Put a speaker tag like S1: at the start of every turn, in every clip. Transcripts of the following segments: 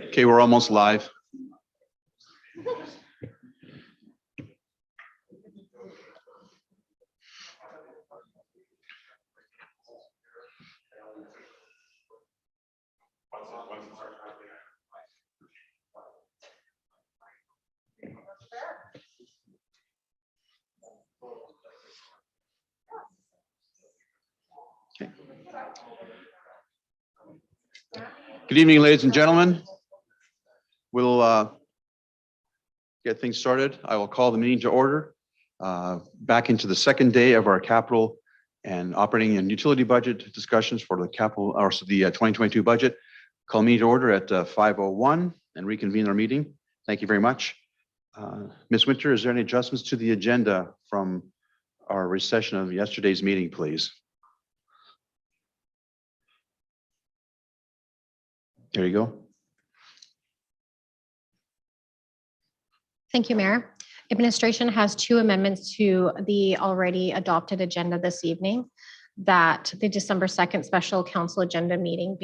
S1: Okay, we're almost live. Okay. Good evening, ladies and gentlemen. We'll get things started. I will call the meeting to order. Back into the second day of our capital and operating and utility budget discussions for the capital, or so the 2022 budget. Call meeting to order at 5:01 and reconvene our meeting. Thank you very much. Ms. Winter, is there any adjustments to the agenda from our recession of yesterday's meeting, please? There you go.
S2: Thank you, Mayor. Administration has two amendments to the already adopted agenda this evening. That the December 2nd special council agenda meeting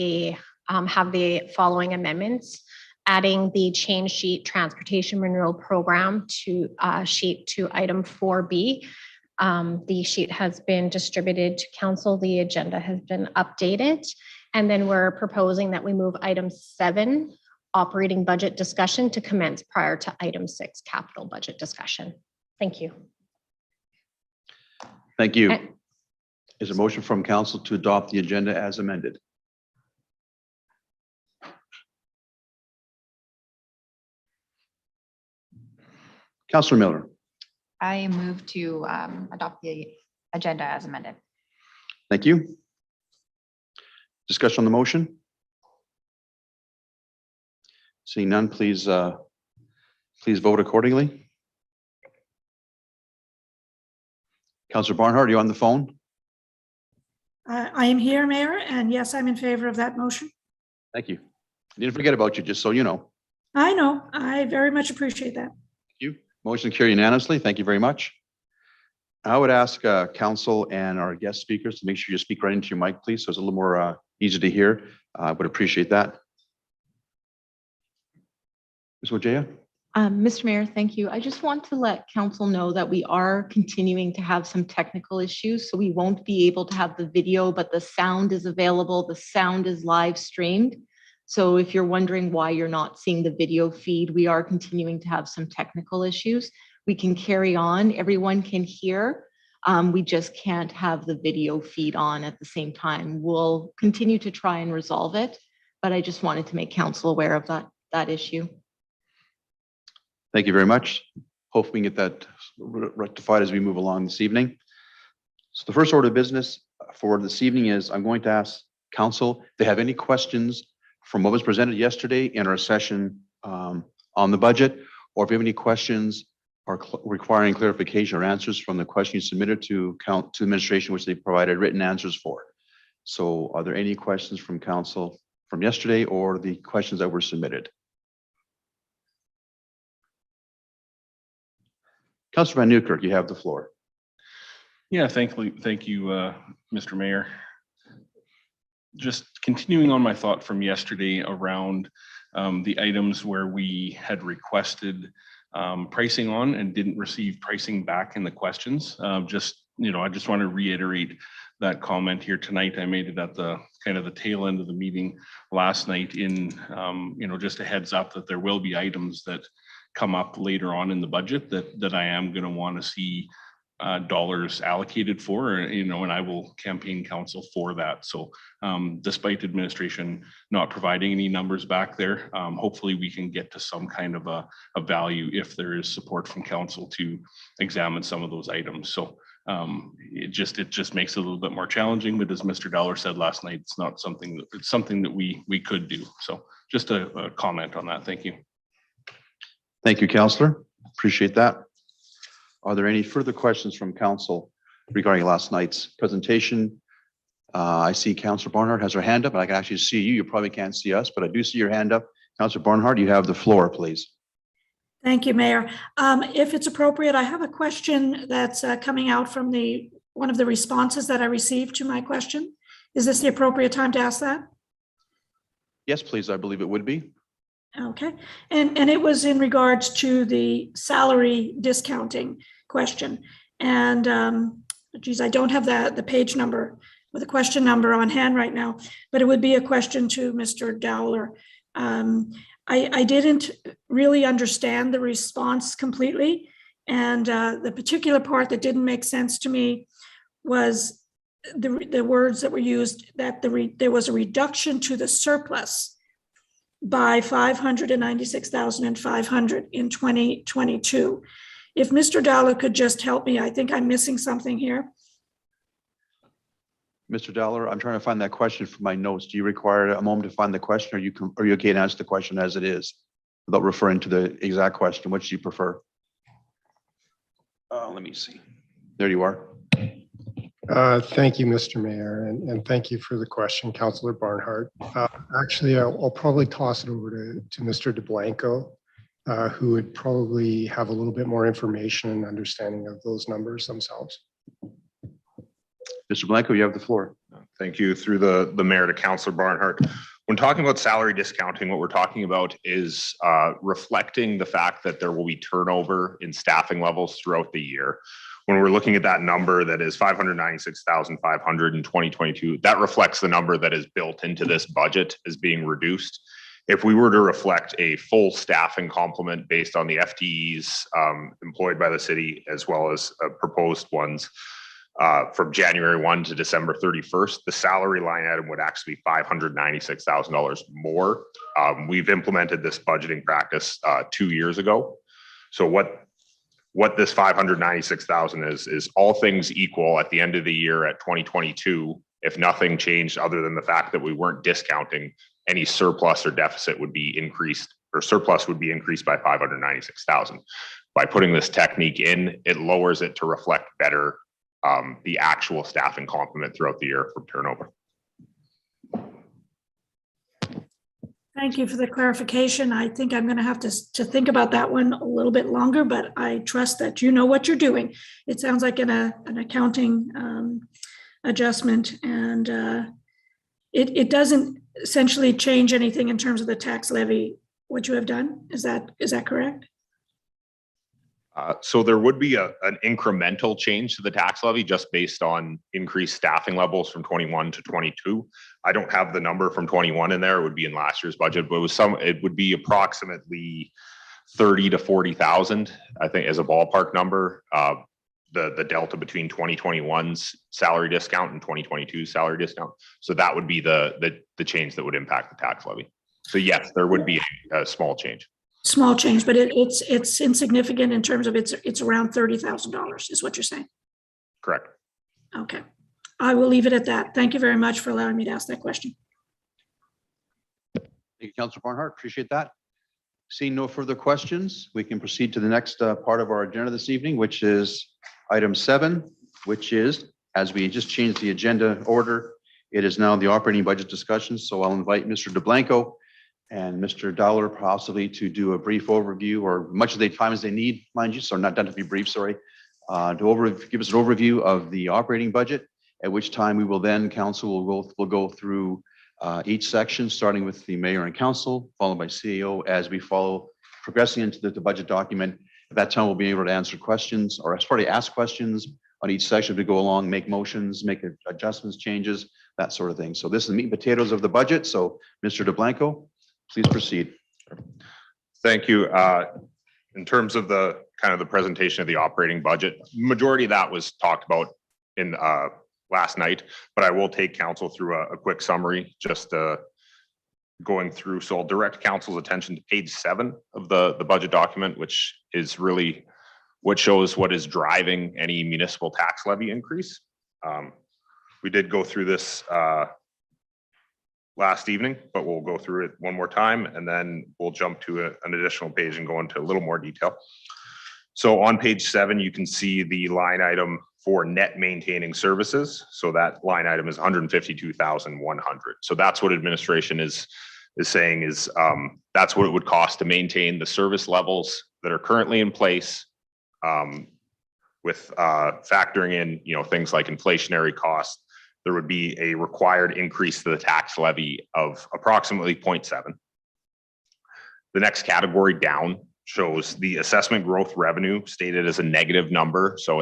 S2: have the following amendments: adding the change sheet transportation renewal program to sheet to item 4B. The sheet has been distributed to council. The agenda has been updated. And then we're proposing that we move item 7, operating budget discussion, to commence prior to item 6, capital budget discussion. Thank you.
S1: Thank you. Is a motion from council to adopt the agenda as amended? Councillor Miller.
S3: I move to adopt the agenda as amended.
S1: Thank you. Discussion on the motion? Seeing none, please vote accordingly. Councillor Barnhart, are you on the phone?
S4: I am here, Mayor, and yes, I'm in favor of that motion.
S1: Thank you. I didn't forget about you, just so you know.
S4: I know. I very much appreciate that.
S1: Thank you. Motion carried unanimously. Thank you very much. I would ask council and our guest speakers to make sure you speak right into your mic, please, so it's a little more easy to hear. I would appreciate that. Ms. Wojea?
S5: Mr. Mayor, thank you. I just want to let council know that we are continuing to have some technical issues, so we won't be able to have the video, but the sound is available. The sound is live streamed. So if you're wondering why you're not seeing the video feed, we are continuing to have some technical issues. We can carry on. Everyone can hear. We just can't have the video feed on at the same time. We'll continue to try and resolve it, but I just wanted to make council aware of that issue.
S1: Thank you very much. Hope we can get that rectified as we move along this evening. So the first order of business for this evening is I'm going to ask council if they have any questions from what was presented yesterday in our session on the budget, or if you have any questions or requiring clarification or answers from the questions submitted to administration, which they provided written answers for. So are there any questions from council from yesterday or the questions that were submitted? Councilor Van Nieuwkerk, you have the floor.
S6: Yeah, thank you, Mr. Mayor. Just continuing on my thought from yesterday around the items where we had requested pricing on and didn't receive pricing back in the questions. I just want to reiterate that comment here tonight. I made it at the kind of the tail end of the meeting last night in, just a heads up that there will be items that come up later on in the budget that I am going to want to see dollars allocated for, and I will campaign council for that. So despite administration not providing any numbers back there, hopefully we can get to some kind of a value if there is support from council to examine some of those items. So it just makes it a little bit more challenging, but as Mr. Dollar said last night, it's something that we could do. So just a comment on that. Thank you.
S1: Thank you, Councillor. Appreciate that. Are there any further questions from council regarding last night's presentation? I see Councillor Barnhart has her hand up, and I can actually see you. You probably can't see us, but I do see your hand up. Councillor Barnhart, you have the floor, please.
S4: Thank you, Mayor. If it's appropriate, I have a question that's coming out from one of the responses that I received to my question. Is this the appropriate time to ask that?
S1: Yes, please. I believe it would be.
S4: Okay, and it was in regards to the salary discounting question. And geez, I don't have the page number with a question number on hand right now, but it would be a question to Mr. Dowler. I didn't really understand the response completely. And the particular part that didn't make sense to me was the words that were used, that there was a reduction to the surplus by 596,500 in 2022. If Mr. Dowler could just help me, I think I'm missing something here.
S1: Mr. Dollar, I'm trying to find that question from my notes. Do you require a moment to find the question, or are you okay to answer the question as it is without referring to the exact question? Which do you prefer? Let me see. There you are.
S7: Thank you, Mr. Mayor, and thank you for the question, Councillor Barnhart. Actually, I'll probably toss it over to Mr. DeBlanco, who would probably have a little bit more information and understanding of those numbers themselves.
S1: Mr. Blanco, you have the floor.
S8: Thank you. Through the mayor to Councillor Barnhart. When talking about salary discounting, what we're talking about is reflecting the fact that there will be turnover in staffing levels throughout the year. When we're looking at that number that is 596,500 in 2022, that reflects the number that is built into this budget as being reduced. If we were to reflect a full staffing complement based on the FTEs employed by the city, as well as proposed ones from January 1 to December 31st, the salary line item would actually be $596,000 more. We've implemented this budgeting practice 2 years ago. So what this 596,000 is all things equal at the end of the year at 2022, if nothing changed other than the fact that we weren't discounting, any surplus or deficit would be increased, or surplus would be increased by 596,000. By putting this technique in, it lowers it to reflect better the actual staffing complement throughout the year from turnover.
S4: Thank you for the clarification. I think I'm going to have to think about that one a little bit longer, but I trust that you know what you're doing. It sounds like an accounting adjustment, and it doesn't essentially change anything in terms of the tax levy, what you have done. Is that correct?
S8: So there would be an incremental change to the tax levy just based on increased staffing levels from 21 to 22. I don't have the number from 21 in there. It would be in last year's budget, but it would be approximately 30 to 40,000, I think, as a ballpark number. The delta between 2021's salary discount and 2022's salary discount. So that would be the change that would impact the tax levy. So yes, there would be a small change.
S4: Small change, but it's insignificant in terms of it's around $30,000 is what you're saying.
S8: Correct.
S4: Okay, I will leave it at that. Thank you very much for allowing me to ask that question.
S1: Thank you, Councillor Barnhart. Appreciate that. Seeing no further questions, we can proceed to the next part of our agenda this evening, which is item 7, which is, as we just changed the agenda order, it is now the operating budget discussion. So I'll invite Mr. DeBlanco and Mr. Dowler possibly to do a brief overview, or much of the time as they need, mind you, so not done to be brief, sorry, to give us an overview of the operating budget, at which time we will then, council will go through each section, starting with the mayor and council, followed by CEO, as we follow progressing into the budget document. At that time, we'll be able to answer questions, or ask questions on each section as we go along, make motions, make adjustments, changes, that sort of thing. So this is the meat and potatoes of the budget. So Mr. DeBlanco, please proceed.
S8: Thank you. In terms of the presentation of the operating budget, majority of that was talked about in last night, but I will take council through a quick summary, just going through. So I'll direct council's attention to page 7 of the budget document, which is really what shows what is driving any municipal tax levy increase. We did go through this last evening, but we'll go through it one more time, and then we'll jump to an additional page and go into a little more detail. So on page 7, you can see the line item for net maintaining services. So that line item is 152,100. So that's what administration is saying is that's what it would cost to maintain the service levels that are currently in place, with factoring in things like inflationary costs, there would be a required increase to the tax levy of approximately 0.7. The next category down shows the assessment growth revenue stated as a negative number. So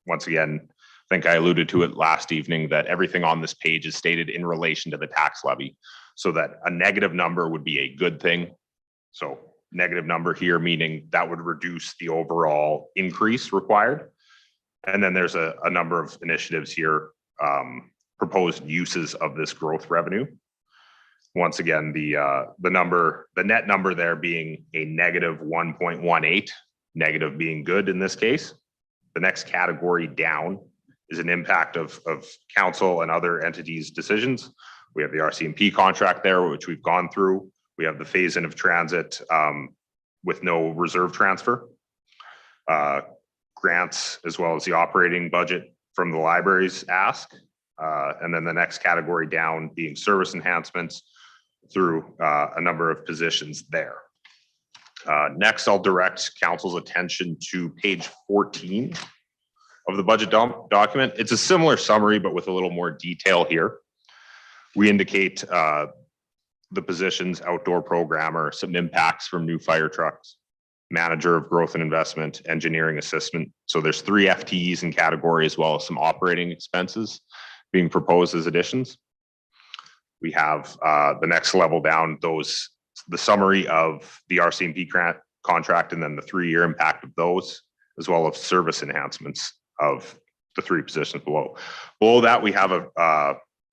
S8: once again, I think I alluded to it last evening that everything on this page is stated in relation to the tax levy, so that a negative number would be a good thing. So negative number here, meaning that would reduce the overall increase required. And then there's a number of initiatives here, proposed uses of this growth revenue. Once again, the net number there being a negative 1.18, negative being good in this case. The next category down is an impact of council and other entities' decisions. We have the RCMP contract there, which we've gone through. We have the phase-in of transit with no reserve transfer. Grants, as well as the operating budget from the libraries ask. And then the next category down being service enhancements through a number of positions there. Next, I'll direct council's attention to page 14 of the budget document. It's a similar summary, but with a little more detail here. We indicate the positions, outdoor programmer, some impacts from new fire trucks, manager of growth and investment, engineering assistant. So there's 3 FTEs in category, as well as some operating expenses being proposed as additions. We have the next level down, the summary of the RCMP contract, and then the 3-year impact of those, as well as service enhancements of the 3 positions below. Below that, we have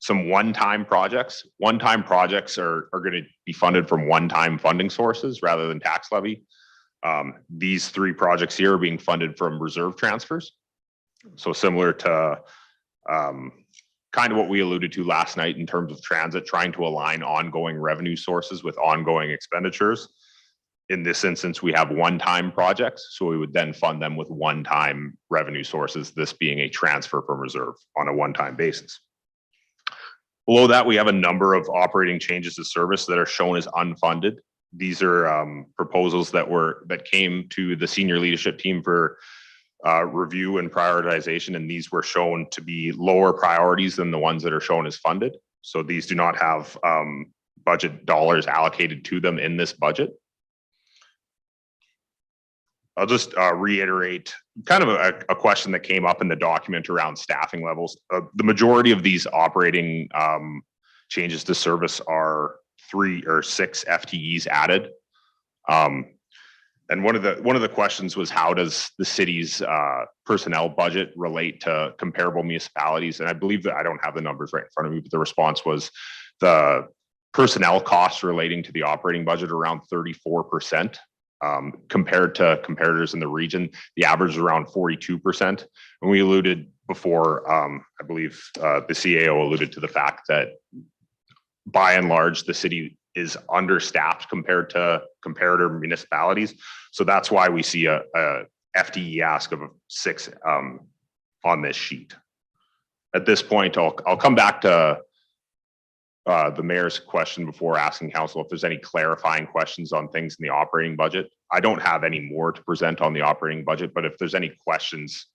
S8: some one-time projects. One-time projects are going to be funded from one-time funding sources rather than tax levy. These 3 projects here are being funded from reserve transfers. So similar to kind of what we alluded to last night in terms of transit, trying to align ongoing revenue sources with ongoing expenditures. In this instance, we have one-time projects, so we would then fund them with one-time revenue sources, this being a transfer from reserve on a one-time basis. Below that, we have a number of operating changes to service that are shown as unfunded. These are proposals that came to the senior leadership team for review and prioritization, and these were shown to be lower priorities than the ones that are shown as funded. So these do not have budget dollars allocated to them in this budget. I'll just reiterate kind of a question that came up in the document around staffing levels. The majority of these operating changes to service are 3 or 6 FTEs added. And one of the questions was, how does the city's personnel budget relate to comparable municipalities? And I believe that I don't have the numbers right in front of me, but the response was the personnel costs relating to the operating budget around 34%. Compared to comparators in the region, the average is around 42%. And we alluded before, I believe the CAO alluded to the fact that by and large, the city is understaffed compared to comparator municipalities. So that's why we see a FTE ask of 6 on this sheet. At this point, I'll come back to the mayor's question before asking council if there's any clarifying questions on things in the operating budget. I don't have any more to present on the operating budget, but if there's any questions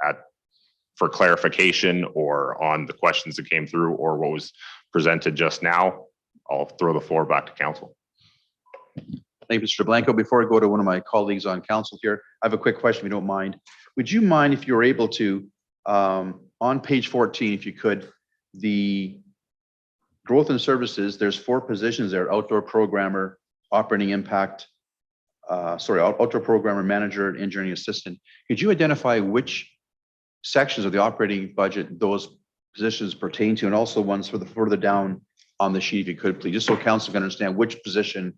S8: for clarification or on the questions that came through or what was presented just now, I'll throw the floor back to council.
S1: Thank you, Mr. Blanco. Before I go to one of my colleagues on council here, I have a quick question, if you don't mind. Would you mind, if you're able to, on page 14, if you could, the growth and services, there's 4 positions there: outdoor programmer, operating impact, outdoor programmer, manager, and engineering assistant. Could you identify which sections of the operating budget those positions pertain to, and also ones for the further down on the sheet, if you could, please, just so council can understand which position,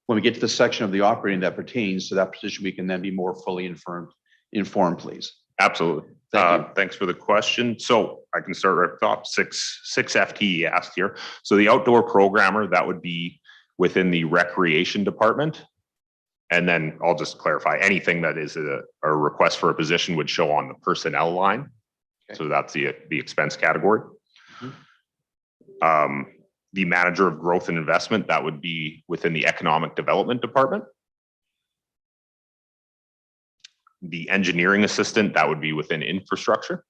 S1: when we get to the section of the operating that pertains to that position, we can then be more fully informed, please.
S8: Absolutely. Thanks for the question. So I can start right off. 6 FTE asked here. So the outdoor programmer, that would be within the recreation department. And then I'll just clarify, anything that is a request for a position would show on the personnel line. Okay. So that's the expense category. Mm-hmm. The manager of growth and investment, that would be within the economic development department. The engineering assistant, that would be within infrastructure.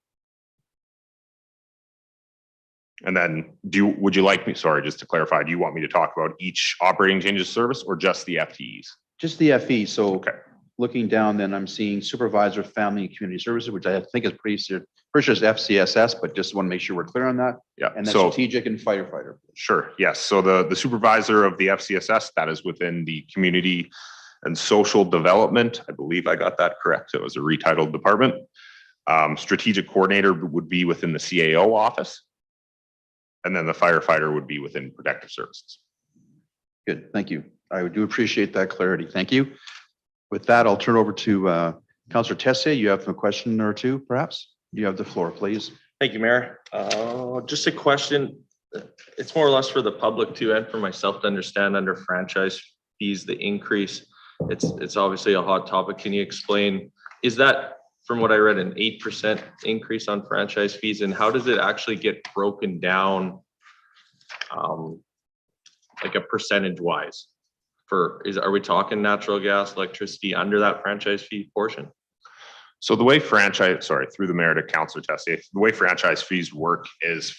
S8: And then would you like me, sorry, just to clarify, do you want me to talk about each operating changes of service or just the FTEs?
S1: Just the FE. So
S8: Okay.
S1: looking down, then I'm seeing supervisor, family and community services, which I think is pretty sure is FCSS, but just want to make sure we're clear on that.
S8: Yeah.
S1: And then
S8: So
S1: strategic and firefighter.
S8: sure. Yes. So the supervisor of the FCSS, that is within the community and social development. I believe I got that correct. It was a retitled department. Strategic coordinator would be within the CAO office. And then the firefighter would be within protective services.
S1: Good, thank you. I do appreciate that clarity. Thank you. With that, I'll turn over to Councillor Tessier. You have a question or two, perhaps? You have the floor, please.
S9: Thank you, Mayor. Just a question. It's more or less for the public too, and for myself to understand under franchise fees, the increase. It's obviously a hot topic. Can you explain, is that from what I read, an 8% increase on franchise fees? And how does it actually get broken down? Like a percentage wise are we talking natural gas, electricity under that franchise fee portion?
S8: So the way through the mayor to Councillor Tessier, the way franchise fees work is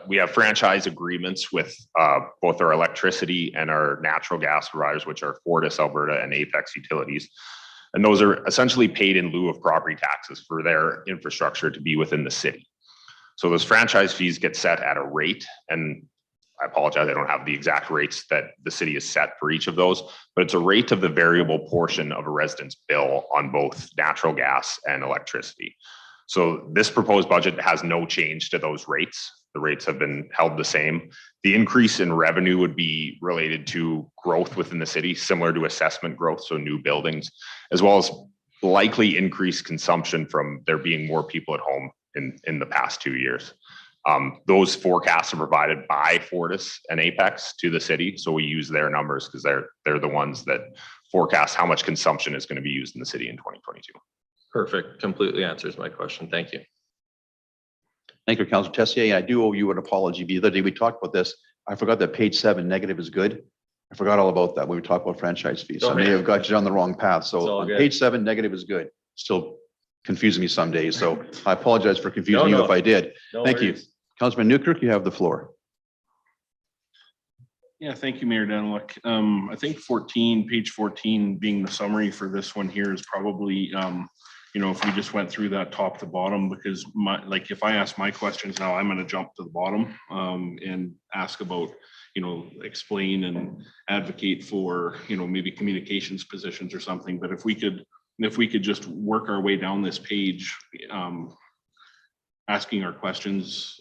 S8: we have franchise agreements with both our electricity and our natural gas providers, which are Fortis, Alberta, and Apex Utilities. And those are essentially paid in lieu of property taxes for their infrastructure to be within the city. So those franchise fees get set at a rate, and I apologize, I don't have the exact rates that the city has set for each of those, but it's a rate of the variable portion of a resident's bill on both natural gas and electricity. So this proposed budget has no change to those rates. The rates have been held the same. The increase in revenue would be related to growth within the city, similar to assessment growth, so new buildings, as well as likely increased consumption from there being more people at home in the past 2 years. Those forecasts are provided by Fortis and Apex to the city. So we use their numbers because they're the ones that forecast how much consumption is going to be used in the city in 2022.
S9: Perfect. Completely answers my question. Thank you.
S1: Thank you, Councillor Tessier. I do owe you an apology. The other day we talked about this. I forgot that page 7 negative is good. I forgot all about that when we talked about franchise fees. So I may have got you on the wrong path. So on page 7, negative is good. Still confusing me some days. So I apologize for confusing you if I did. Thank you. Councilman Newkirk, you have the floor.
S6: Yeah, thank you, Mayor Denlock. I think page 14 being the summary for this one here is probably, if we just went through that top to bottom, because if I ask my questions now, I'm going to jump to the bottom and ask about, explain and advocate for, maybe communications positions or something. But if we could just work our way down this page, asking our questions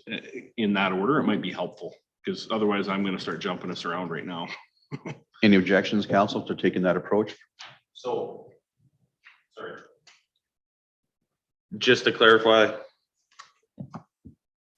S6: in that order, it might be helpful, because otherwise I'm going to start jumping us around right now.
S1: Any objections, council, to taking that approach?
S9: So, sorry. Just to clarify,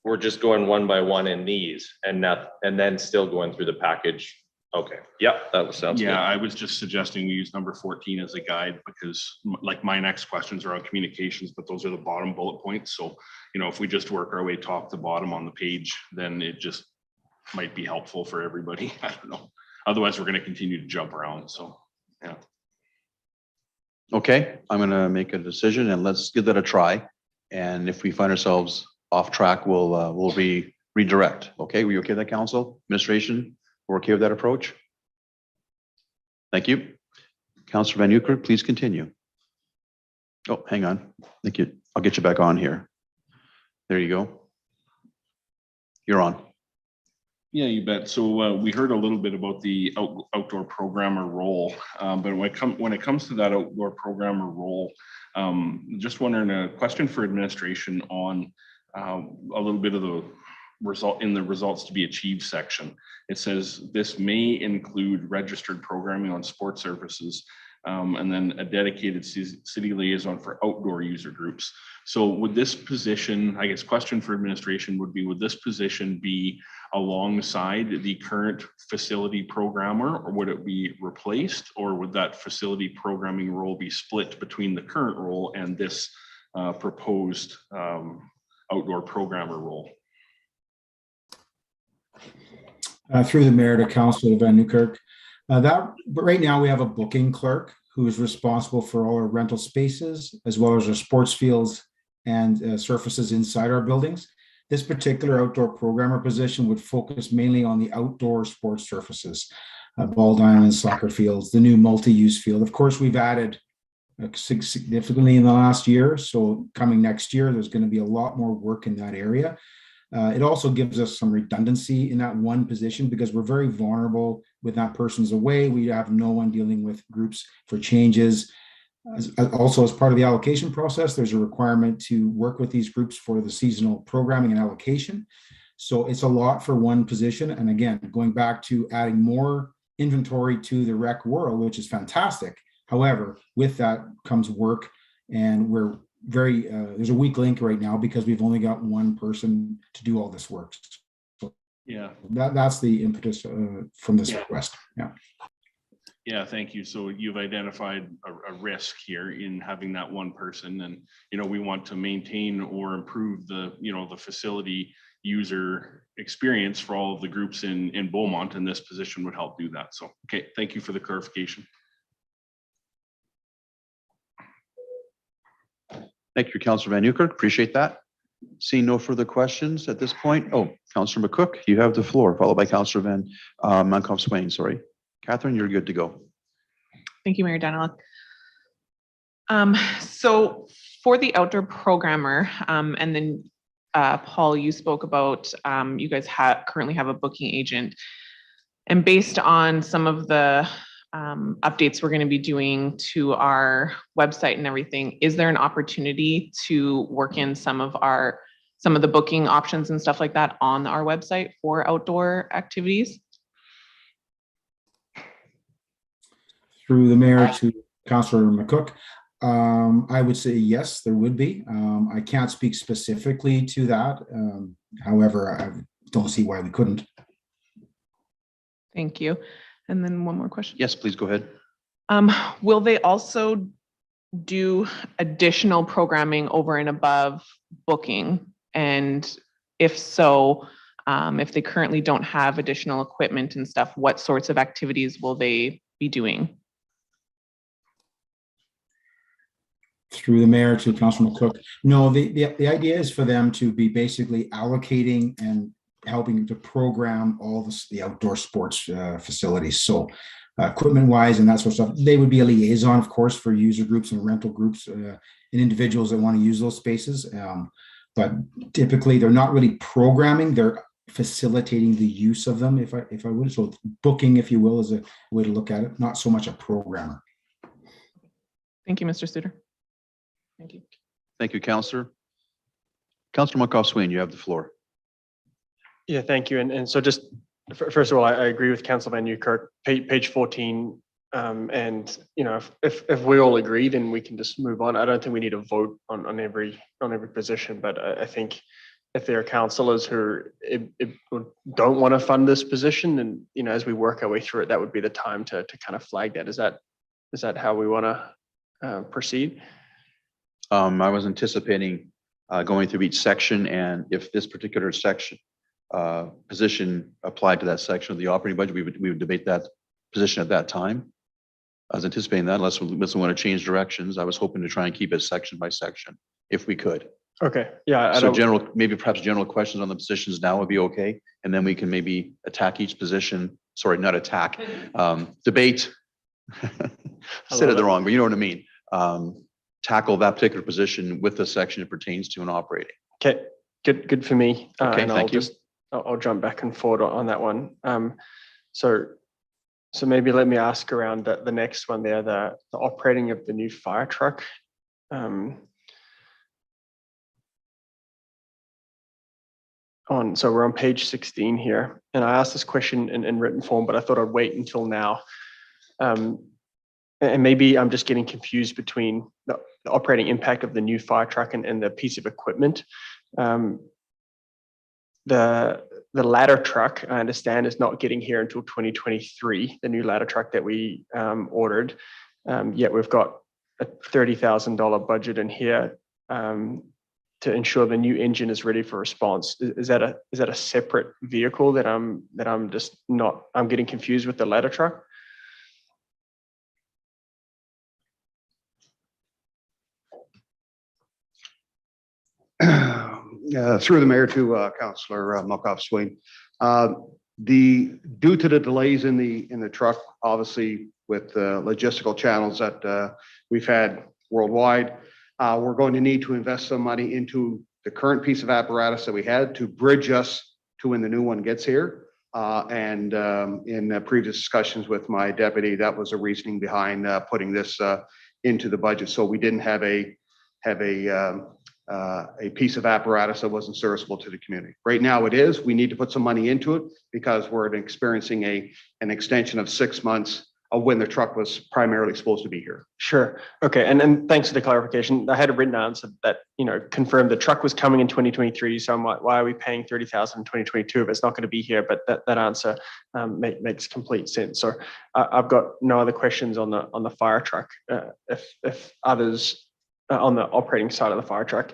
S9: we're just going one by one in these and then still going through the package. Okay. Yep. That sounds good.
S6: Yeah, I was just suggesting we use number 14 as a guide, because my next questions are on communications, but those are the bottom bullet points. So, if we just work our way top to bottom on the page, then it just might be helpful for everybody. I don't know. Otherwise, we're going to continue to jump around. So, yeah.
S1: Okay, I'm going to make a decision and let's give that a try. And if we find ourselves off track, we'll redirect. Okay, were you okay with that, council? Administration, we're okay with that approach? Thank you. Councillor Van Nieuwkerk, please continue. Oh, hang on. Thank you. I'll get you back on here. There you go. You're on.
S6: Yeah, you bet. So we heard a little bit about the outdoor programmer role, but when it comes to that outdoor programmer role, just wondering, a question for administration on a little bit of the result in the results to be achieved section. It says this may include registered programming on sports services, and then a dedicated city liaison for outdoor user groups. So would this position, I guess question for administration would be, would this position be alongside the current facility programmer, or would it be replaced, or would that facility programming role be split between the current role and this proposed outdoor programmer role?
S10: Through the mayor to Councillor Van Nieuwkerk. But right now we have a booking clerk who is responsible for all our rental spaces, as well as our sports fields and surfaces inside our buildings. This particular outdoor programmer position would focus mainly on the outdoor sports surfaces, ball diamonds, soccer fields, the new multi-use field. Of course, we've added significantly in the last year. So coming next year, there's going to be a lot more work in that area. It also gives us some redundancy in that one position because we're very vulnerable when that person's away. We have no one dealing with groups for changes. Also, as part of the allocation process, there's a requirement to work with these groups for the seasonal programming and allocation. So it's a lot for one position. And again, going back to adding more inventory to the rec world, which is fantastic. However, with that comes work, and we're very, there's a weak link right now because we've only got one person to do all this work. So
S6: Yeah.
S10: that's the impetus from this request. Yeah.
S6: Yeah, thank you. So you've identified a risk here in having that one person, and we want to maintain or improve the the facility user experience for all of the groups in Beaumont, and this position would help do that. So okay, thank you for the clarification.
S1: Thank you, Councillor Van Newkirk. Appreciate that. Seeing no further questions at this point. Oh, Councillor McCook, you have the floor, followed by Councillor Van Montcalf-Swain. Sorry, Catherine, you're good to go.
S11: Thank you, Mayor Daniluk. So for the outdoor programmer, and then Paul, you spoke about you guys currently have a booking agent, and based on some of the updates we're going to be doing to our website and everything, is there an opportunity to work in some of the booking options and stuff like that on our website for outdoor activities?
S10: Through the mayor to Councillor McCook, I would say yes, there would be. I can't speak specifically to that. However, I don't see why we couldn't.
S11: Thank you. And then one more question.
S1: Yes, please go ahead.
S11: Will they also do additional programming over and above booking? And if so, if they currently don't have additional equipment and stuff, what sorts of activities will they be doing?
S10: Through the mayor to Councilor McCook. No, the idea is for them to be basically allocating and helping to program all the outdoor sports facilities. So equipment wise and that sort of stuff, they would be a liaison, of course, for user groups and rental groups and individuals that want to use those spaces. But typically they're not really programming, they're facilitating the use of them, if I would. So booking, if you will, is a way to look at it, not so much a programmer.
S11: Thank you, Mr. Suter. Thank you.
S1: Thank you, Councillor. Councillor Montcalf-Swain, you have the floor.
S12: Yeah, thank you. And so just first of all, I agree with Councillor Van Newkirk, page 14. And if we all agree, then we can just move on. I don't think we need to vote on every position, but I think if there are councillors who don't want to fund this position, and as we work our way through it, that would be the time to kind of flag that. Is that how we want to proceed?
S1: I was anticipating going through each section, and if this particular section position applied to that section of the operating budget, we would debate that position at that time. I was anticipating that, unless we want to change directions. I was hoping to try and keep it section by section, if we could.
S12: Okay. Yeah.
S1: So perhaps general questions on the positions now would be okay, and then we can maybe attack each position. Sorry, not attack. Debate. Said it the wrong, but you know what I mean. Tackle that particular position with the section it pertains to and operating.
S12: Okay, good for me.
S1: Okay,
S12: and
S1: thank you.
S12: I'll jump back and forward on that one. So maybe let me ask around the next one there, the operating of the new fire truck. So we're on page 16 here, and I asked this question in written form, but I thought I'd wait until now. And maybe I'm just getting confused between the operating impact of the new fire truck and the piece of equipment. The ladder truck, I understand, is not getting here until 2023, the new ladder truck that we ordered. Yet we've got a $30,000 budget in here to ensure the new engine is ready for response. Is that a separate vehicle that I'm getting confused with the ladder truck?
S13: Through the mayor to Councillor Malkoff Swain. Due to the delays in the truck, obviously with the logistical channels that we've had worldwide, we're going to need to invest some money into the current piece of apparatus that we had to bridge us to when the new one gets here. And in previous discussions with my deputy, that was a reasoning behind putting this into the budget. So we didn't have a piece of apparatus that wasn't serviceable to the community. Right now it is. We need to put some money into it because we're experiencing an extension of 6 months of when the truck was primarily supposed to be here.
S12: Sure. Okay. And thanks for the clarification. I had a written answer that, confirmed the truck was coming in 2023. So I'm like, why are we paying 30,000 in 2022 if it's not going to be here? But that answer makes complete sense. So I've got no other questions on the fire truck. If others on the operating side of the fire truck,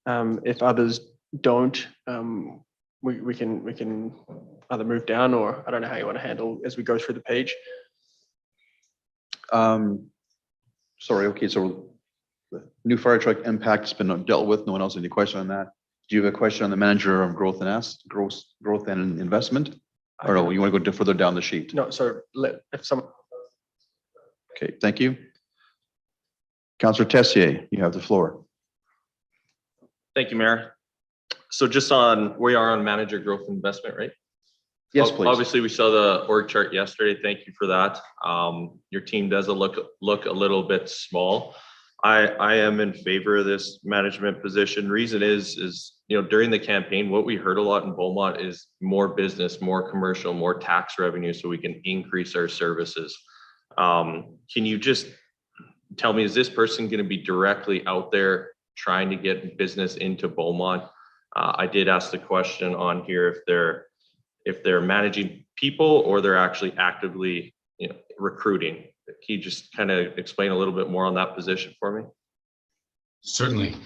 S12: if others don't, we can either move down, or I don't know how you want to handle as we go through the page.
S1: Sorry, okay, so the new fire truck impact has been dealt with. No one else, any question on that? Do you have a question on the manager of growth and investment? Or no, you want to go further down the sheet?
S12: No, so if someone.
S1: Okay, thank you. Councillor Tessier, you have the floor.
S9: Thank you, Mayor. So just on, we are on manager growth investment, right?
S1: Yes, please.
S9: Obviously, we saw the org chart yesterday. Thank you for that. Your team does look a little bit small. I am in favor of this management position. Reason is during the campaign, what we heard a lot in Beaumont is more business, more commercial, more tax revenue, so we can increase our services. Can you just tell me, is this person going to be directly out there trying to get business into Beaumont? I did ask the question on here if they're managing people or they're actually actively recruiting. Can you just kind of explain a little bit more on that position for me?
S14: Certainly.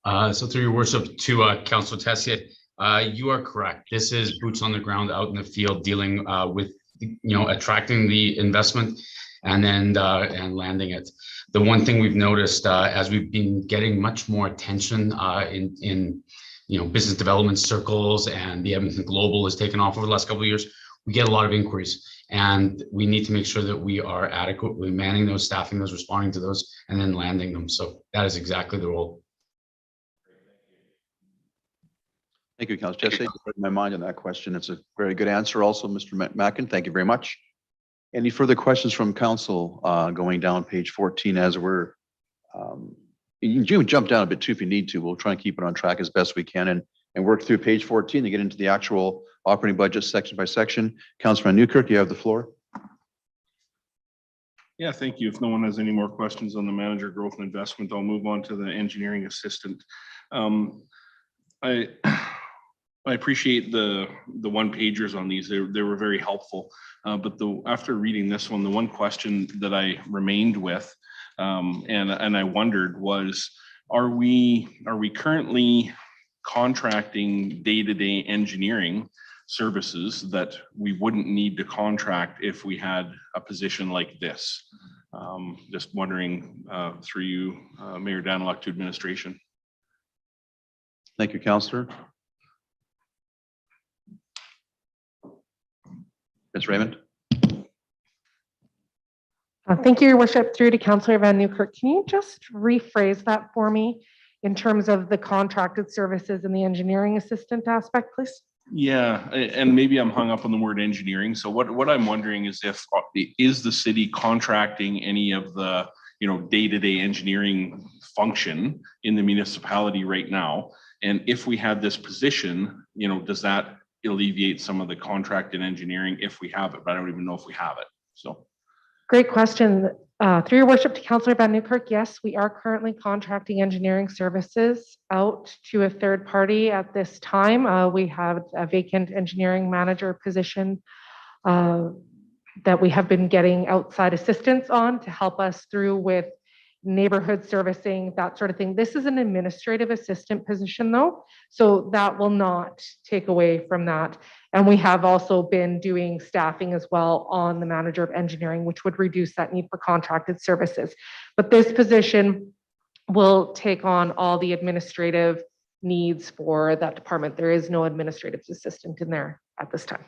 S14: So through your worship to Councilor Tessier, you are correct. This is boots on the ground out in the field dealing with attracting the investment and then and landing it. The one thing we've noticed as we've been getting much more attention in business development circles, and the Edmonton Global has taken off over the last couple of years, we get a lot of inquiries, and we need to make sure that we are adequately manning those, staffing those, responding to those, and then landing them. So that is exactly the role.
S1: Thank you, Councillor Tessier. You read my mind on that question. It's a very good answer also, Mr. Mackin. Thank you very much. Any further questions from council going down page 14 as we're you can jump down a bit too if you need to. We'll try and keep it on track as best we can and work through page 14 to get into the actual operating budget section by section. Councilor Newkirk, you have the floor.
S6: Yeah, thank you. If no one has any more questions on the manager growth and investment, I'll move on to the engineering assistant. I appreciate the one pagers on these. They were very helpful. But after reading this one, the one question that I remained with and I wondered was, are we currently contracting day-to-day engineering services that we wouldn't need to contract if we had a position like this? Just wondering through you, Mayor Daniluk, to administration.
S1: Thank you, Councillor. Ms. Raymond.
S15: Thank you, Your Worship. Through to Councillor Van Newkirk. Can you just rephrase that for me in terms of the contracted services and the engineering assistant aspect, please?
S6: Yeah, and maybe I'm hung up on the word engineering. So what I'm wondering is is the city contracting any of the day-to-day engineering function in the municipality right now? And if we had this position, does that alleviate some of the contracted engineering if we have it? But I don't even know if we have it. So.
S15: Great question. Through your worship to Councillor Van Newkirk, yes, we are currently contracting engineering services out to a third party at this time. We have a vacant engineering manager position that we have been getting outside assistance on to help us through with neighborhood servicing, that sort of thing. This is an administrative assistant position though, so that will not take away from that. And we have also been doing staffing as well on the manager of engineering, which would reduce that need for contracted services. But this position will take on all the administrative needs for that department. There is no administrative assistant in there at this time.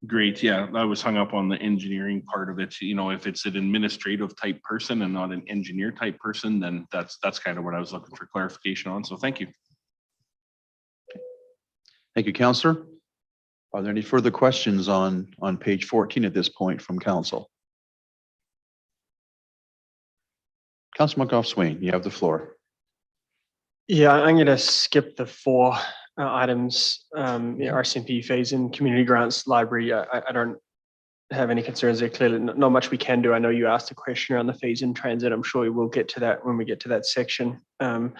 S6: Great, yeah, I was hung up on the engineering part of it. You know, if it's an administrative type person and not an engineer type person, then that's kind of what I was looking for clarification on. So thank you.
S1: Thank you, Counselor. Are there any further questions on page 14 at this point from council? Councilor Monkoff-Swain, you have the floor.
S12: Yeah, I'm going to skip the four items, RCMP phase in community grants library. I don't have any concerns there. Clearly, not much we can do. I know you asked a question around the phase in transit. I'm sure we will get to that when we get to that section. So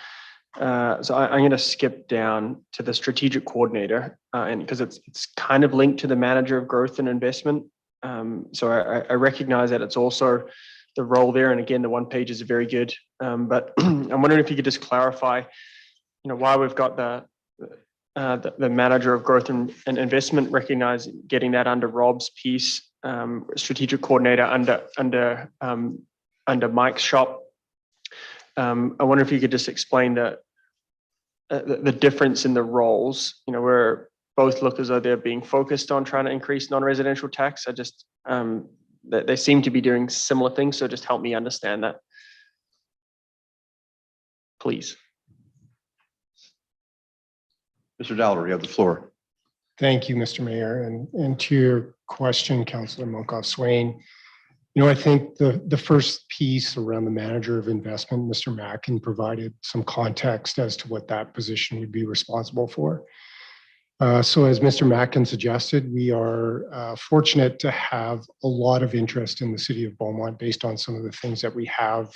S12: I'm going to skip down to the strategic coordinator, and because it's kind of linked to the manager of growth and investment. So I recognize that it's also the role there. And again, the one page is very good. But I'm wondering if you could just clarify, why we've got the manager of growth and investment, recognize getting that under Rob's piece, strategic coordinator under Mike's shop. I wonder if you could just explain the difference in the roles, where both look as though they're being focused on trying to increase non-residential tax. I just, they seem to be doing similar things. So just help me understand that, please.
S1: Mr. Dowler, you have the floor.
S7: Thank you, Mr. Mayor. And to your question, Councillor Monkoff-Swain, I think the first piece around the manager of investment, Mr. Mackin provided some context as to what that position would be responsible for. So as Mr. Mackin suggested, we are fortunate to have a lot of interest in the city of Beaumont based on some of the things that we have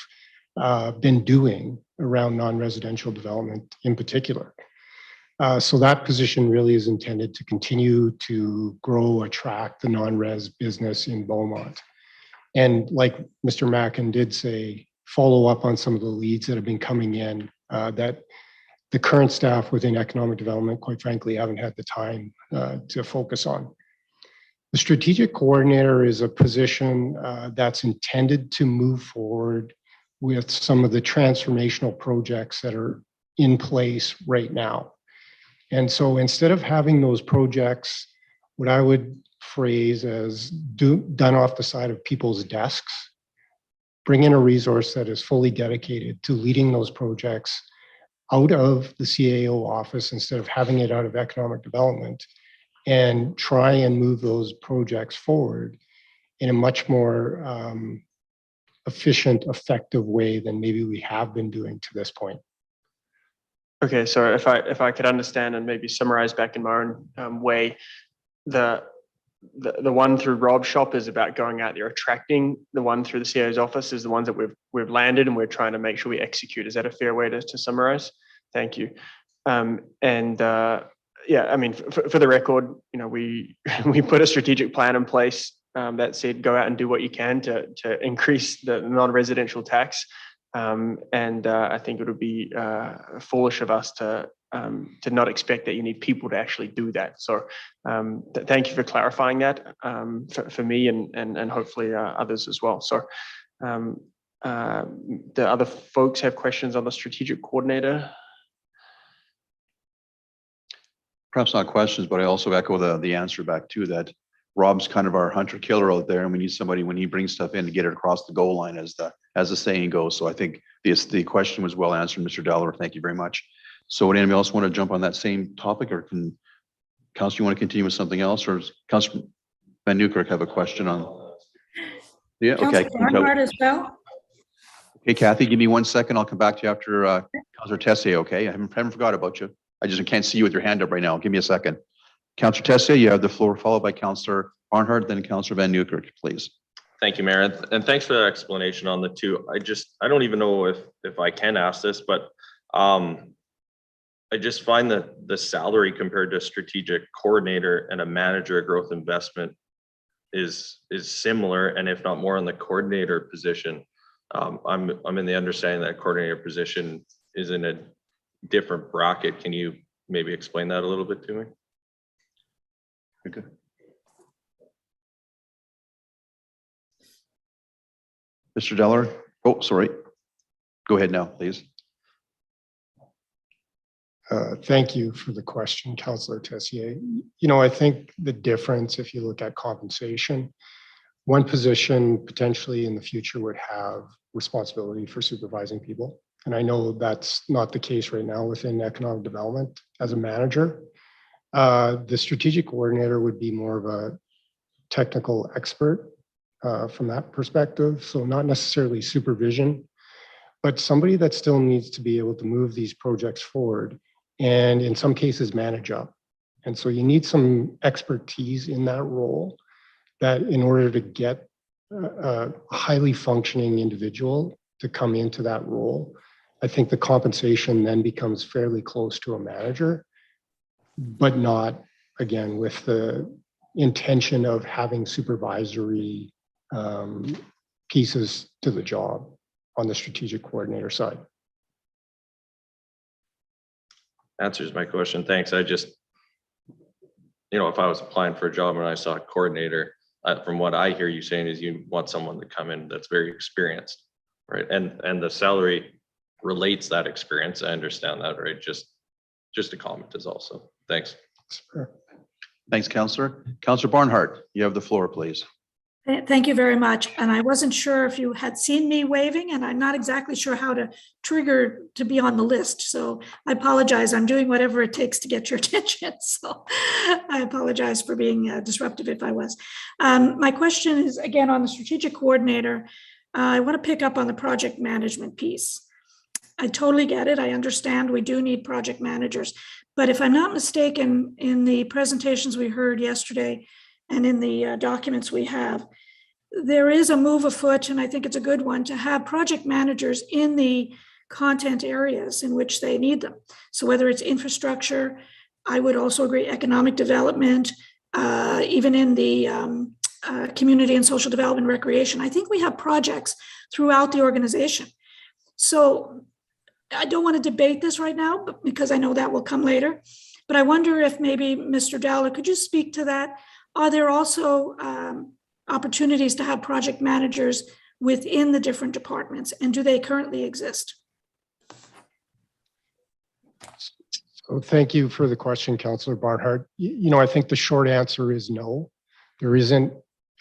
S7: been doing around non-residential development in particular. So that position really is intended to continue to grow, attract the non-res business in Beaumont. And like Mr. Mackin did say, follow up on some of the leads that have been coming in that the current staff within economic development, quite frankly, haven't had the time to focus on. The strategic coordinator is a position that's intended to move forward with some of the transformational projects that are in place right now. And so instead of having those projects, what I would phrase as done off the side of people's desks, bring in a resource that is fully dedicated to leading those projects out of the CAO office instead of having it out of economic development, and try and move those projects forward in a much more efficient, effective way than maybe we have been doing to this point.
S12: Okay, so if I could understand and maybe summarize back in my own way, the one through Rob's shop is about going out there attracting. The one through the CAO's office is the ones that we've landed, and we're trying to make sure we execute. Is that a fair way to summarize? Thank you. Yeah, I mean, for the record, we put a strategic plan in place that said go out and do what you can to increase the non-residential tax. I think it would be foolish of us to not expect that you need people to actually do that. So thank you for clarifying that for me and hopefully others as well. So the other folks have questions on the strategic coordinator?
S1: Perhaps not questions, but I also echo the answer back too, that Rob's kind of our hunter killer out there, and we need somebody when he brings stuff in to get it across the goal line, as the saying goes. So I think the question was well answered, Mr. Dollar. Thank you very much. So would anybody else want to jump on that same topic, or can Council, you want to continue with something else, or does Councilor Van Newkirk have a question on? Yeah, okay.
S4: Councilor Barnhart as well.
S1: Okay, Kathy, give me 1 second. I'll come back to you after Councilor Tessier, okay? I haven't forgot about you. I just can't see you with your hand up right now. Give me a second. Councilor Tessier, you have the floor, followed by Councilor Barnhart, then Councilor Van Newkirk, please.
S9: Thank you, Mayor, and thanks for that explanation on the two. I don't even know if I can ask this, but I just find that the salary compared to a strategic coordinator and a manager of growth investment is similar, and if not more, on the coordinator position. I'm in the understanding that coordinator position is in a different bracket. Can you maybe explain that a little bit to me?
S1: Okay. Mr. Deller, oh, sorry. Go ahead now, please.
S7: Thank you for the question, Councillor Tessier. You know, I think the difference, if you look at compensation, one position potentially in the future would have responsibility for supervising people. And I know that's not the case right now within economic development as a manager. The strategic coordinator would be more of a technical expert from that perspective. So not necessarily supervision, but somebody that still needs to be able to move these projects forward and in some cases manage up. And so you need some expertise in that role that in order to get a highly functioning individual to come into that role, I think the compensation then becomes fairly close to a manager, but not, again, with the intention of having supervisory pieces to the job on the strategic coordinator side.
S9: Answers my question. Thanks. I just, if I was applying for a job and I saw a coordinator, from what I hear you saying is you want someone to come in that's very experienced, right? And the salary relates that experience. I understand that, right? Just a comment is also. Thanks.
S1: Thanks, Councillor. Councillor Barnhart, you have the floor, please.
S4: Thank you very much. And I wasn't sure if you had seen me waving, and I'm not exactly sure how to trigger to be on the list. So I apologize. I'm doing whatever it takes to get your attention. So I apologize for being disruptive if I was. My question is, again, on the strategic coordinator. I want to pick up on the project management piece. I totally get it. I understand we do need project managers. But if I'm not mistaken, in the presentations we heard yesterday, and in the documents we have, there is a move afoot, and I think it's a good one, to have project managers in the content areas in which they need them. So whether it's infrastructure, I would also agree, economic development, even in the community and social development recreation. I think we have projects throughout the organization. So I don't want to debate this right now, but because I know that will come later. But I wonder if maybe Mr. Dowler, could you speak to that? Are there also opportunities to have project managers within the different departments, and do they currently exist?
S7: So thank you for the question, Councillor Barnhart. I think the short answer is no. There isn't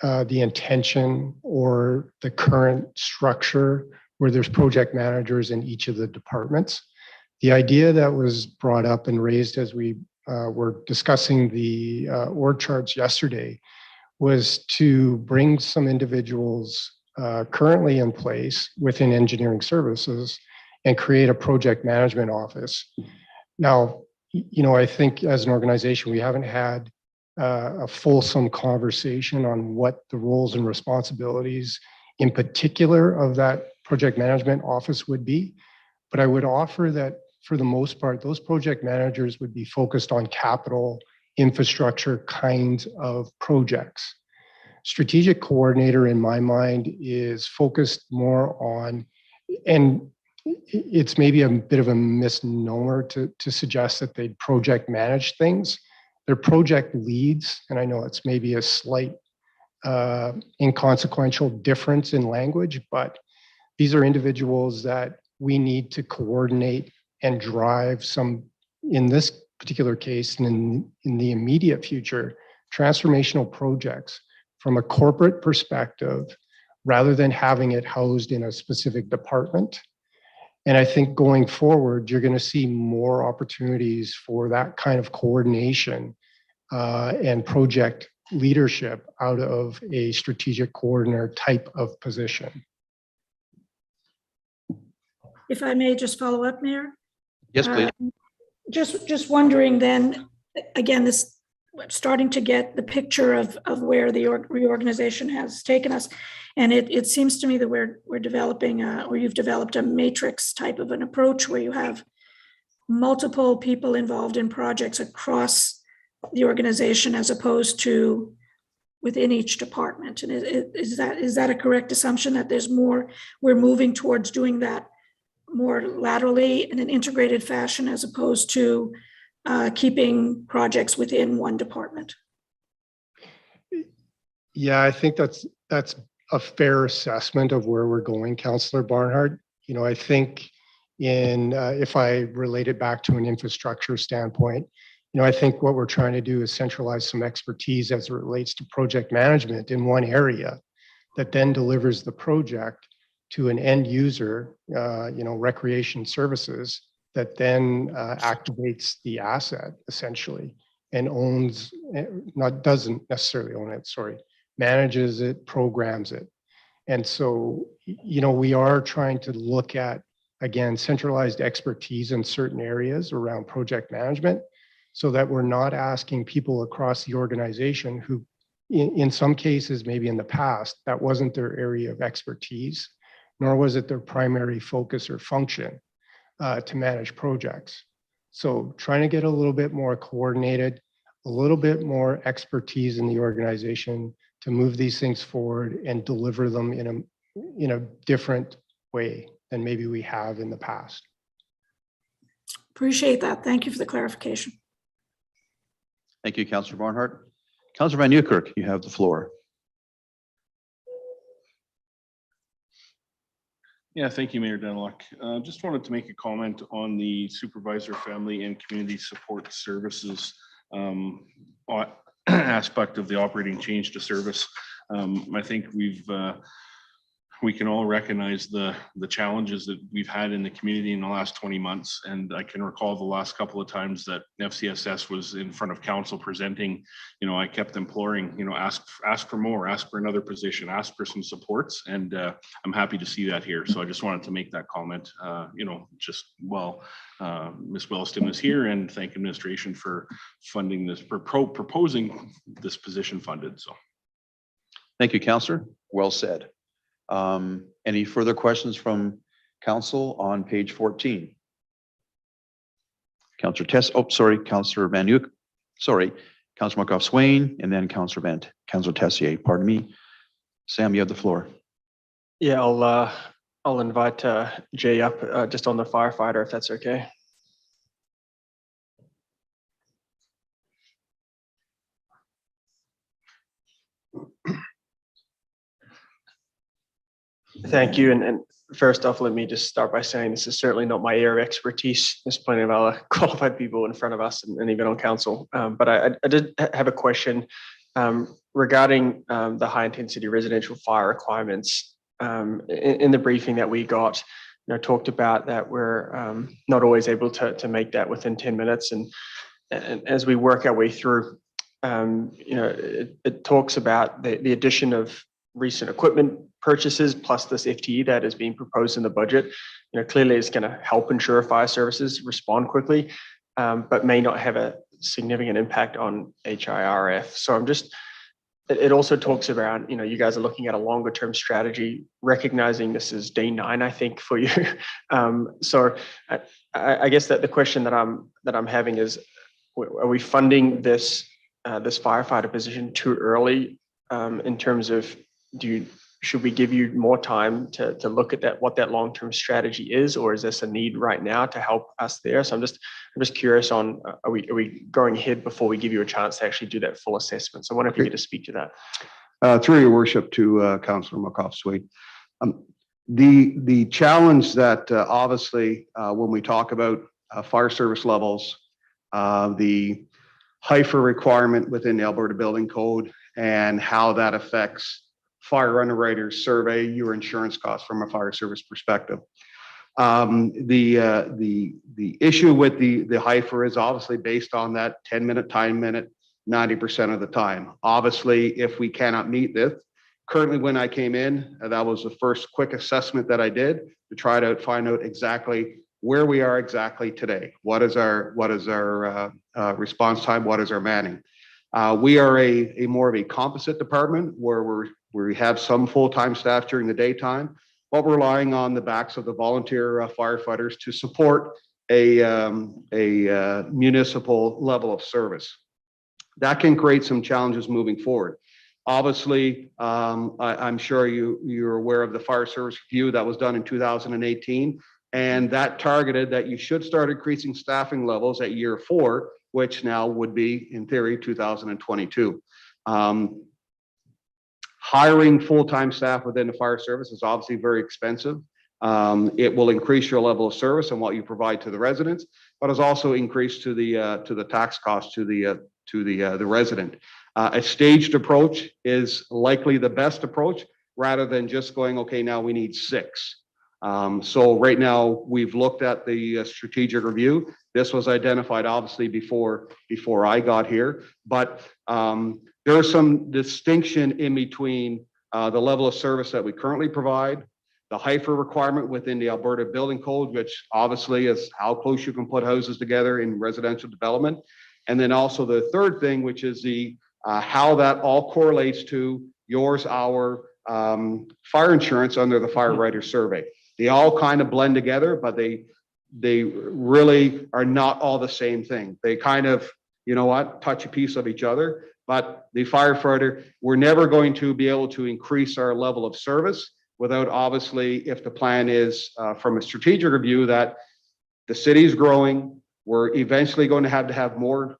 S7: the intention or the current structure where there's project managers in each of the departments. The idea that was brought up and raised as we were discussing the org charts yesterday was to bring some individuals currently in place within engineering services and create a project management office. Now, I think as an organization, we haven't had a fulsome conversation on what the roles and responsibilities in particular of that project management office would be. But I would offer that for the most part, those project managers would be focused on capital infrastructure kinds of projects. Strategic coordinator, in my mind, is focused more on, and it's maybe a bit of a misnomer to suggest that they project manage things. They're project leads, and I know it's maybe a slight inconsequential difference in language, but these are individuals that we need to coordinate and drive some, in this particular case, and in the immediate future, transformational projects from a corporate perspective, rather than having it housed in a specific department. And I think going forward, you're going to see more opportunities for that kind of coordination and project leadership out of a strategic coordinator type of position.
S4: If I may just follow up, Mayor?
S1: Yes, please.
S4: Just wondering then, again, this starting to get the picture of where the reorganization has taken us. And it seems to me that we're developing, or you've developed a matrix type of an approach where you have multiple people involved in projects across the organization as opposed to within each department. And is that a correct assumption that there's more, we're moving towards doing that more laterally in an integrated fashion as opposed to keeping projects within one department?
S7: Yeah, I think that's a fair assessment of where we're going, Councillor Barnhart. I think if I relate it back to an infrastructure standpoint, I think what we're trying to do is centralize some expertise as it relates to project management in one area that then delivers the project to an end user, recreation services, that then activates the asset essentially and doesn't necessarily own it, sorry, manages it, programs it. And so, we are trying to look at, again, centralized expertise in certain areas around project management so that we're not asking people across the organization who, in some cases, maybe in the past, that wasn't their area of expertise, nor was it their primary focus or function to manage projects. So trying to get a little bit more coordinated, a little bit more expertise in the organization to move these things forward and deliver them in a different way than maybe we have in the past.
S4: Appreciate that. Thank you for the clarification.
S1: Thank you, Councillor Barnhart. Councillor Van Nieuwkerk, you have the floor.
S6: Yeah, thank you, Mayor Denlock. Just wanted to make a comment on the supervisor, family and community support services aspect of the operating change to service. I think we can all recognize the challenges that we've had in the community in the last 20 months. And I can recall the last couple of times that FCSS was in front of council presenting, I kept imploring, ask for more, ask for another position, ask for some supports. And I'm happy to see that here. So I just wanted to make that comment, Ms. Williston is here, and thank administration for funding this, proposing this position funded. So.
S1: Thank you, Councillor. Well said. Any further questions from council on page 14? Councillor Councillor Van Nieuwkerk, Councillor Markov Swain, and then Councillor Tessier, pardon me. Sam, you have the floor.
S12: Yeah, I'll invite Jay up just on the firefighter, if that's okay. Thank you. And first off, let me just start by saying this is certainly not my area of expertise. There's plenty of other qualified people in front of us and even on council. But I did have a question regarding the high intensity residential fire requirements. In the briefing that we got, talked about that we're not always able to make that within 10 minutes. And as we work our way through, it talks about the addition of recent equipment purchases plus this FTE that is being proposed in the budget. Clearly it's going to help ensure fire services respond quickly, but may not have a significant impact on HIRF. So it also talks about, you guys are looking at a longer term strategy, recognizing this is day 9, I think, for you. So I guess that the question that I'm having is, are we funding this firefighter position too early in terms of, should we give you more time to look at what that long-term strategy is, or is this a need right now to help us there? So I'm just curious on, are we going ahead before we give you a chance to actually do that full assessment? So I wonder if you could just speak to that.
S13: Through your worship to Councillor McCoff-Swain. The challenge that obviously when we talk about fire service levels, the HIFR requirement within the Alberta Building Code and how that affects fire underwriters survey your insurance costs from a fire service perspective. The issue with the HIFR is obviously based on that 10-minute time minute 90% of the time. Obviously, if we cannot meet this, currently when I came in, that was the first quick assessment that I did to try to find out exactly where we are exactly today. What is our response time? What is our manning? We are a more of a composite department where we have some full-time staff during the daytime, but we're relying on the backs of the volunteer firefighters to support a municipal level of service. That can create some challenges moving forward. Obviously, I'm sure you're aware of the fire service review that was done in 2018, and that targeted that you should start increasing staffing levels at year 4, which now would be, in theory, 2022. Hiring full-time staff within the fire service is obviously very expensive. It will increase your level of service and what you provide to the residents, but it's also increased to the tax cost to the resident. A staged approach is likely the best approach rather than just going, okay, now we need 6. So right now we've looked at the strategic review. This was identified obviously before I got here, but there's some distinction in between the level of service that we currently provide, the HIFR requirement within the Alberta Building Code, which obviously is how close you can put houses together in residential development. And then also the third thing, which is the how that all correlates to yours, our fire insurance under the firefighter survey. They all kind of blend together, but they really are not all the same thing. They kind of, you know what, touch a piece of each other. But the firefighter, we're never going to be able to increase our level of service without, obviously, if the plan is from a strategic review that the city is growing, we're eventually going to have more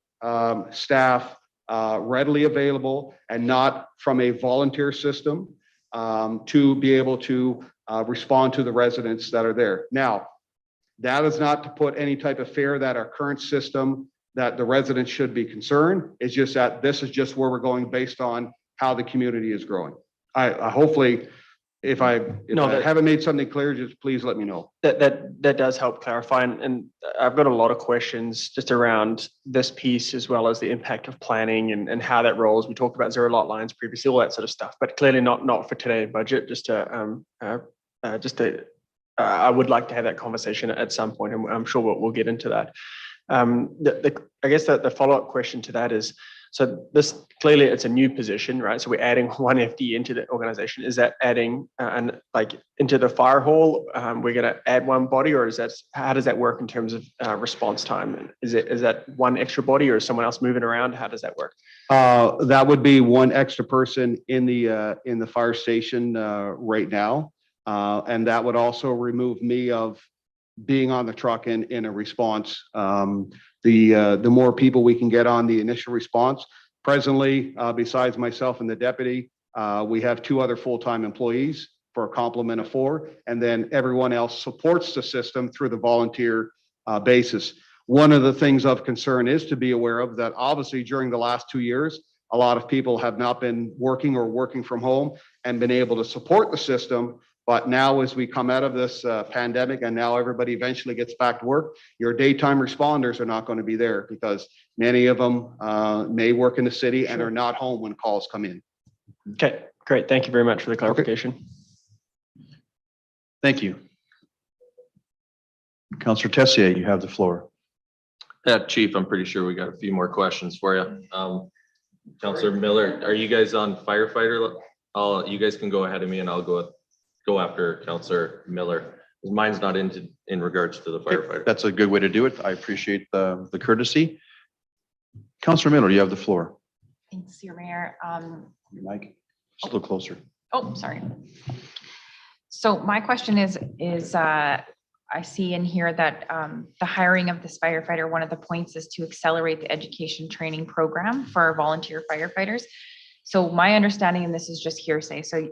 S13: staff readily available and not from a volunteer system to be able to respond to the residents that are there. Now, that is not to put any type of fear that our current system that the residents should be concerned. It's just that this is just where we're going based on how the community is growing. I hopefully, if I haven't made something clear, just please let me know.
S12: That does help clarify. And I've got a lot of questions just around this piece as well as the impact of planning and how that rolls. We talked about zero lot lines previously, all that sort of stuff, but clearly not for today's budget. I would like to have that conversation at some point, and I'm sure we'll get into that. I guess that the follow-up question to that is, so this clearly it's a new position, right? So we're adding one FD into the organization. Is that adding into the fire hall? We're going to add one body, or how does that work in terms of response time? Is that one extra body, or is someone else moving around? How does that work?
S13: That would be one extra person in the fire station right now, and that would also remove me of being on the truck in a response. The more people we can get on the initial response. Presently, besides myself and the deputy, we have 2 other full-time employees for a complement of 4, and then everyone else supports the system through the volunteer basis. One of the things of concern is to be aware of that obviously during the last 2 years, a lot of people have not been working or working from home and been able to support the system. But now as we come out of this pandemic and now everybody eventually gets back to work, your daytime responders are not going to be there because many of them may work in the city and are not home when calls come in.
S12: Okay, great. Thank you very much for the clarification.
S1: Okay. Thank you. Councillor Tessier, you have the floor.
S9: Yeah, Chief, I'm pretty sure we got a few more questions for you. Councillor Miller, are you guys on firefighter? You guys can go ahead of me and I'll go after Councillor Miller. Mine's not in regards to the firefighter.
S1: That's a good way to do it. I appreciate the courtesy. Councillor Miller, you have the floor.
S3: Thanks, your Mayor.
S1: Mike, just a little closer.
S3: Oh, sorry. So my question is I see in here that the hiring of this firefighter, one of the points is to accelerate the education training program for our volunteer firefighters. So my understanding, and this is just hearsay, so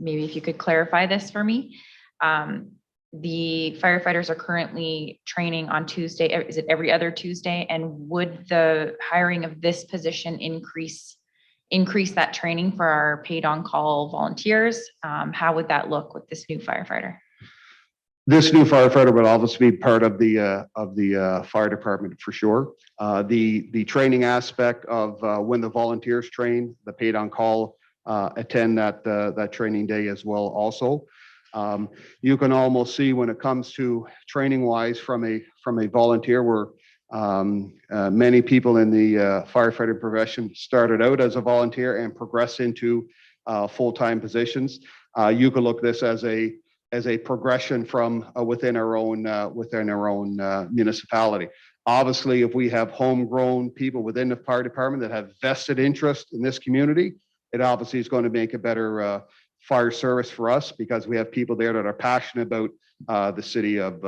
S3: maybe if you could clarify this for me. The firefighters are currently training on Tuesday. Is it every other Tuesday? And would the hiring of this position increase that training for our paid on-call volunteers? How would that look with this new firefighter?
S13: This new firefighter would obviously be part of the fire department for sure. The training aspect of when the volunteers train, the paid on-call attend that training day as well also. You can almost see when it comes to training wise from a volunteer where many people in the firefighting profession started out as a volunteer and progress into full-time positions. You could look this as a progression from within our own municipality. Obviously, if we have homegrown people within the fire department that have vested interest in this community, it obviously is going to make a better fire service for us because we have people there that are passionate about the city of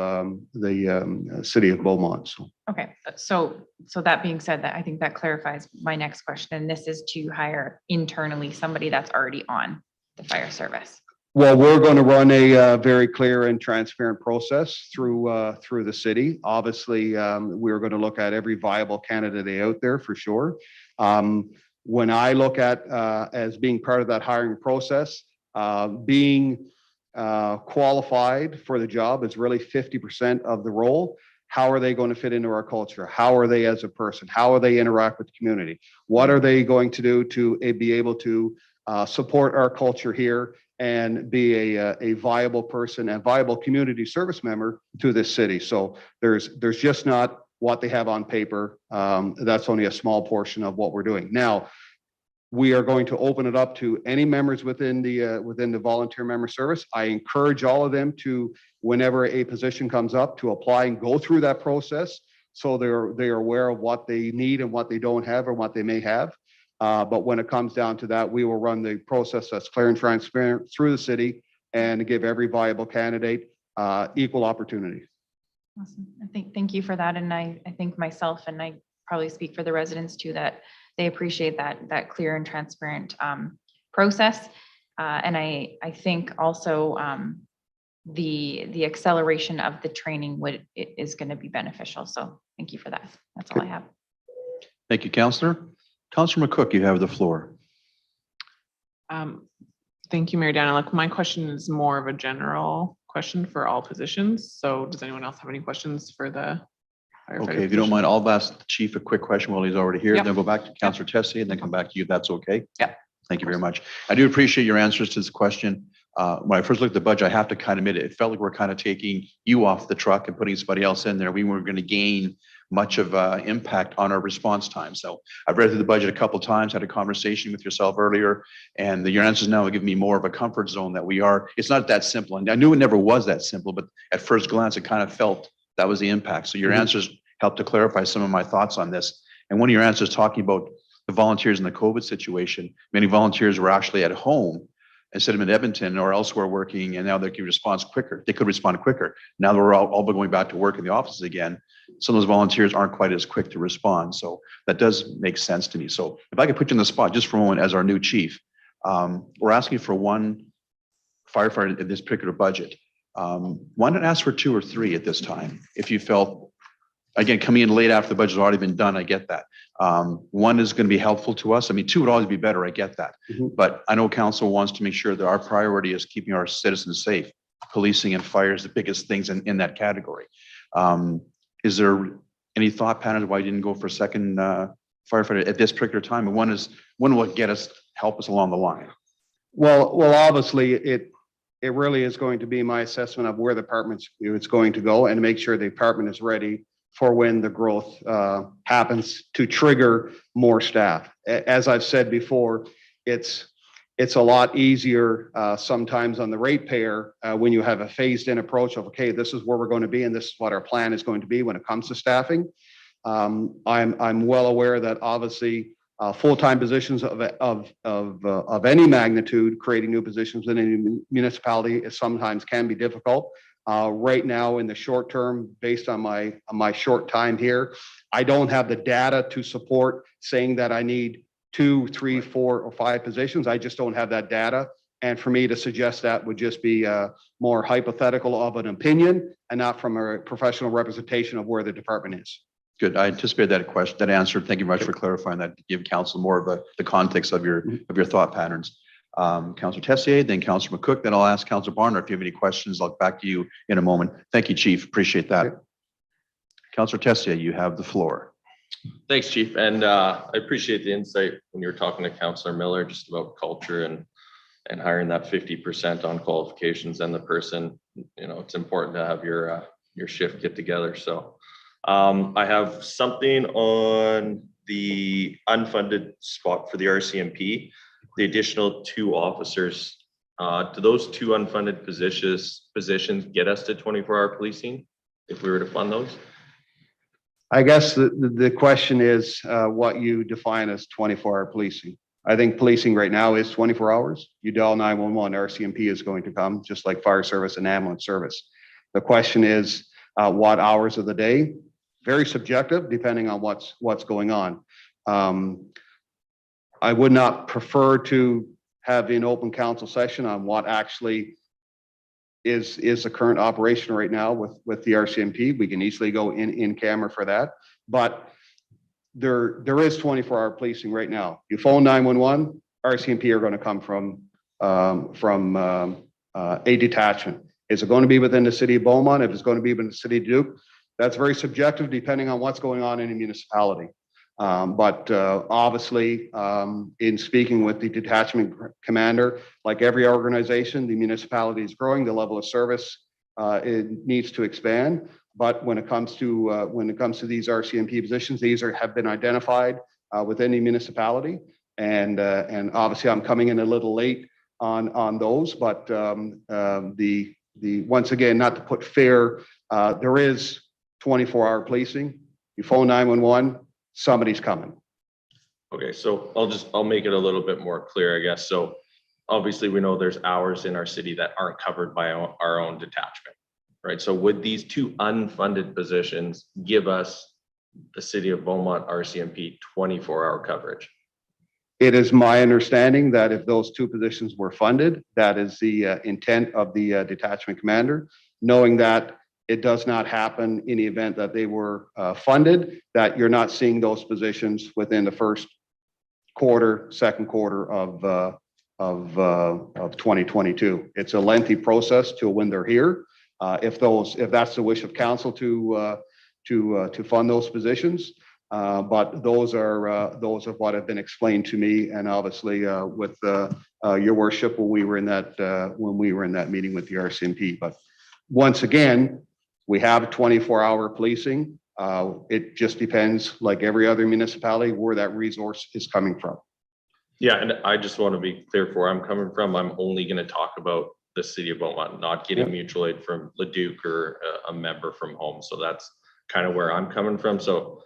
S13: Beaumont. So.
S3: Okay, so that being said, that I think that clarifies my next question. And this is to hire internally somebody that's already on the fire service.
S13: Well, we're going to run a very clear and transparent process through the city. Obviously, we're going to look at every viable candidate out there for sure. When I look at as being part of that hiring process, being qualified for the job is really 50% of the role. How are they going to fit into our culture? How are they as a person? How are they interact with the community? What are they going to do to be able to support our culture here and be a viable person and viable community service member to this city? So there's just not what they have on paper. That's only a small portion of what we're doing. Now, we are going to open it up to any members within the volunteer member service. I encourage all of them to, whenever a position comes up, to apply and go through that process, so they are aware of what they need and what they don't have or what they may have. But when it comes down to that, we will run the process that's clear and transparent through the city and give every viable candidate equal opportunity.
S3: Awesome. Thank you for that. And I think myself, and I probably speak for the residents too, that they appreciate that clear and transparent process. And I think also the acceleration of the training is going to be beneficial. So thank you for that. That's all I have.
S1: Thank you, Councillor. Councillor McCook, you have the floor.
S11: Thank you, Mayor Daniluk. My question is more of a general question for all positions. So does anyone else have any questions for the firefighter
S1: Okay, if you don't
S11: position?
S1: mind, I'll ask the chief a quick question while he's already here,
S11: Yep.
S1: then go back to Councillor Tessier and then come back to you, if that's okay?
S11: Yeah.
S1: Thank you very much. I do appreciate your answers to this question. When I first looked at the budget, I have to kind of admit it felt like we're kind of taking you off the truck and putting somebody else in there. We weren't going to gain much of impact on our response time. So I've read through the budget a couple of times, had a conversation with yourself earlier, and your answers now give me more of a comfort zone that it's not that simple. And I knew it never was that simple, but at first glance, it kind of felt that was the impact. So your answers helped to clarify some of my thoughts on this. And one of your answers talking about the volunteers in the COVID situation, many volunteers were actually at home instead of in Edmonton or elsewhere working, and now they could respond quicker. They could respond quicker. Now that we're all going back to work in the offices again, some of those volunteers aren't quite as quick to respond. So that does make sense to me. So if I could put you in the spot just for a moment as our new chief, we're asking for one firefighter in this particular budget. Why not ask for 2 or 3 at this time? If you felt, again, coming in late after the budget's already been done, I get that. 1 is going to be helpful to us. I mean, 2 would always be better. I get that. But I know council wants to make sure that our priority is keeping our citizens safe. Policing and fire is the biggest things in that category. Is there any thought patterns why you didn't go for a second firefighter at this particular time? And when will it help us along the line?
S13: Well, obviously, it really is going to be my assessment of where the department's it's going to go and make sure the department is ready for when the growth happens to trigger more staff. As I've said before, it's a lot easier sometimes on the ratepayer when you have a phased in approach of, okay, this is where we're going to be and this is what our plan is going to be when it comes to staffing. I'm well aware that obviously full-time positions of any magnitude, creating new positions in any municipality sometimes can be difficult. Right now, in the short term, based on my short time here, I don't have the data to support saying that I need 2, 3, 4, or 5 positions. I just don't have that data. And for me to suggest that would just be more hypothetical of an opinion and not from a professional representation of where the department is.
S1: Good. I anticipated that answer. Thank you very much for clarifying that, to give council more of the context of your thought patterns. Councillor Tessier, then Councillor McCook, then I'll ask Councillor Barnard if you have any questions. I'll get back to you in a moment. Thank you, Chief. Appreciate that. Okay. Councillor Tessier, you have the floor.
S9: Thanks, Chief. And I appreciate the insight when you were talking to Councillor Miller just about culture and hiring that 50% on qualifications and the person. You know, it's important to have your shift get together. So I have something on the unfunded spot for the RCMP. The additional 2 officers, do those 2 unfunded positions get us to 24-hour policing if we were to fund those?
S13: I guess the question is what you define as 24-hour policing. I think policing right now is 24 hours. You dial 911, RCMP is going to come, just like fire service and ambulance service. The question is what hours of the day? Very subjective, depending on what's going on. I would not prefer to have in open council session on what actually is the current operation right now with the RCMP. We can easily go in camera for that, but there is 24-hour policing right now. You phone 911, RCMP are going to come from a detachment. Is it going to be within the city of Beaumont? If it's going to be within the city of Duke, that's very subjective depending on what's going on in the municipality. But obviously, in speaking with the detachment commander, like every organization, the municipality is growing, the level of service it needs to expand. But when it comes to these RCMP positions, these have been identified within the municipality, and obviously I'm coming in a little late on those, but once again, not to put fear, there is 24-hour policing. You phone 911, somebody's coming.
S9: Okay, so I'll make it a little bit more clear, I guess. So obviously we know there's hours in our city that aren't covered by our own detachment, right? So would these two unfunded positions give us, the city of Beaumont RCMP, 24-hour coverage?
S13: It is my understanding that if those two positions were funded, that is the intent of the detachment commander, knowing that it does not happen in the event that they were funded, that you're not seeing those positions within the first quarter, second quarter of 2022. It's a lengthy process to when they're here. If that's the wish of council to fund those positions, but those are what have been explained to me, and obviously with your worship when we were in that meeting with the RCMP. But once again, we have 24-hour policing. It just depends, like every other municipality, where that resource is coming from.
S9: Yeah, and I just want to be clear for where I'm coming from. I'm only going to talk about the city of Beaumont, not getting mutual aid from Leduc or a member from home. So that's kind of where I'm coming from. So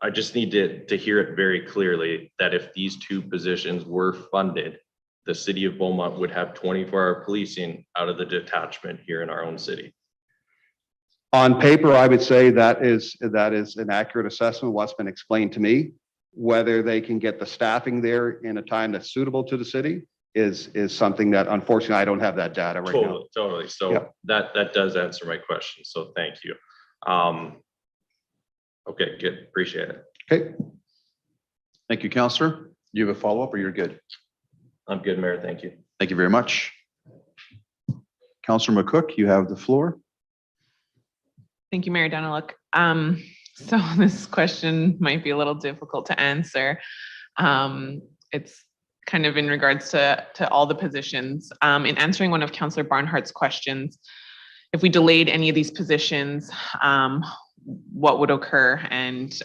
S9: I just need to hear it very clearly that if these two positions were funded, the city of Beaumont would have 24-hour policing out of the detachment here in our own city.
S13: On paper, I would say that is an accurate assessment of what's been explained to me. Whether they can get the staffing there in a time that's suitable to the city is something that unfortunately I don't have that data right now.
S9: Totally. So that does answer my question. So thank you. Okay, good. Appreciate it.
S13: Okay.
S1: Thank you, Councillor. Do you have a follow-up or you're good?
S9: I'm good, Mayor. Thank you.
S1: Thank you very much. Councillor McCook, you have the floor.
S11: Thank you, Mayor Daniluk. So this question might be a little difficult to answer. It's kind of in regards to all the positions. In answering one of Councillor Barnhart's questions, if we delayed any of these positions, what would occur? And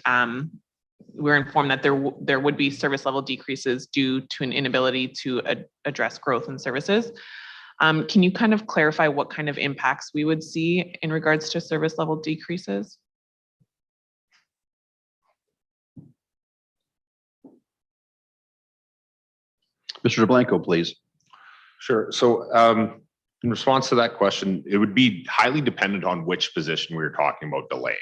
S11: we're informed that there would be service level decreases due to an inability to address growth in services. Can you kind of clarify what kind of impacts we would see in regards to service level decreases?
S1: Mr. DeBlanco, please.
S8: Sure. So in response to that question, it would be highly dependent on which position we were talking about delaying,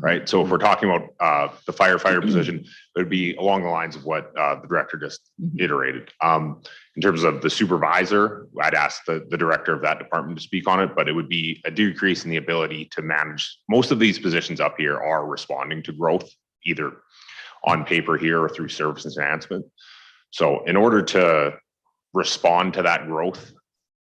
S8: right? So if we're talking about the firefighter position, it would be along the lines of what the director just iterated. In terms of the supervisor, I'd ask the director of that department to speak on it, but it would be a decrease in the ability to manage. Most of these positions up here are responding to growth, either on paper here or through service enhancement. So in order to respond to that growth,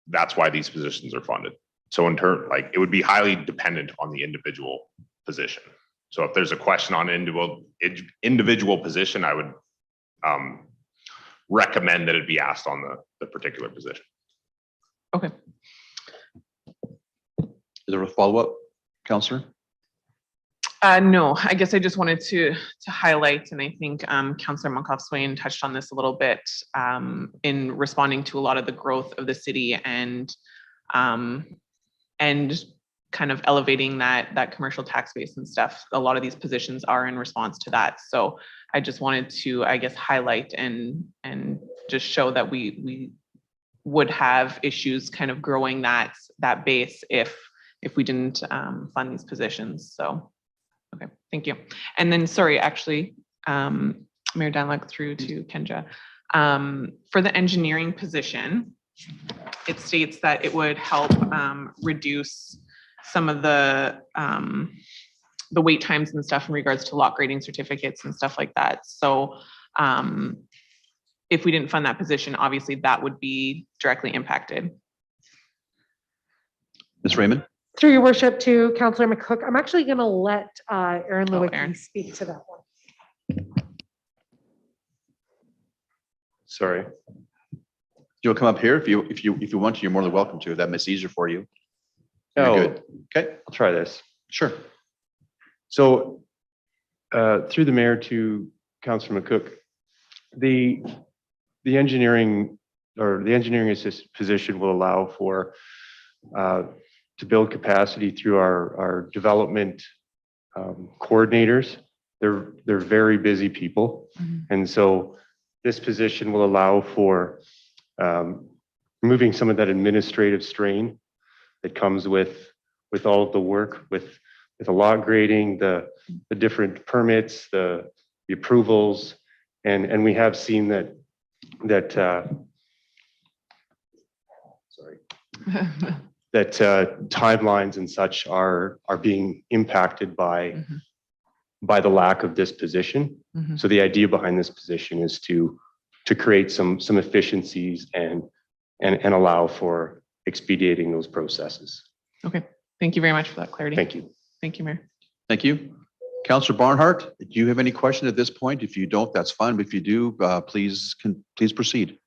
S8: that's why these positions are funded. So in turn, like it would be highly dependent on the individual position. So if there's a question on individual position, I would recommend that it be asked on the particular position.
S11: Okay.
S1: Is there a follow-up, Councillor?
S11: No, I guess I just wanted to highlight, and I think Councillor Monkoff-Swain touched on this a little bit in responding to a lot of the growth of the city and kind of elevating that commercial tax base and stuff. A lot of these positions are in response to that. So I just wanted to, I guess, highlight and just show that we would have issues kind of growing that base if we didn't fund these positions. So. Okay, thank you. And then, sorry, actually, Mayor Daniluk through to Kenja. For the engineering position, it states that it would help reduce some of the wait times and stuff in regards to lot grading certificates and stuff like that. So if we didn't fund that position, obviously that would be directly impacted.
S1: Ms. Raymond?
S15: Through your worship to Councillor McCook, I'm actually going to let Aaron Lewicki
S11: Aaron.
S15: speak to that one.
S16: Sorry.
S1: You'll come up here if you want to. You're more than welcome to. That makes it easier for you. You're
S16: Oh,
S1: good. Okay,
S16: I'll try this.
S1: sure.
S16: So through the mayor to Councilor McCook, the engineering assist position will allow for to build capacity through our development coordinators. They're very busy people. And so this position will allow for removing some of that administrative strain that comes with all of the work, with the lot grading, the different permits, the approvals, and we have seen that timelines and such are being impacted by the lack of this position. So the idea behind this position is to create some efficiencies and allow for expediting those processes.
S11: Okay, thank you very much for that clarity.
S16: Thank you.
S11: Thank you, Mayor.
S1: Thank you. Councillor Barnhart, do you have any question at this point? If you don't, that's fine. But if you do, please proceed.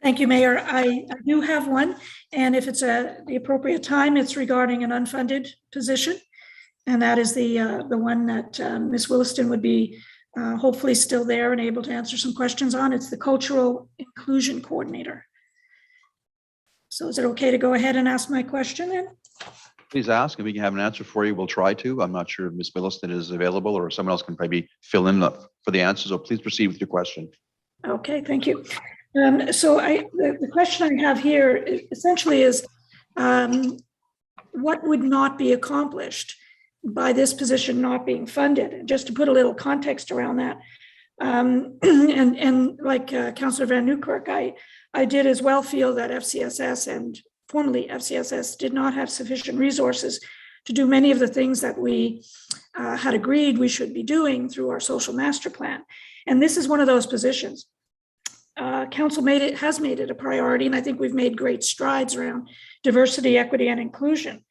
S4: Thank you, Mayor. I do have one, and if it's the appropriate time, it's regarding an unfunded position. And that is the one that Ms. Williston would be hopefully still there and able to answer some questions on. It's the Cultural Inclusion Coordinator. So is it okay to go ahead and ask my question then?
S1: Please ask, and we can have an answer for you. We'll try to. I'm not sure if Ms. Williston is available or someone else can probably fill in for the answer. So please proceed with your question.
S4: Okay, thank you. So the question I have here essentially is what would not be accomplished by this position not being funded? Just to put a little context around that. And like Councillor Van Nieuwkerk, I did as well feel that FCSS and formerly FCSS did not have sufficient resources to do many of the things that we had agreed we should be doing through our social master plan. And this is one of those positions. Council has made it a priority, and I think we've made great strides around diversity, equity, and inclusion.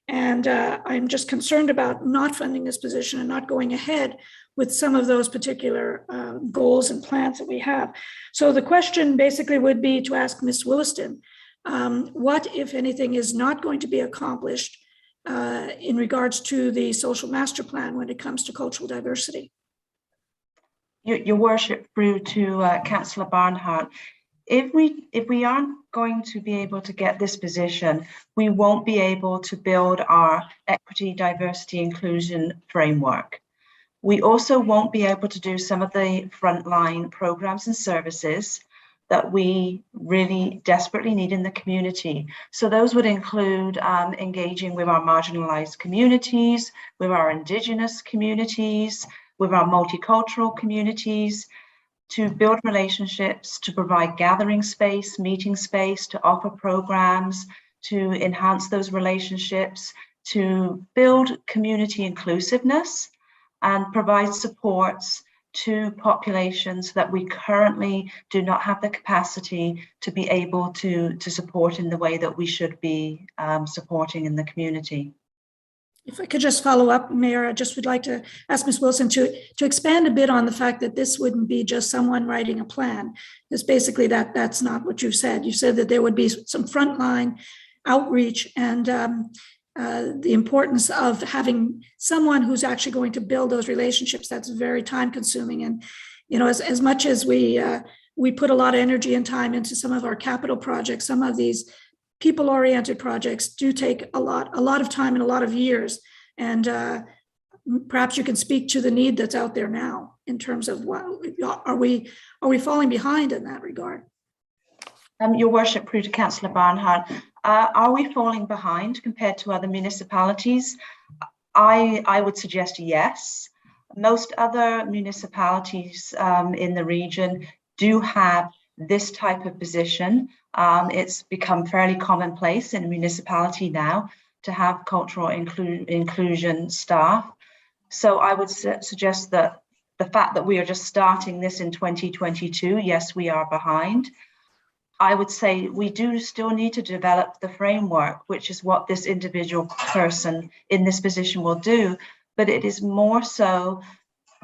S4: And I'm just concerned about not funding this position and not going ahead with some of those particular goals and plans that we have. So the question basically would be to ask Ms. Williston, what, if anything, is not going to be accomplished in regards to the social master plan when it comes to cultural diversity?
S17: Your worship, through to Councillor Barnhart, if we aren't going to be able to get this position, we won't be able to build our equity, diversity, inclusion framework. We also won't be able to do some of the frontline programs and services that we really desperately need in the community. So those would include engaging with our marginalized communities, with our Indigenous communities, with our multicultural communities, to build relationships, to provide gathering space, meeting space, to offer programs, to enhance those relationships, to build community inclusiveness and provide supports to populations that we currently do not have the capacity to be able to support in the way that we should be supporting in the community.
S4: If I could just follow up, Mayor, I just would like to ask Ms. Wilson to expand a bit on the fact that this wouldn't be just someone writing a plan. Because basically that's not what you've said. You said that there would be some frontline outreach and the importance of having someone who's actually going to build those relationships. That's very time consuming. And, you know, as much as we put a lot of energy and time into some of our capital projects, some of these people-oriented projects do take a lot of time and a lot of years. And perhaps you can speak to the need that's out there now in terms of what are we falling behind in that regard?
S17: Your worship, through to Councillor Barnhart, are we falling behind compared to other municipalities? I would suggest yes. Most other municipalities in the region do have this type of position. It's become fairly commonplace in a municipality now to have cultural inclusion staff. So I would suggest that the fact that we are just starting this in 2022, yes, we are behind. I would say we do still need to develop the framework, which is what this individual person in this position will do. But it is more so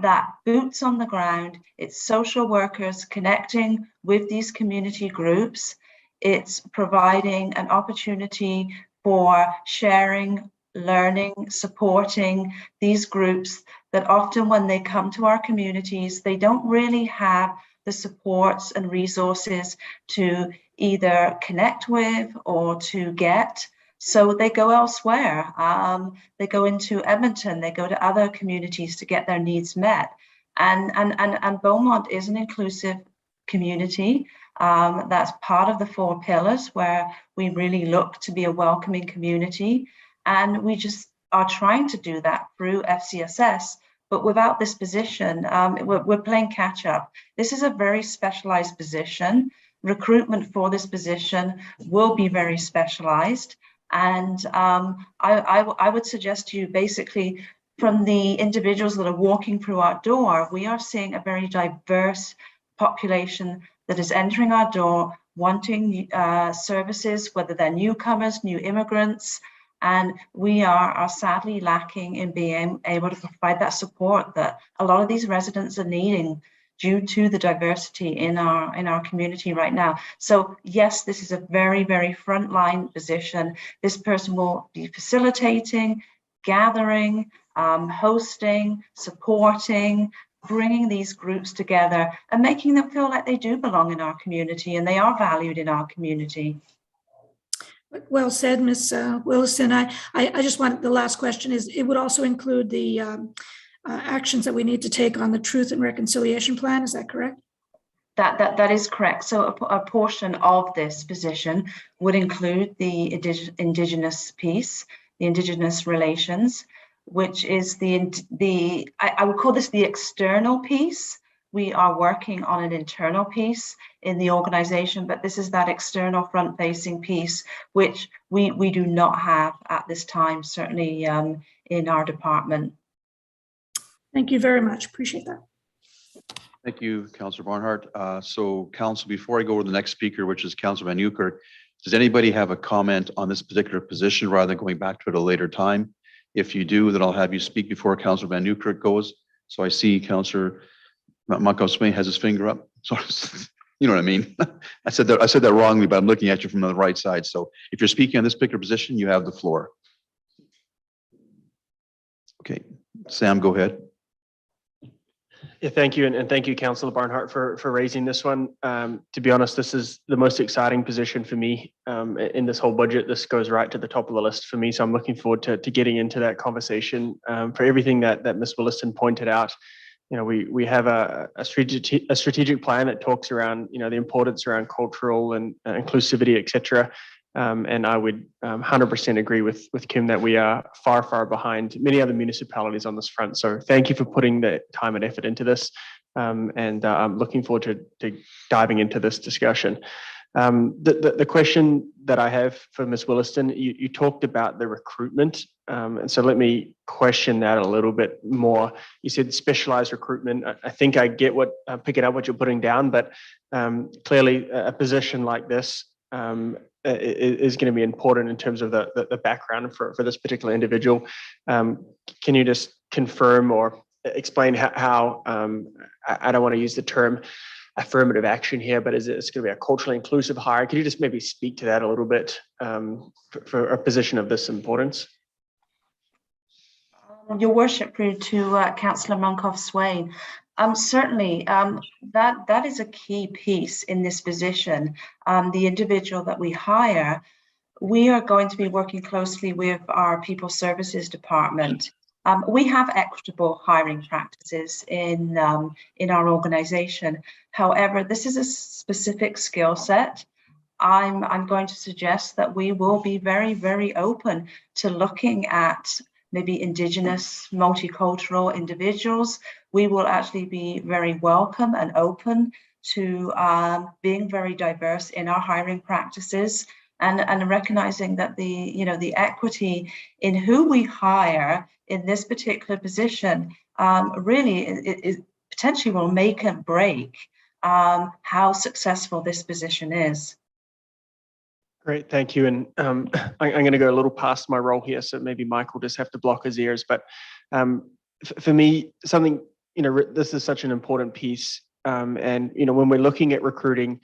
S17: that boots on the ground, it's social workers connecting with these community groups. It's providing an opportunity for sharing, learning, supporting these groups that often when they come to our communities, they don't really have the supports and resources to either connect with or to get. So they go elsewhere. They go into Edmonton, they go to other communities to get their needs met. And Beaumont is an inclusive community. That's part of the 4 pillars where we really look to be a welcoming community. And we just are trying to do that through FCSS. But without this position, we're playing catch up. This is a very specialized position. Recruitment for this position will be very specialized. And I would suggest to you, basically, from the individuals that are walking through our door, we are seeing a very diverse population that is entering our door, wanting services, whether they're newcomers, new immigrants. And we are sadly lacking in being able to provide that support that a lot of these residents are needing due to the diversity in our community right now. So yes, this is a very, very frontline position. This person will be facilitating, gathering, hosting, supporting, bringing these groups together and making them feel like they do belong in our community and they are valued in our community.
S4: Well said, Ms. Williston. I just want, the last question is, it would also include the actions that we need to take on the Truth and Reconciliation Plan. Is that correct?
S17: That is correct. So a portion of this position would include the Indigenous piece, the Indigenous relations, which is I would call this the external piece. We are working on an internal piece in the organization, but this is that external front-facing piece, which we do not have at this time, certainly in our department.
S4: Thank you very much. Appreciate that.
S1: Thank you, Councillor Barnhart. So Council, before I go to the next speaker, which is Councillor Van Nieuwkerk, does anybody have a comment on this particular position rather than going back to it at a later time? If you do, then I'll have you speak before Councillor Van Nieuwkerk goes. So I see Councillor Montcalm-Swain has his finger up. So you know what I mean? I said that wrongly, but I'm looking at you from the right side. So if you're speaking on this particular position, you have the floor. Okay, Sam, go ahead.
S12: Yeah, thank you. And thank you, Councillor Barnhart, for raising this one. To be honest, this is the most exciting position for me in this whole budget. This goes right to the top of the list for me. So I'm looking forward to getting into that conversation. For everything that Ms. Williston pointed out, you know, we have a strategic plan that talks around, you know, the importance around cultural and inclusivity, et cetera. And I would 100% agree with Kim that we are far behind many other municipalities on this front. So thank you for putting the time and effort into this. And I'm looking forward to diving into this discussion. The question that I have for Ms. Williston, you talked about the recruitment. And so let me question that a little bit more. You said specialized recruitment. I think I get picking up what you're putting down, but clearly a position like this is going to be important in terms of the background for this particular individual. Can you just confirm or explain how I don't want to use the term affirmative action here, but it's going to be a culturally inclusive hire? Can you just maybe speak to that a little bit for a position of this importance?
S17: Your Worship, through to Councillor Montcalm-Swain. Certainly, that is a key piece in this position. The individual that we hire, we are going to be working closely with our People Services Department. We have equitable hiring practices in our organization. However, this is a specific skill set. I'm going to suggest that we will be very open to looking at maybe Indigenous, multicultural individuals. We will actually be very welcome and open to being very diverse in our hiring practices, and recognizing that the equity in who we hire in this particular position really is potentially will make and break how successful this position is.
S12: Great, thank you. And I'm going to go a little past my role here, so maybe Mike will just have to block his ears. But for me, something, this is such an important piece. And, when we're looking at recruiting,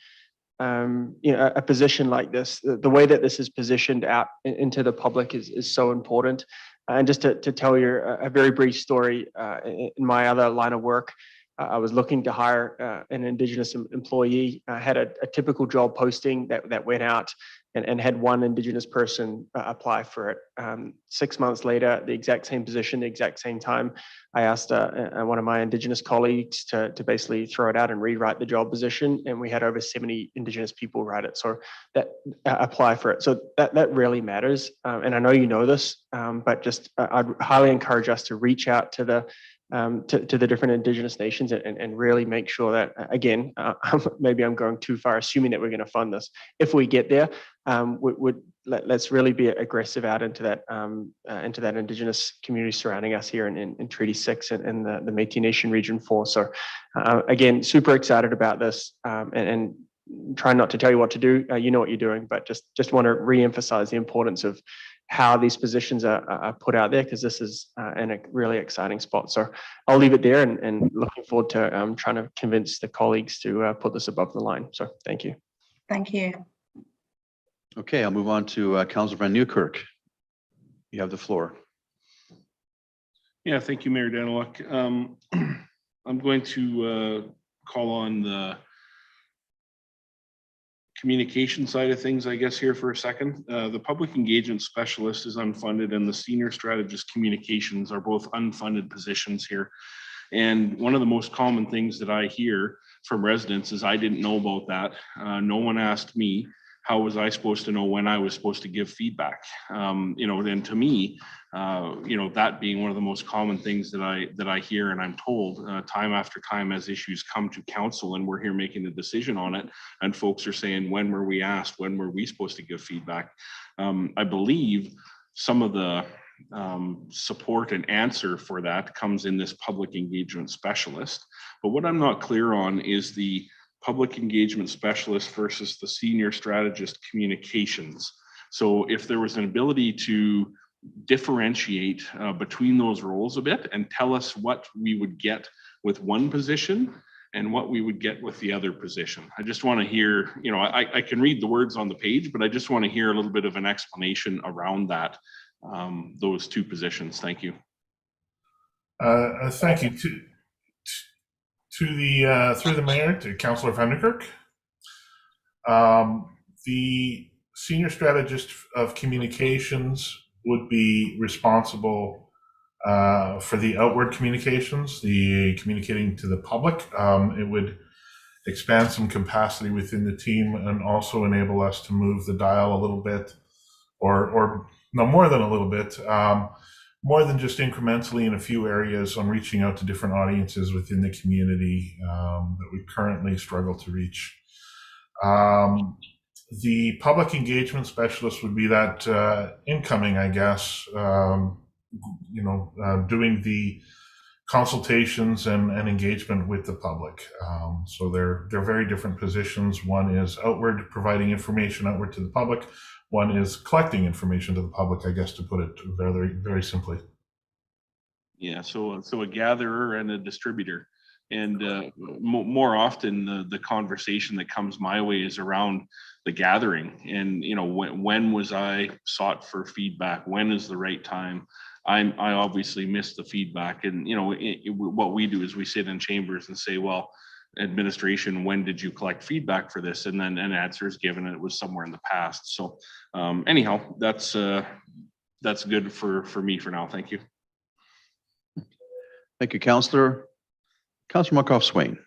S12: a position like this, the way that this is positioned out into the public is so important. And just to tell you a very brief story, in my other line of work, I was looking to hire an Indigenous employee. I had a typical job posting that went out and had one Indigenous person apply for it. 6 months later, the exact same position, the exact same time, I asked one of my Indigenous colleagues to basically throw it out and rewrite the job position, and we had over 70 Indigenous people write it, so that apply for it. So that really matters, and I know you know this, but just I'd highly encourage us to reach out to the different Indigenous nations and really make sure that, again, maybe I'm going too far, assuming that we're going to fund this. If we get there, let's really be aggressive out into that Indigenous community surrounding us here in Treaty 6 and the Métis Nation Region 4. So again, super excited about this, and try not to tell you what to do. You know what you're doing, but just want to re-emphasize the importance of how these positions are put out there, because this is in a really exciting spot. So I'll leave it there, and looking forward to trying to convince the colleagues to put this above the line. So thank you.
S17: Thank you.
S1: Okay, I'll move on to Councillor Van Nieuwkerk. You have the floor.
S6: Yeah, thank you, Mayor Daniluk. I'm going to call on the communication side of things, I guess, here for a second. The public engagement specialist is unfunded, and the senior strategist communications are both unfunded positions here. And one of the most common things that I hear from residents is, I didn't know about that. No one asked me. How was I supposed to know when I was supposed to give feedback? Then to me, that being one of the most common things that I hear and I'm told time after time as issues come to council and we're here making the decision on it, and folks are saying, when were we asked? When were we supposed to give feedback? I believe some of the support and answer for that comes in this public engagement specialist. But what I'm not clear on is the public engagement specialist versus the senior strategist communications. So if there was an ability to differentiate between those roles a bit and tell us what we would get with one position and what we would get with the other position. I just want to hear, I can read the words on the page, but I just want to hear a little bit of an explanation around that, those two positions. Thank you.
S18: Thank you. Through the mayor to Councillor Van Nieuwkerk. The senior strategist of communications would be responsible for the outward communications, the communicating to the public. It would expand some capacity within the team and also enable us to move the dial a little bit, or no more than a little bit. More than just incrementally in a few areas on reaching out to different audiences within the community that we currently struggle to reach. The public engagement specialist would be that incoming, I guess, doing the consultations and engagement with the public. So they're very different positions. One is outward, providing information outward to the public. One is collecting information to the public, I guess, to put it very, very simply. Yeah, so a gatherer and a distributor. And more often, the conversation that comes my way is around the gathering. And when was I sought for feedback? When is the right time? I obviously missed the feedback. And what we do is we sit in chambers and say, well, administration, when did you collect feedback for this? And then an answer is given, and it was somewhere in the past. So anyhow, that's good for me for now. Thank you.
S1: Thank you, Councillor. Councillor Markov-Swain.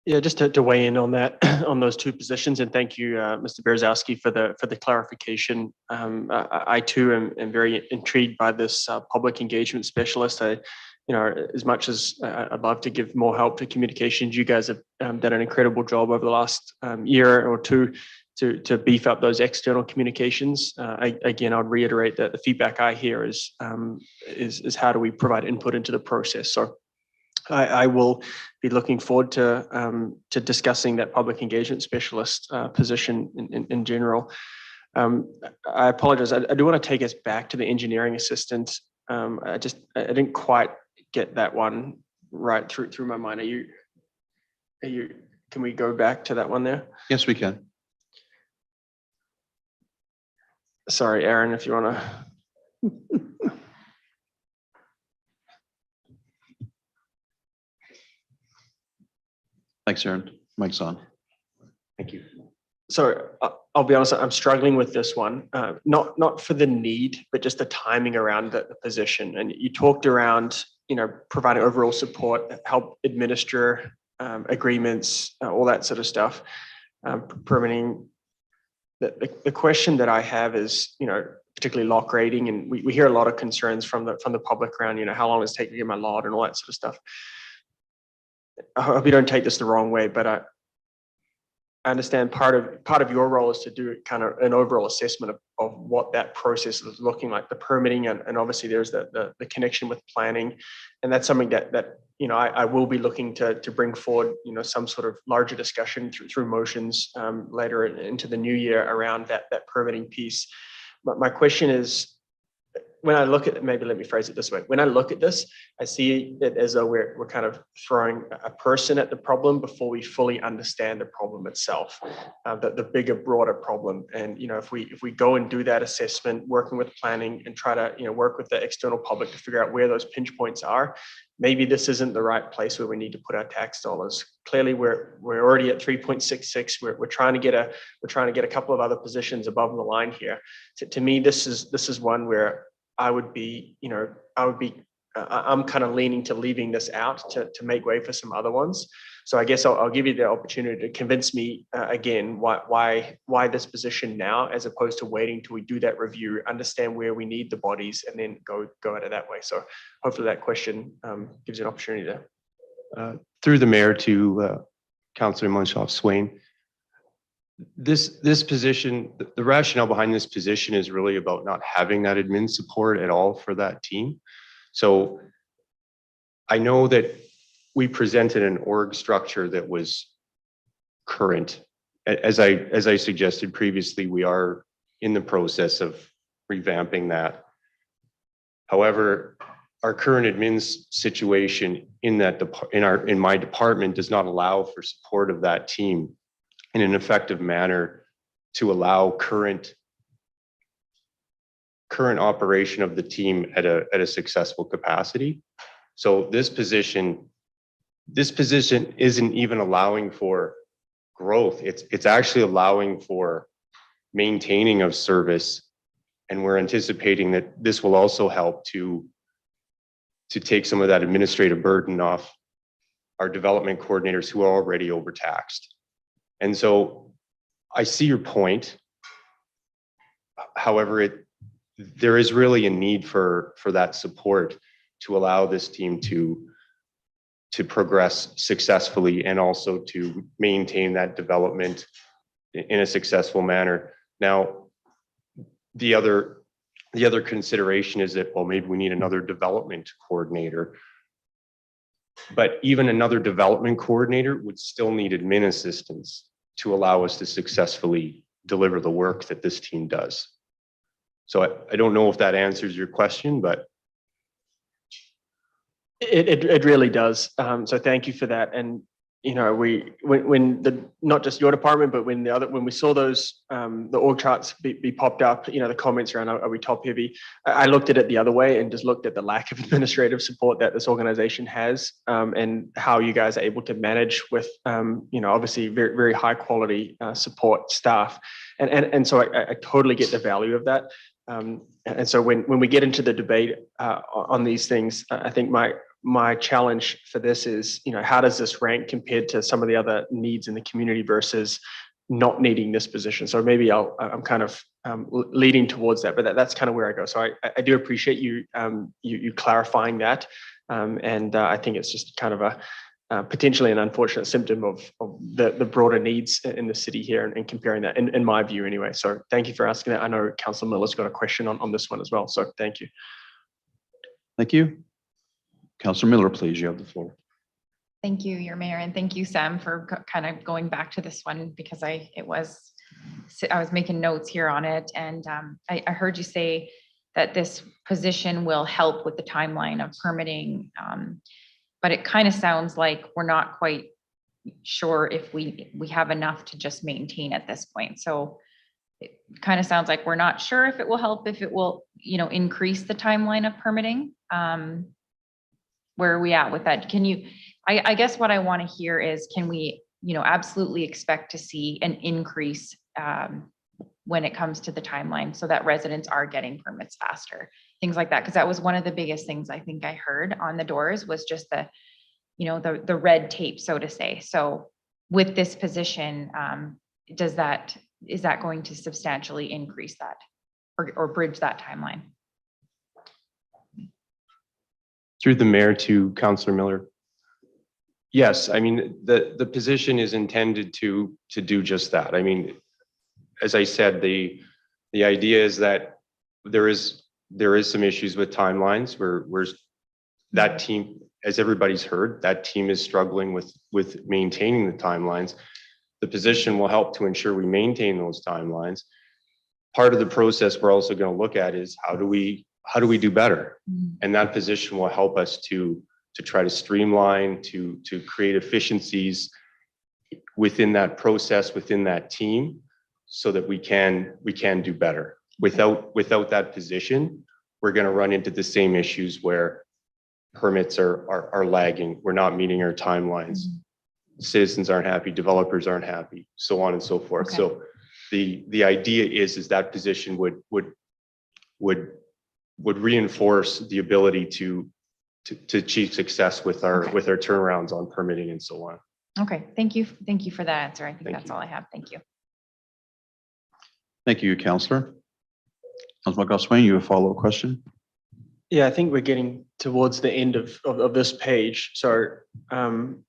S12: Yeah, just to weigh in on that, on those two positions, and thank you, Mr. Berezowski, for the clarification. I too am very intrigued by this public engagement specialist. as much as I'd love to give more help to communications, you guys have done an incredible job over the last year or two to beef up those external communications. Again, I'd reiterate that the feedback I hear is how do we provide input into the process. So I will be looking forward to discussing that public engagement specialist position in general. I apologize. I do want to take us back to the engineering assistant. I didn't quite get that one right through my mind. Can we go back to that one there?
S1: Yes, we can.
S12: Sorry, Aaron, if you want to.
S1: Thanks, Aaron. Mike's on.
S12: Thank you. So I'll be honest, I'm struggling with this one, not for the need, but just the timing around the position. And you talked around, providing overall support, help administer agreements, all that sort of stuff, permitting. The question that I have is, particularly lock rating, and we hear a lot of concerns from the public around, how long does it take to get my lot and all that sort of stuff. I hope you don't take this the wrong way, but I understand part of your role is to do kind of an overall assessment of what that process is looking like, the permitting, and obviously there's the connection with planning, and that's something that I will be looking to bring forward, some sort of larger discussion through motions later into the new year around that permitting piece. But my question is, when I look at, maybe let me phrase it this way. When I look at this, I see it as though we're kind of throwing a person at the problem before we fully understand the problem itself, the bigger, broader problem. And, if we go and do that assessment, working with planning and try to, work with the external public to figure out where those pinch points are, maybe this isn't the right place where we need to put our tax dollars. Clearly, we're already at 3.66. We're trying to get a couple of other positions above the line here. To me, this is one where I'm kind of leaning to leaving this out to make way for some other ones. So I guess I'll give you the opportunity to convince me again why this position now, as opposed to waiting till we do that review, understand where we need the bodies, and then go at it that way. So hopefully that question gives you an opportunity to.
S16: Through the mayor to Councillor Munshoff Swain. This position, the rationale behind this position is really about not having that admin support at all for that team. So I know that we presented an org structure that was current. As I suggested previously, we are in the process of revamping that. However, our current admin situation in my department does not allow for support of that team in an effective manner to allow current operation of the team at a successful capacity. So this position isn't even allowing for growth. It's actually allowing for maintaining of service, and we're anticipating that this will also help to take some of that administrative burden off our development coordinators who are already overtaxed. And so I see your point. However, there is really a need for that support to allow this team to progress successfully and also to maintain that development in a successful manner. Now, the other consideration is that, well, maybe we need another development coordinator. But even another development coordinator would still need admin assistance to allow us to successfully deliver the work that this team does. So I don't know if that answers your question, but
S12: It really does. So thank you for that. And when not just your department, but when we saw those the org charts be popped up, the comments around are we top heavy, I looked at it the other way and just looked at the lack of administrative support that this organization has, and how you guys are able to manage with obviously very, very high quality support staff, and so I totally get the value of that. And so when we get into the debate on these things, I think my challenge for this is, how does this rank compared to some of the other needs in the community versus not needing this position? So maybe I'm kind of leading towards that, but that's kind of where I go. So I do appreciate you you clarifying that, and I think it's just kind of a potentially an unfortunate symptom of the broader needs in the city here, and comparing that in my view anyway. So thank you for asking that. I know Councillor Miller's got a question on this one as well. So thank you.
S1: Thank you. Councillor Miller, please, you have the floor.
S3: Thank you, your mayor, and thank you, Sam, for kind of going back to this one, because I was making notes here on it, and I heard you say that this position will help with the timeline of permitting, but it kind of sounds like we're not quite sure if we have enough to just maintain at this point. So it kind of sounds like we're not sure if it will help, if it will, increase the timeline of permitting. Where are we at with that? Can you? I guess what I want to hear is, can we, absolutely expect to see an increase when it comes to the timeline, so that residents are getting permits faster, things like that? Because that was one of the biggest things I think I heard on the doors, was just the red tape, so to say. So with this position, is that going to substantially increase that or bridge that timeline?
S16: Through the mayor to Councillor Miller. Yes, I mean, the position is intended to do just that. I mean, as I said, the idea is that there is some issues with timelines where that team, as everybody's heard, that team is struggling with maintaining the timelines. The position will help to ensure we maintain those timelines. Part of the process we're also going to look at is how do we do better? And that position will help us to try to streamline, to create efficiencies within that process, within that team, so that we can do better. Without that position, we're going to run into the same issues where permits are lagging. We're not meeting our timelines. Citizens aren't happy, developers aren't happy, so on and so forth.
S3: Okay.
S16: So the idea is that position would reinforce the ability to achieve success with our turnarounds on permitting and so on.
S3: Okay, thank you for that answer. I think that's all I have. Thank you.
S1: Thank you, Councillor. Councillor Goswin, you have a follow-up question?
S12: Yeah, I think we're getting towards the end of this page. So, and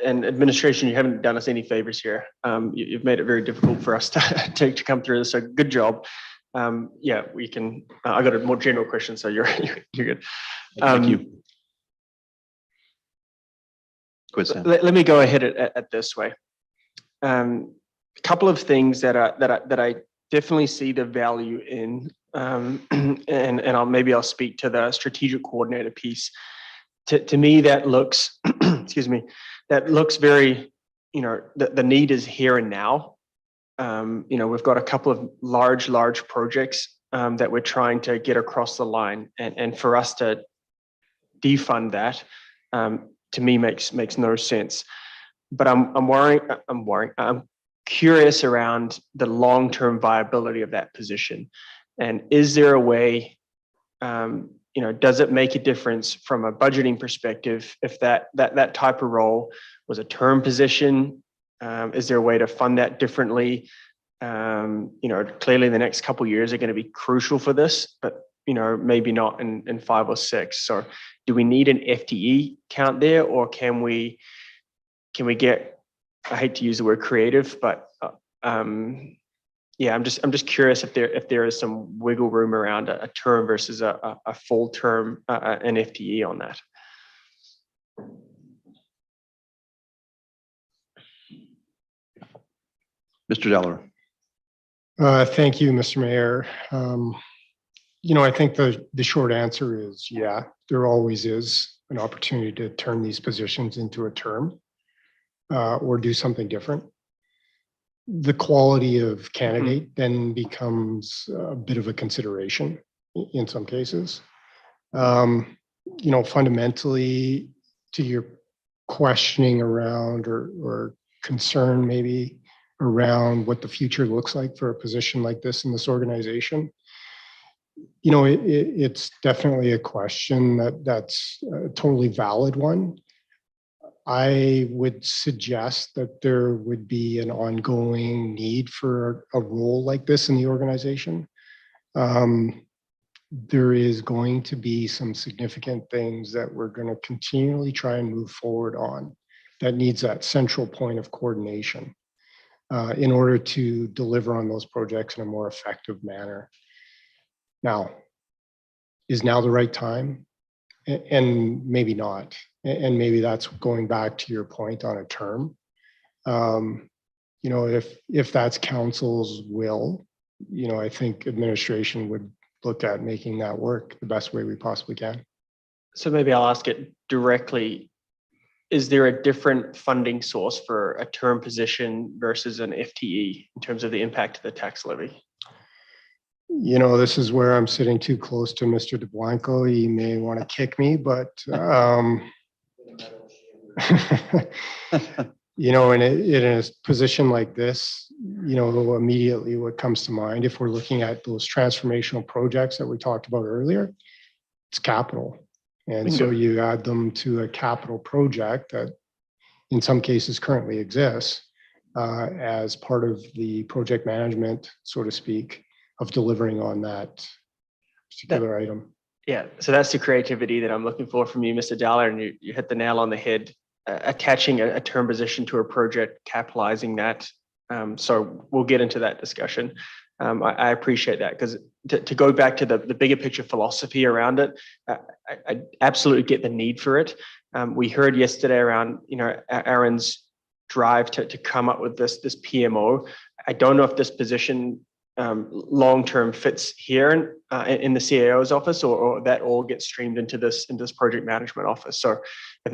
S12: administration, you haven't done us any favors here. You've made it very difficult for us to come through this. So good job. Yeah, we can. I got a more general question, so you're good.
S1: Thank you. Go ahead, Sam.
S12: Let me go ahead at this way. A couple of things that I definitely see the value in, and I'll speak to the strategic coordinator piece. To me, that looks, excuse me, that looks very, the need is here and now. We've got a couple of large projects that we're trying to get across the line, and for us to defund that, to me makes no sense. But I'm curious around the long-term viability of that position, and is there a way? Does it make a difference from a budgeting perspective if that type of role was a term position? Is there a way to fund that differently? Clearly the next couple of years are going to be crucial for this, but maybe not in 5 or 6. So do we need an FTE count there, or can we get, I hate to use the word creative, but yeah, I'm just curious if there is some wiggle room around a term versus a full term, an FTE on that.
S1: Mr. Delaware.
S7: Thank you, Mr. Mayor. I think the short answer is, yeah, there always is an opportunity to turn these positions into a term or do something different. The quality of candidate then becomes a bit of a consideration in some cases. Fundamentally, to your questioning around or concern maybe around what the future looks like for a position like this in this organization, it's definitely a question that's a totally valid one. I would suggest that there would be an ongoing need for a role like this in the organization. There is going to be some significant things that we're going to continually try and move forward on that needs that central point of coordination in order to deliver on those projects in a more effective manner. Now, is now the right time? And maybe not. And maybe that's going back to your point on a term. You know, if that's council's will, you know, I think administration would look at making that work the best way we possibly can.
S12: So maybe I'll ask it directly. Is there a different funding source for a term position versus an FTE in terms of the impact of the tax levy?
S7: You know, this is where I'm sitting too close to Mr. DeBlanco. He may want to kick me, but you know, in a position like this, you know, immediately what comes to mind, if we're looking at those transformational projects that we talked about earlier, it's capital. And so you add them to a capital project that in some cases currently exists as part of the project management, so to speak, of delivering on that particular item.
S12: Yeah, so that's the creativity that I'm looking for from you, Mr. Dowler, and you hit the nail on the head. Attaching a term position to a project, capitalizing that. So we'll get into that discussion. I appreciate that, because to go back to the bigger picture philosophy around it, I absolutely get the need for it. We heard yesterday around, you know, Aaron's drive to come up with this PMO. I don't know if this position long-term fits here in the CAO's office, or that all gets streamed into this project management office. So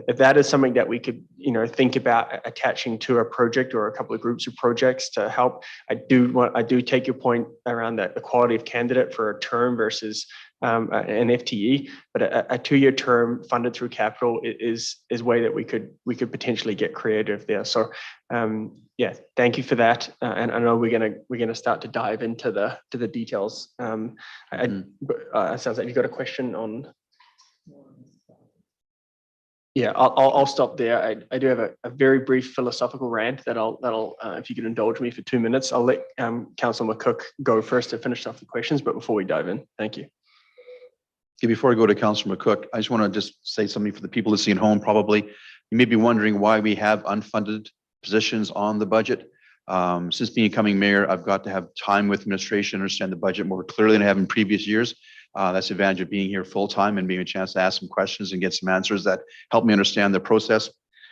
S12: if that is something that we could, you know, think about attaching to a project or a couple of groups of projects to help, I do take your point around the quality of candidate for a term versus an FTE, but a 2-year term funded through capital is a way that we could potentially get creative there. So yeah, thank you for that. And I know we're gonna start to dive into the details. It sounds like you got a question on. Yeah, I'll stop there. I do have a very brief philosophical rant that'll if you can indulge me for 2 minutes, I'll let Councillor McCook go first to finish off the questions, but before we dive in, thank you.
S1: Okay, before I go to Councillor McCook, I just want to just say something for the people listening at home. Probably you may be wondering why we have unfunded positions on the budget. Since becoming mayor, I've got to have time with administration, understand the budget more clearly than I have in previous years. That's the advantage of being here full time and being a chance to ask some questions and get some answers that help me understand the process.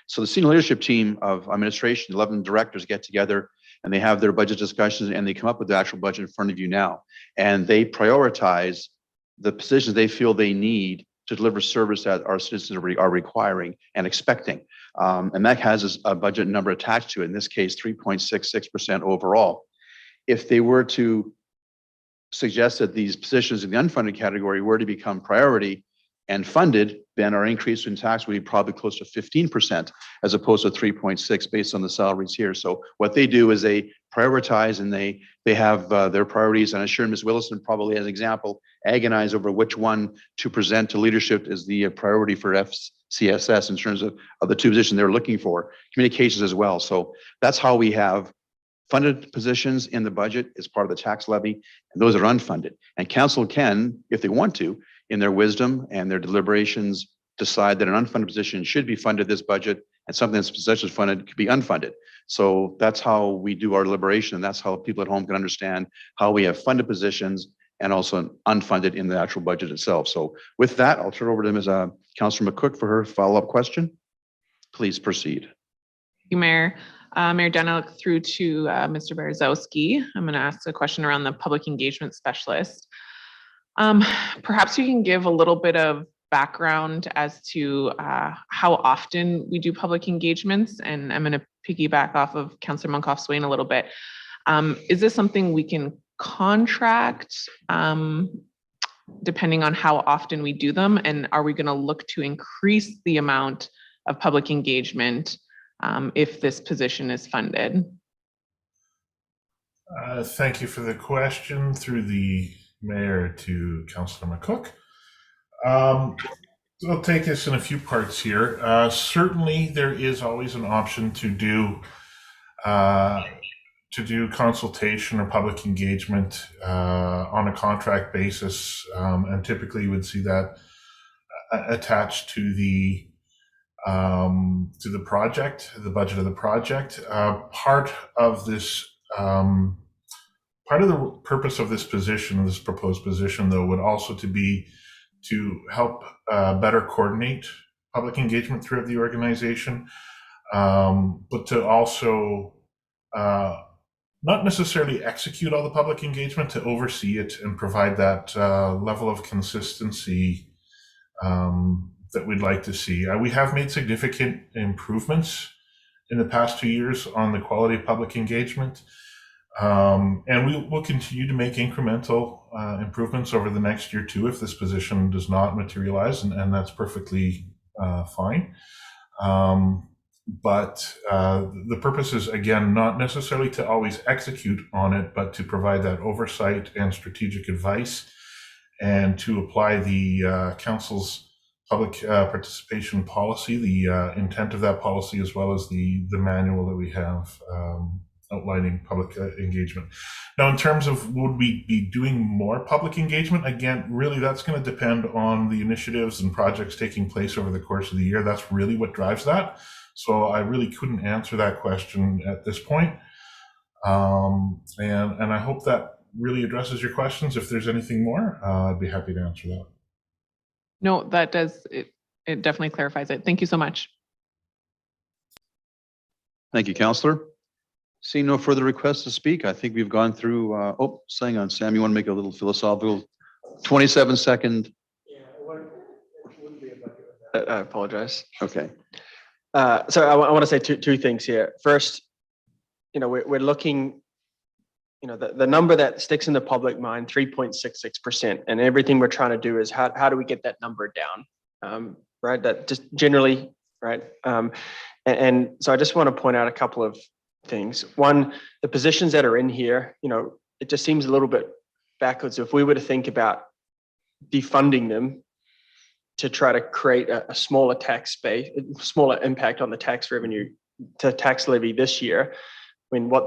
S1: So the senior leadership team of administration, 11 directors, get together and they have their budget discussions and they come up with the actual budget in front of you now. And they prioritize the positions they feel they need to deliver service that our citizens are requiring and expecting. And that has a budget number attached to it, in this case, 3.66% overall. If they were to suggest that these positions in the unfunded category were to become priority and funded, then our increase in tax would be probably close to 15% as opposed to 3.6 based on the salaries here. So what they do is they prioritize and they have their priorities. And I'm sure Ms. Willison probably, as an example, agonize over which one to present to leadership as the priority for FCSS in terms of the two positions they're looking for, communications as well. So that's how we have funded positions in the budget as part of the tax levy, and those are unfunded. And council can, if they want to, in their wisdom and their deliberations, decide that an unfunded position should be funded this budget and something that's position funded could be unfunded. So that's how we do our deliberation, and that's how people at home can understand how we have funded positions and also unfunded in the actual budget itself. So with that, I'll turn over to Ms. Councillor McCook for her follow-up question. Please proceed.
S11: Thank you, Mayor. Mayor Dunlop, through to Mr. Berezowski. I'm going to ask a question around the public engagement specialist. Perhaps you can give a little bit of background as to how often we do public engagements, and I'm going to piggyback off of Councillor Munkoff-Swain a little bit. Is this something we can contract depending on how often we do them, and are we going to look to increase the amount of public engagement if this position is funded?
S18: Thank you for the question through the mayor to Councillor McCook. I'll take this in a few parts here. Certainly, there is always an option to do consultation or public engagement on a contract basis, and typically you would see that attached to the project, the budget of the project. Part of the purpose of this position, this proposed position, though, would also be to help better coordinate public engagement throughout the organization, but to also not necessarily execute all the public engagement, to oversee it and provide that level of consistency that we'd like to see. We have made significant improvements in the past 2 years on the quality of public engagement. And we will continue to make incremental improvements over the next year too, if this position does not materialize, and that's perfectly fine. But the purpose is, again, not necessarily to always execute on it, but to provide that oversight and strategic advice, and to apply the council's public participation policy, the intent of that policy, as well as the manual that we have outlining public engagement. Now, in terms of would we be doing more public engagement, again, really that's going to depend on the initiatives and projects taking place over the course of the year. That's really what drives that. So I really couldn't answer that question at this point. And I hope that really addresses your questions. If there's anything more, I'd be happy to answer that.
S11: No, that does, it definitely clarifies it. Thank you so much.
S1: Thank you, Councillor. Seeing no further requests to speak, I think we've gone through, hang on, Sam, you want to make a little philosophical 27-second?
S12: I apologize.
S1: Okay.
S12: So I want to say two things here. First, we're looking, the number that sticks in the public mind, 3.66%, and everything we're trying to do is how do we get that number down, right? That just generally, right? And so I just want to point out a couple of things. One, the positions that are in here, it just seems a little bit backwards. If we were to think about defunding them to try to create a smaller tax base, smaller impact on the tax revenue to tax levy this year, when what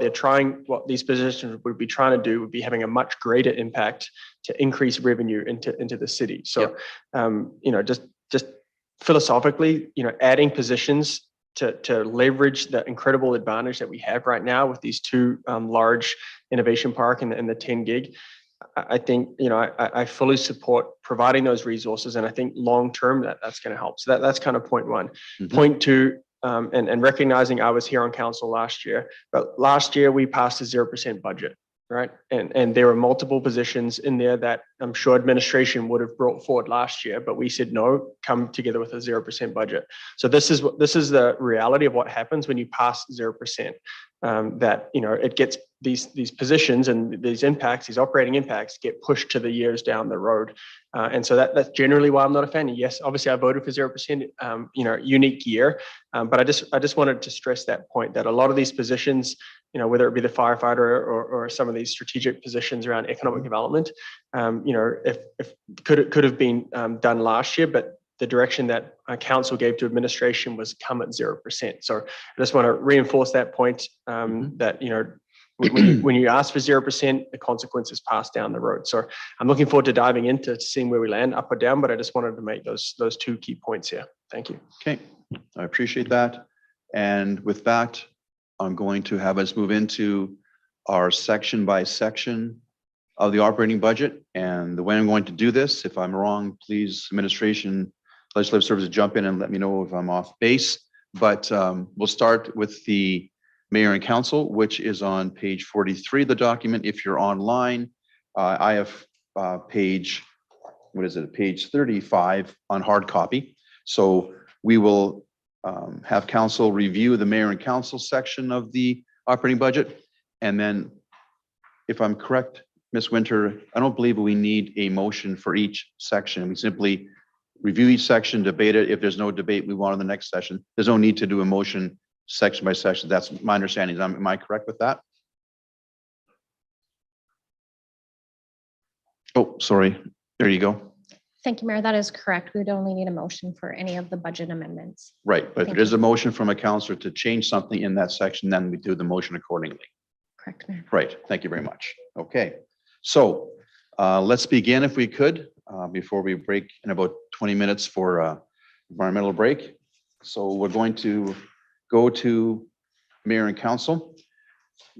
S12: these positions would be trying to do would be having a much greater impact to increase revenue into the city. So, just philosophically, adding positions to leverage the incredible advantage that we have right now with these two large innovation park and the 10 gig. I think, I fully support providing those resources, and I think long-term that's going to help. So that's kind of point one. Mm-hmm. Point two, and recognizing I was here on council last year, but last year we passed a 0% budget, right? And there were multiple positions in there that I'm sure administration would have brought forward last year, but we said, no, come together with a 0% budget. So this is the reality of what happens when you pass 0%, that, it gets these positions and these impacts, these operating impacts get pushed to the years down the road. And so that's generally why I'm not a fan. And yes, obviously I voted for 0%, unique year. But I just wanted to stress that point, that a lot of these positions, whether it be the firefighter or some of these strategic positions around economic development, if could have been done last year, but the direction that council gave to administration was come at 0%. So I just want to reinforce that point, that, when you ask for 0%, the consequences pass down the road. So I'm looking forward to diving into seeing where we land, up or down, but I just wanted to make those two key points here. Thank you.
S1: Okay, I appreciate that. And with that, I'm going to have us move into our section by section of the operating budget. And the way I'm going to do this, if I'm wrong, please, administration, legislative services, jump in and let me know if I'm off base. But we'll start with the mayor and council, which is on page 43 of the document. If you're online, I have page 35 on hard copy. So we will have council review the mayor and council section of the operating budget. And then, if I'm correct, Ms. Winter, I don't believe we need a motion for each section. We simply review each section, debate it. If there's no debate, we want on the next session. There's no need to do a motion section by section. That's my understanding. Am I correct with that? Oh, sorry. There you go.
S2: Thank you, Mayor. That is correct. We would only need a motion for any of the budget amendments.
S1: Right, but if
S2: Thank
S1: there is a motion from a counselor to change something in that section, then we do the motion accordingly.
S2: Correct, Mayor.
S1: Right, thank you very much. Okay, so let's begin if we could, before we break in about 20 minutes for environmental break. So we're going to go to Mayor and Council.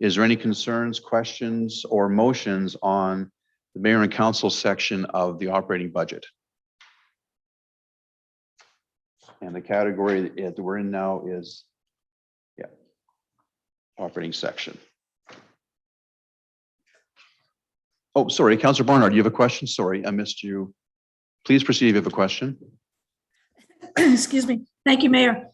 S1: Is there any concerns, questions, or motions on the Mayor and Council section of the operating budget? And the category that we're in now is, yeah, operating section. Oh, sorry, Councillor Barnard, you have a question? Sorry, I missed you. Please proceed if you have a question.
S4: Excuse me. Thank you, Mayor.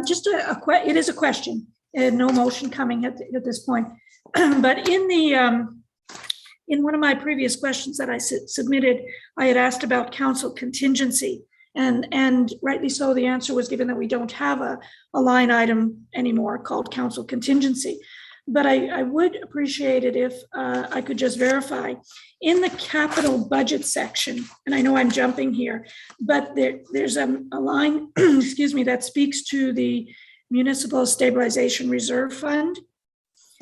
S4: Just it is a question. No motion coming at this point. But in one of my previous questions that I submitted, I had asked about council contingency. And rightly so, the answer was given that we don't have a line item anymore called council contingency. But I would appreciate it if I could just verify in the capital budget section, and I know I'm jumping here, but there's a line, excuse me, that speaks to the Municipal Stabilization Reserve Fund,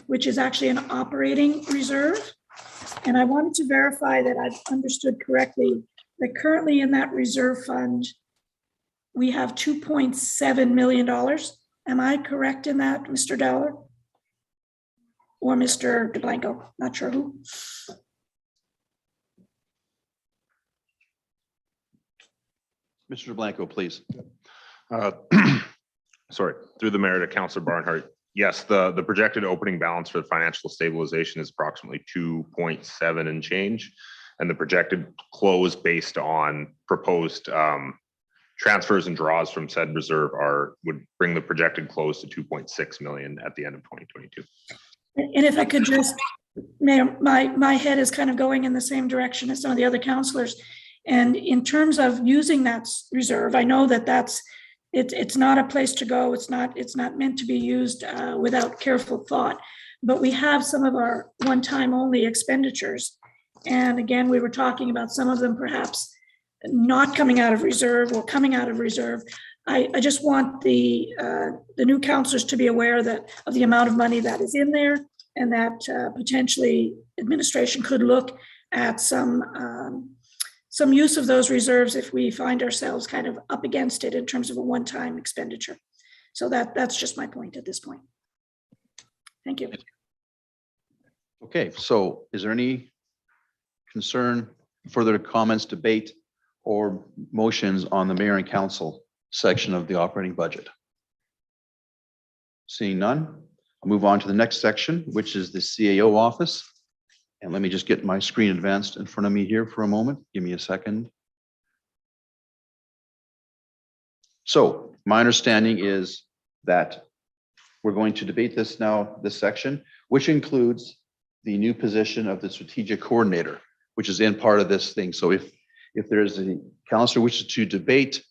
S4: which is actually an operating reserve. And I wanted to verify that I've understood correctly that currently in that reserve fund, we have $2.7 million. Am I correct in that, Mr. Dowler? Or Mr. DeBlanco, not sure who.
S1: Mr. DeBlanco, please.
S8: Sorry, through the mayor to Councillor Barnhart. Yes, the projected opening balance for the financial stabilization is approximately 2.7 and change. And the projected close based on proposed transfers and draws from said reserve would bring the projected close to 2.6 million at the end of 2022.
S4: And if I could just, Mayor, my head is kind of going in the same direction as some of the other councillors. And in terms of using that reserve, I know that it's not a place to go. It's not meant to be used without careful thought. But we have some of our one-time only expenditures. And again, we were talking about some of them perhaps not coming out of reserve or coming out of reserve. I just want the new councillors to be aware of the amount of money that is in there, and that potentially administration could look at some use of those reserves if we find ourselves kind of up against it in terms of a one-time expenditure. So that's just my point at this point. Thank you.
S1: Okay, so is there any concern, further comments, debate, or motions on the Mayor and Council section of the operating budget? Seeing none, I'll move on to the next section, which is the CAO office. And let me just get my screen advanced in front of me here for a moment. Give me a second. So my understanding is that we're going to debate this now, this section, which includes the new position of the strategic coordinator, which is in part of this thing. So if there is a councillor wishes to debate,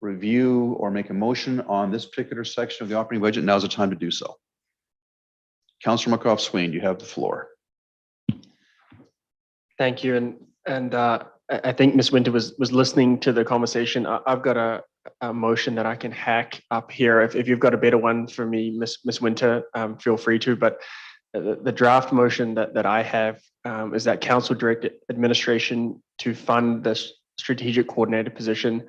S1: review, or make a motion on this particular section of the operating budget, now's the time to do so. Councillor McCoff-Swain, you have the floor.
S12: Thank you. And I think Ms. Winter was listening to the conversation. I've got a motion that I can hack up here. If you've got a better one for me, Ms. Winter, feel free to. But the draft motion that I have is that council direct administration to fund the strategic coordinator position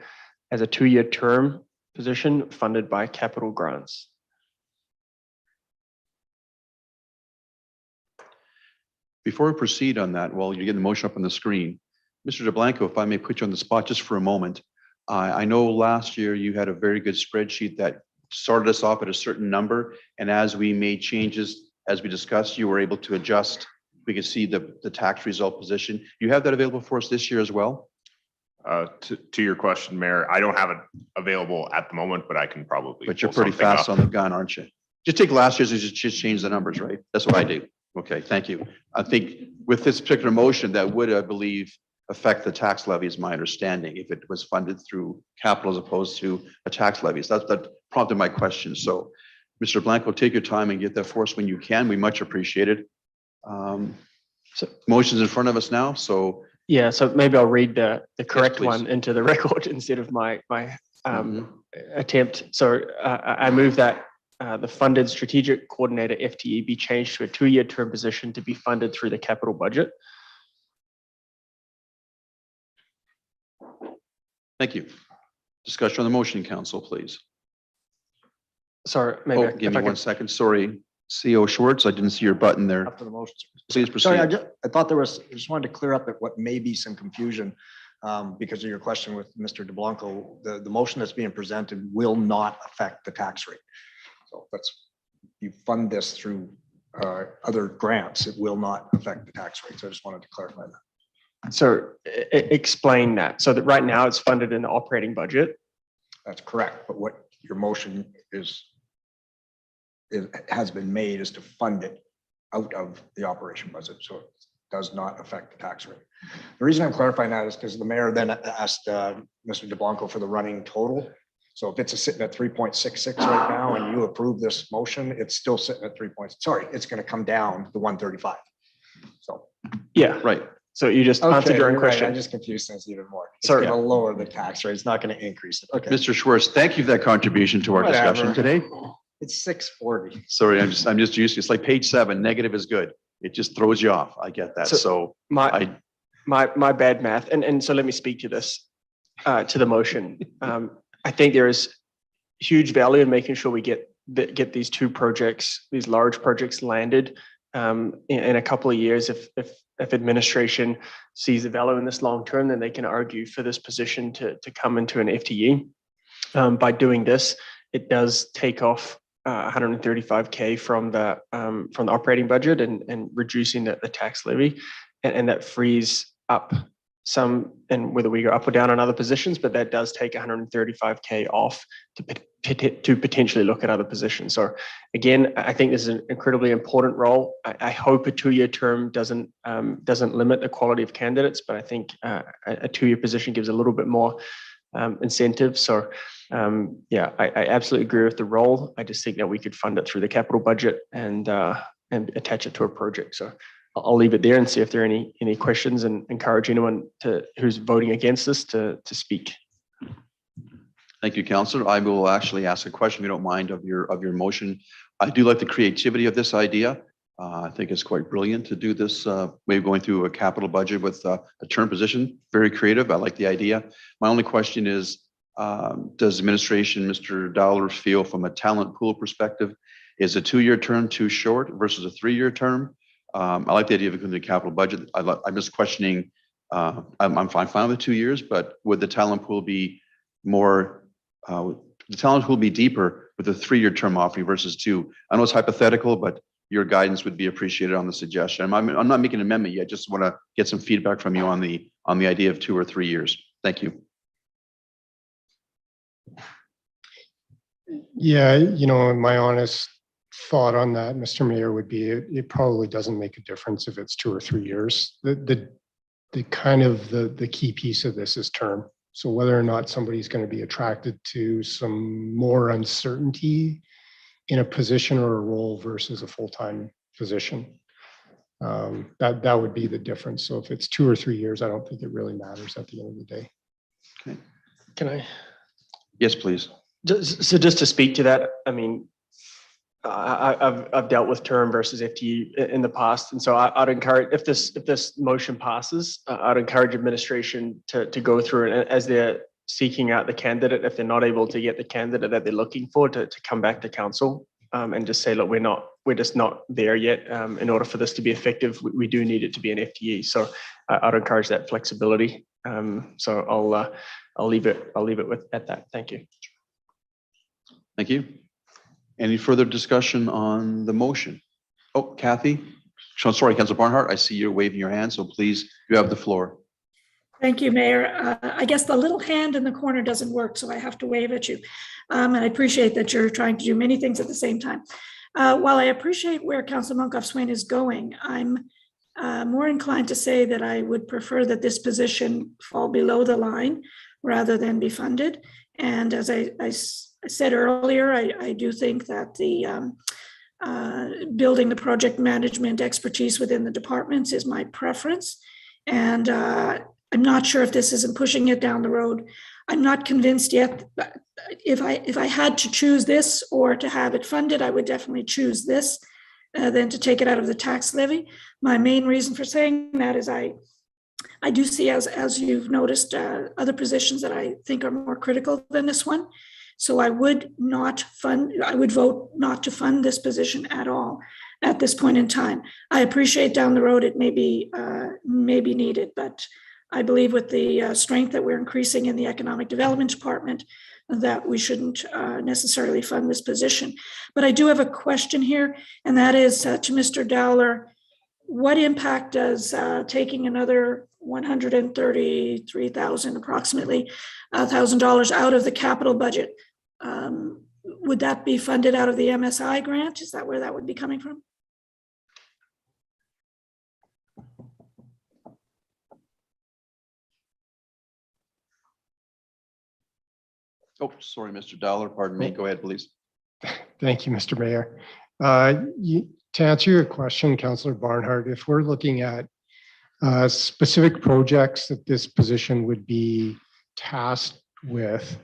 S12: as a 2-year term position funded by capital grants.
S1: Before we proceed on that, while you're getting the motion up on the screen, Mr. DeBlanco, if I may put you on the spot just for a moment. I know last year you had a very good spreadsheet that started us off at a certain number. And as we made changes, as we discussed, you were able to adjust. We could see the tax result position. You have that available for us this year as well?
S8: To your question, Mayor, I don't have it available at the moment, but I can probably.
S1: But you're pretty fast on the gun, aren't you? Just take last year's and just change the numbers, right? That's what I do. Okay, thank you. I think with this particular motion, that would, I believe, affect the tax levy, is my understanding, if it was funded through capital as opposed to a tax levy. So that prompted my question. So, Mr. Blanco, take your time and get that for us when you can. We much appreciate it. So motion's in front of us now. So
S12: Yeah, so maybe I'll read the correct
S1: please.
S12: one into the record instead of my attempt. So I move that the funded strategic coordinator FTE be changed to a 2-year term position to be funded through the capital budget.
S1: Thank you. Discussion on the motion, council, please.
S12: Sorry, maybe
S1: Oh, give me 1 second. Sorry. CO Schwartz, I didn't see your button there.
S19: Up to the motion.
S1: Please proceed.
S19: Sorry, I thought there was, I just wanted to clear up what may be some confusion because of your question with Mr. DeBlanco. The motion that's being presented will not affect the tax rate. So you fund this through other grants, it will not affect the tax rate. So I just wanted to clarify that.
S12: So explain that. So that right now it's funded in the operating budget.
S19: That's correct. But what your motion has been made is to fund it out of the operation budget. So it does not affect the tax rate. The reason I'm clarifying that is because the mayor then asked Mr. DeBlanco for the running total. So if it's sitting at 3.66 right now and you approve this motion, it's still sitting at it's going to come down to 135. So
S12: yeah,
S1: right.
S12: So you just answered your own question.
S19: I just confused things even more. It's
S12: Sorry.
S19: going to lower the tax rate. It's not going to increase it. Okay.
S1: Mr. Schwartz, thank you for that contribution to our discussion today.
S19: It's 640.
S1: Sorry, I'm just used to, it's like page 7, negative is good. It just throws you off. I get that. So
S12: my bad math. And so let me speak to this, to the motion. I think there is huge value in making sure we get these 2 projects, these large projects landed in a couple of years. If administration sees the value in this long term, then they can argue for this position to come into an FTE. By doing this, it does take off 135K from the operating budget and reducing the tax levy, and that frees up some, and whether we go up or down on other positions, but that does take 135K off to potentially look at other positions. So again, I think this is an incredibly important role. I hope a 2-year term doesn't limit the quality of candidates, but I think a 2-year position gives a little bit more incentive. So yeah, I absolutely agree with the role. I just think that we could fund it through the capital budget and attach it to a project. So I'll leave it there and see if there are any questions, and encourage anyone who's voting against this to speak.
S1: Thank you, Councillor. I will actually ask a question, if you don't mind, of your motion. I do like the creativity of this idea. I think it's quite brilliant to do this, maybe going through a capital budget with a term position. Very creative. I like the idea. My only question is, does administration, Mr. Dowler, feel from a talent pool perspective, is a 2-year term too short versus a 3-year term? I like the idea of including the capital budget. I'm just questioning, I'm fine with 2 years, but would the talent pool be more, the talent pool be deeper with a 3-year term offering versus 2? I know it's hypothetical, but your guidance would be appreciated on the suggestion. I'm not making an amendment yet. Just want to get some feedback from you on the idea of 2 or 3 years. Thank you.
S7: Yeah, my honest thought on that, Mr. Mayor, would be it probably doesn't make a difference if it's 2 or 3 years. The kind of the key piece of this is term. So whether or not somebody's going to be attracted to some more uncertainty in a position or a role versus a full-time position, that would be the difference. So if it's 2 or 3 years, I don't think it really matters at the end of the day.
S1: Okay.
S12: Can I?
S1: Yes, please.
S12: So just to speak to that, I mean, I've dealt with term versus FTE in the past, and so I'd encourage, if this motion passes, I'd encourage administration to go through it as they're seeking out the candidate. If they're not able to get the candidate that they're looking for, to come back to council and just say, look, we're just not there yet. In order for this to be effective, we do need it to be an FTE. So I'd encourage that flexibility. So I'll leave it at that. Thank you.
S1: Thank you. Any further discussion on the motion? Oh, Kathy. Sorry, Councilor Barnhart, I see you're waving your hand, so please, you have the floor.
S4: Thank you, Mayor. I guess the little hand in the corner doesn't work, so I have to wave at you. And I appreciate that you're trying to do many things at the same time. While I appreciate where Councilor Monkoff-Swain is going, I'm more inclined to say that I would prefer that this position fall below the line rather than be funded. And as I said earlier, I do think that the building the project management expertise within the departments is my preference. And I'm not sure if this isn't pushing it down the road. I'm not convinced yet. If I had to choose this or to have it funded, I would definitely choose this than to take it out of the tax levy. My main reason for saying that is I do see, as you've noticed, other positions that I think are more critical than this one. So I would vote not to fund this position at all at this point in time. I appreciate down the road it may be needed, but I believe with the strength that we're increasing in the Economic Development Department, that we shouldn't necessarily fund this position. But I do have a question here, and that is to Mr. Dowler. What impact does taking another $133,000 approximately $1,000 out of the capital budget? Would that be funded out of the MSI grant? Is that where that would be coming from?
S1: Oh, sorry, Mr. Dollar, pardon me. Go ahead, please.
S7: Thank you, Mr. Mayor. To answer your question, Councillor Barnhart, if we're looking at specific projects that this position would be tasked with,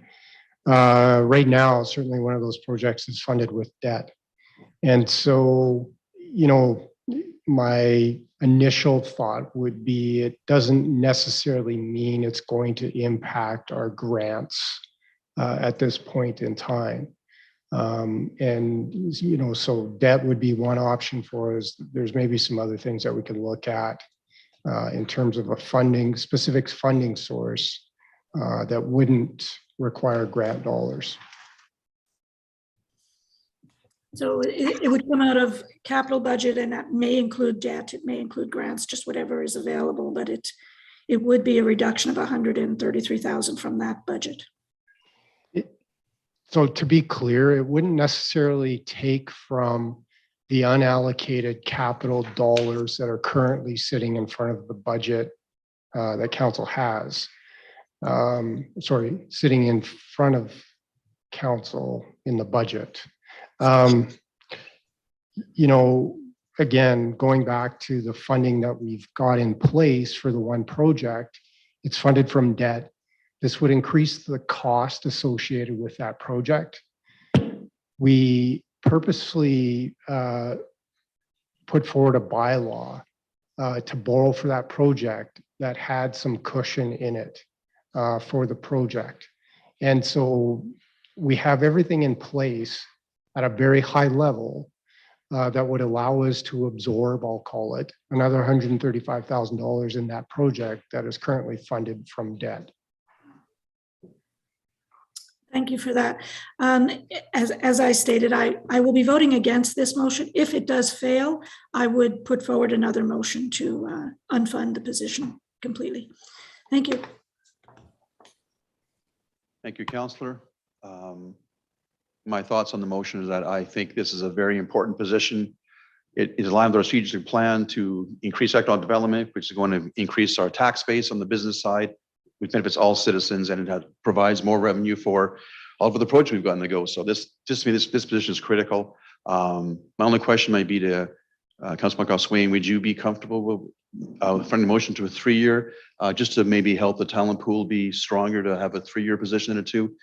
S7: right now, certainly one of those projects is funded with debt. And so, my initial thought would be it doesn't necessarily mean it's going to impact our grants at this point in time. So debt would be one option for us. There's maybe some other things that we can look at in terms of a specific funding source that wouldn't require grant dollars.
S4: So it would come out of capital budget, and that may include debt, it may include grants, just whatever is available, but it would be a reduction of $133,000 from that budget.
S7: So to be clear, it wouldn't necessarily take from the unallocated capital dollars that are currently sitting in front of the budget that council has. Sitting in front of council in the budget. Again, going back to the funding that we've got in place for the one project, it's funded from debt. This would increase the cost associated with that project. We purposely put forward a bylaw to borrow for that project that had some cushion in it for the project. And so we have everything in place at a very high level that would allow us to absorb, I'll call it, another $135,000 in that project that is currently funded from debt.
S4: Thank you for that. As I stated, I will be voting against this motion. If it does fail, I would put forward another motion to unfund the position completely. Thank you.
S1: Thank you, Councillor. My thoughts on the motion is that I think this is a very important position. It is aligned with our strategic plan to increase economic development, which is going to increase our tax base on the business side, which benefits all citizens, and it provides more revenue for all of the projects we've got on the go. So this position is critical. My only question might be to Councilman Swain, would you be comfortable with funding motion to a 3-year, just to maybe help the talent pool be stronger to have a 3-year position than a 2?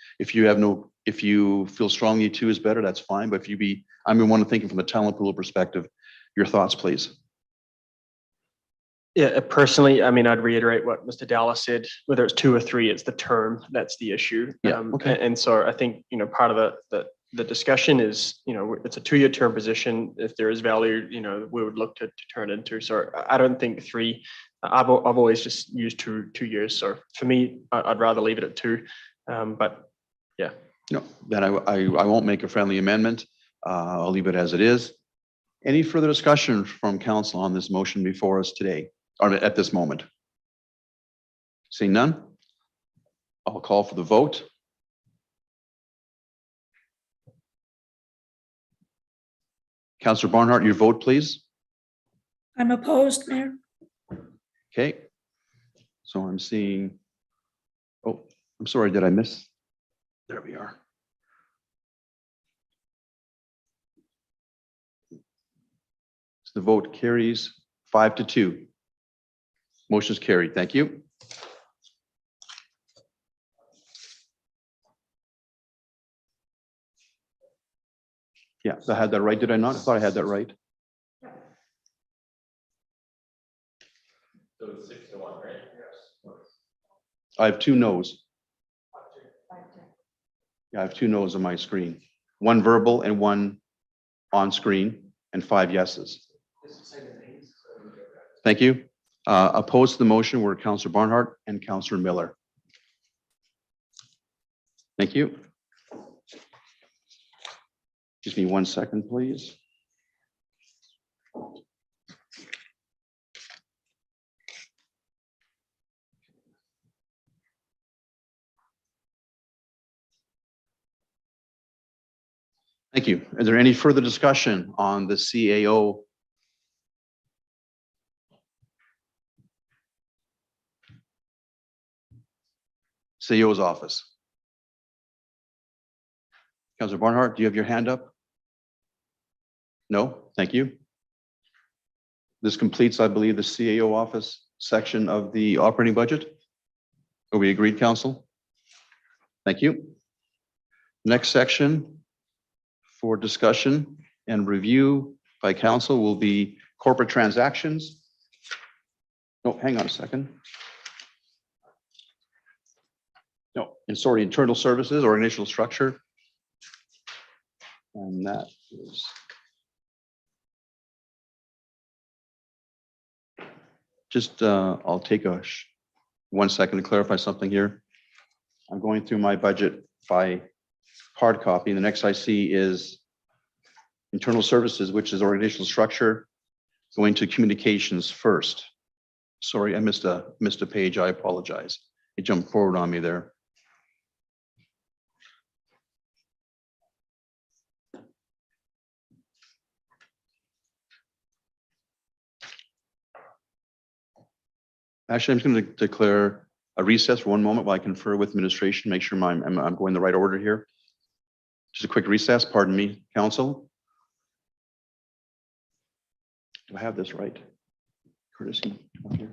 S1: If you feel strongly 2 is better, that's fine. But I'm one thinking from the talent pool perspective, your thoughts, please.
S12: Yeah, personally, I'd reiterate what Mr. Dallas said, whether it's 2 or 3, it's the term that's the issue.
S1: Yeah, okay.
S12: And so I think, part of the discussion is, it's a 2-year term position. If there is value, we would look to turn it into. So I don't think 3. I've always just used 2 years. So for me, I'd rather leave it at 2. But yeah.
S1: No, then I won't make a friendly amendment. I'll leave it as it is. Any further discussion from council on this motion before us today, or at this moment? Seeing none, I'll call for the vote. Councillor Barnhart, your vote, please.
S4: I'm opposed, Mayor.
S1: Okay. So I'm seeing, oh, I'm sorry, did I miss? There we are. So the vote carries 5-2. Motion is carried. Thank you. Yeah, I had that right. Did I not? I thought I had that right.
S9: So it's 6-1, right? Yes.
S1: I have two no's. Yeah, I have two no's on my screen. One verbal and one on screen, and 5 yeses. Thank you. Opposed to the motion were Councillor Barnhart and Councillor Miller. Thank you. Give me 1 second, please. Thank you. Is there any further discussion on the CAO? CAO's office? Councillor Barnhart, do you have your hand up? No, thank you. This completes, I believe, the CAO office section of the operating budget. Are we agreed, Council? Thank you. Next section for discussion and review by Council will be corporate transactions. No, hang on a second. No, and sorry, internal services or initial structure. And that is just, I'll take 1 second to clarify something here. I'm going through my budget by hard copy. And the next I see is internal services, which is organizational structure, going to communications first. Sorry, I missed a page. I apologize. It jumped forward on me there. Actually, I'm just going to declare a recess for 1 moment while I confer with administration, make sure I'm going the right order here. Just a quick recess, pardon me, Council. Do I have this right? Courtesy up here.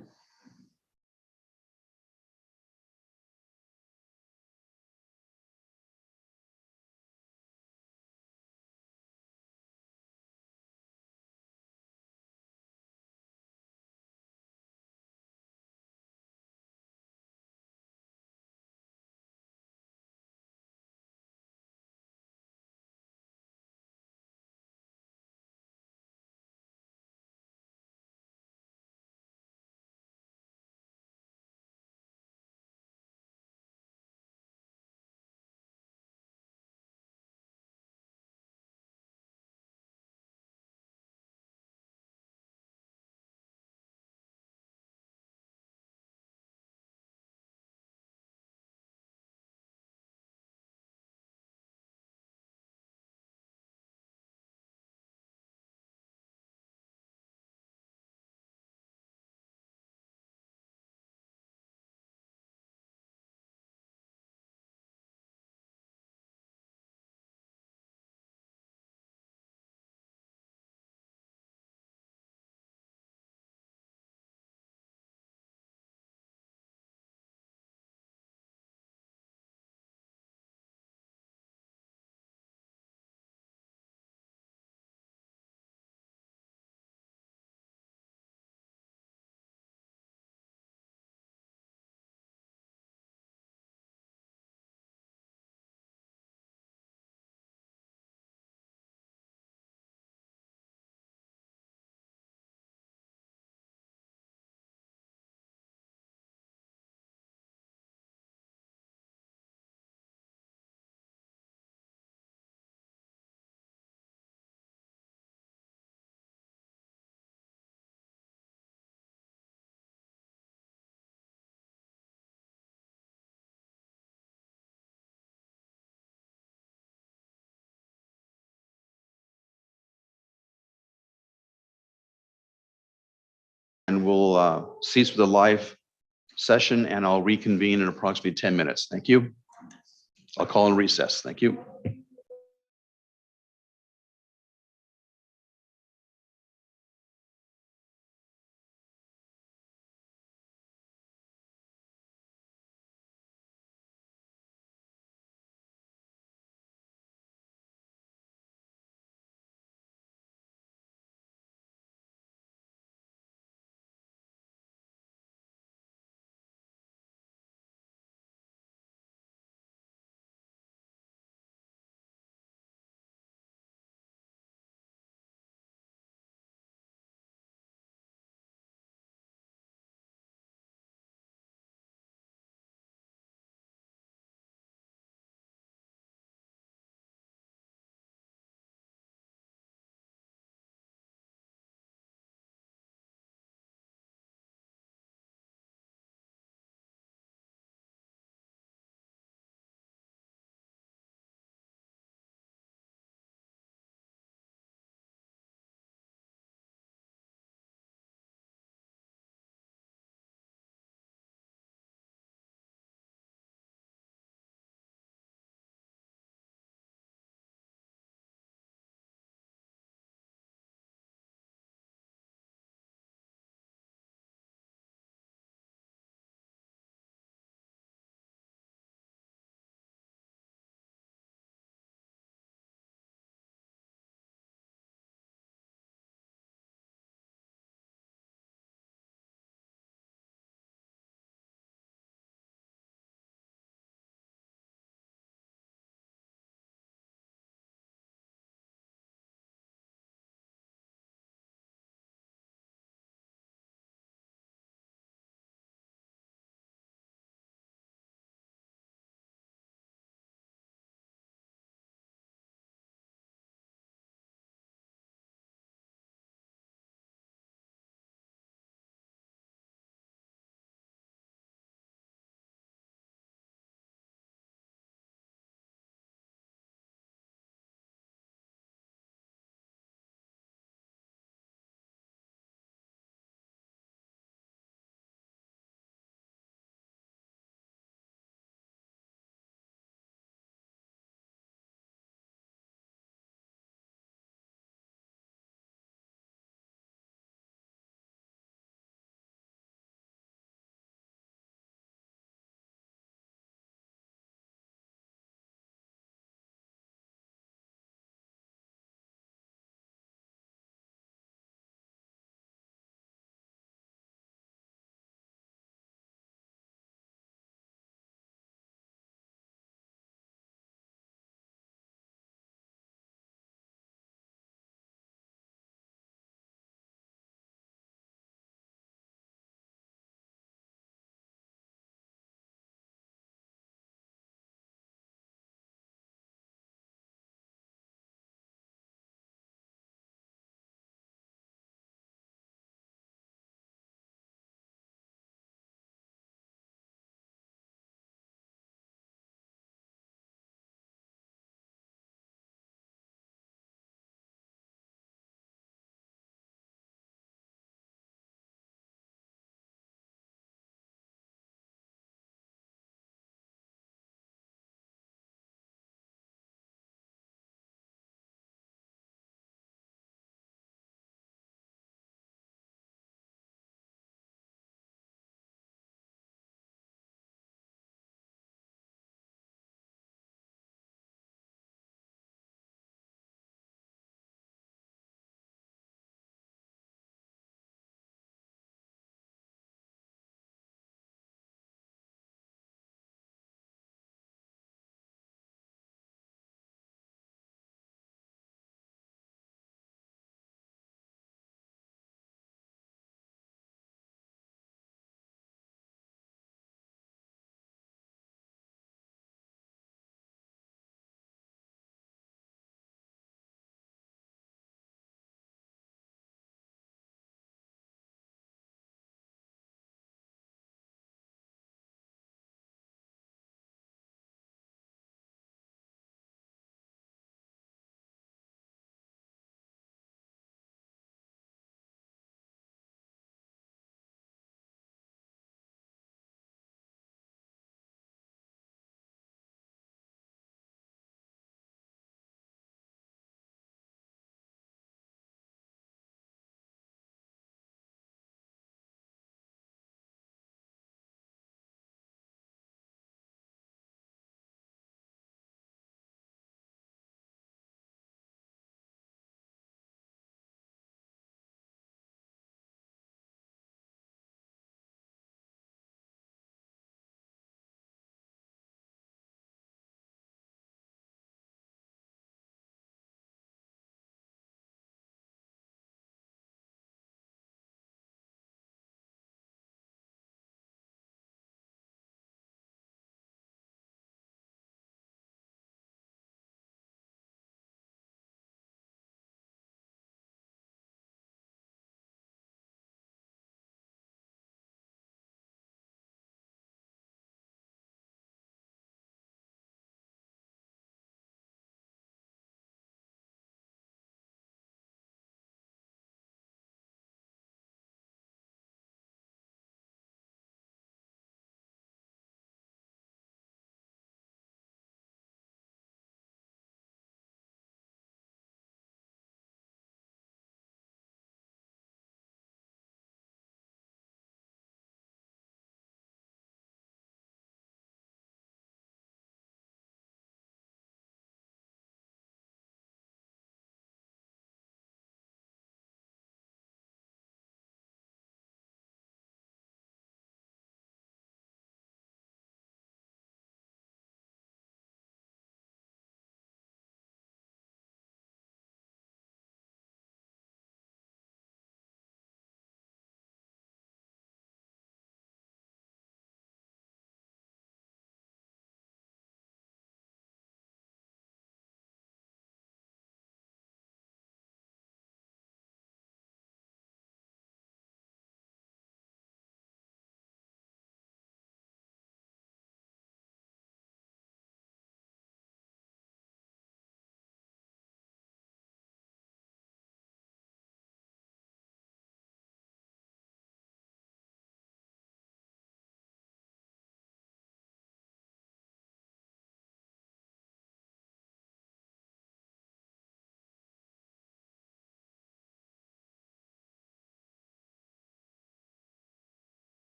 S1: And we'll cease with the live session and I'll reconvene in approximately 10 minutes. Thank you. I'll call in recess. Thank you.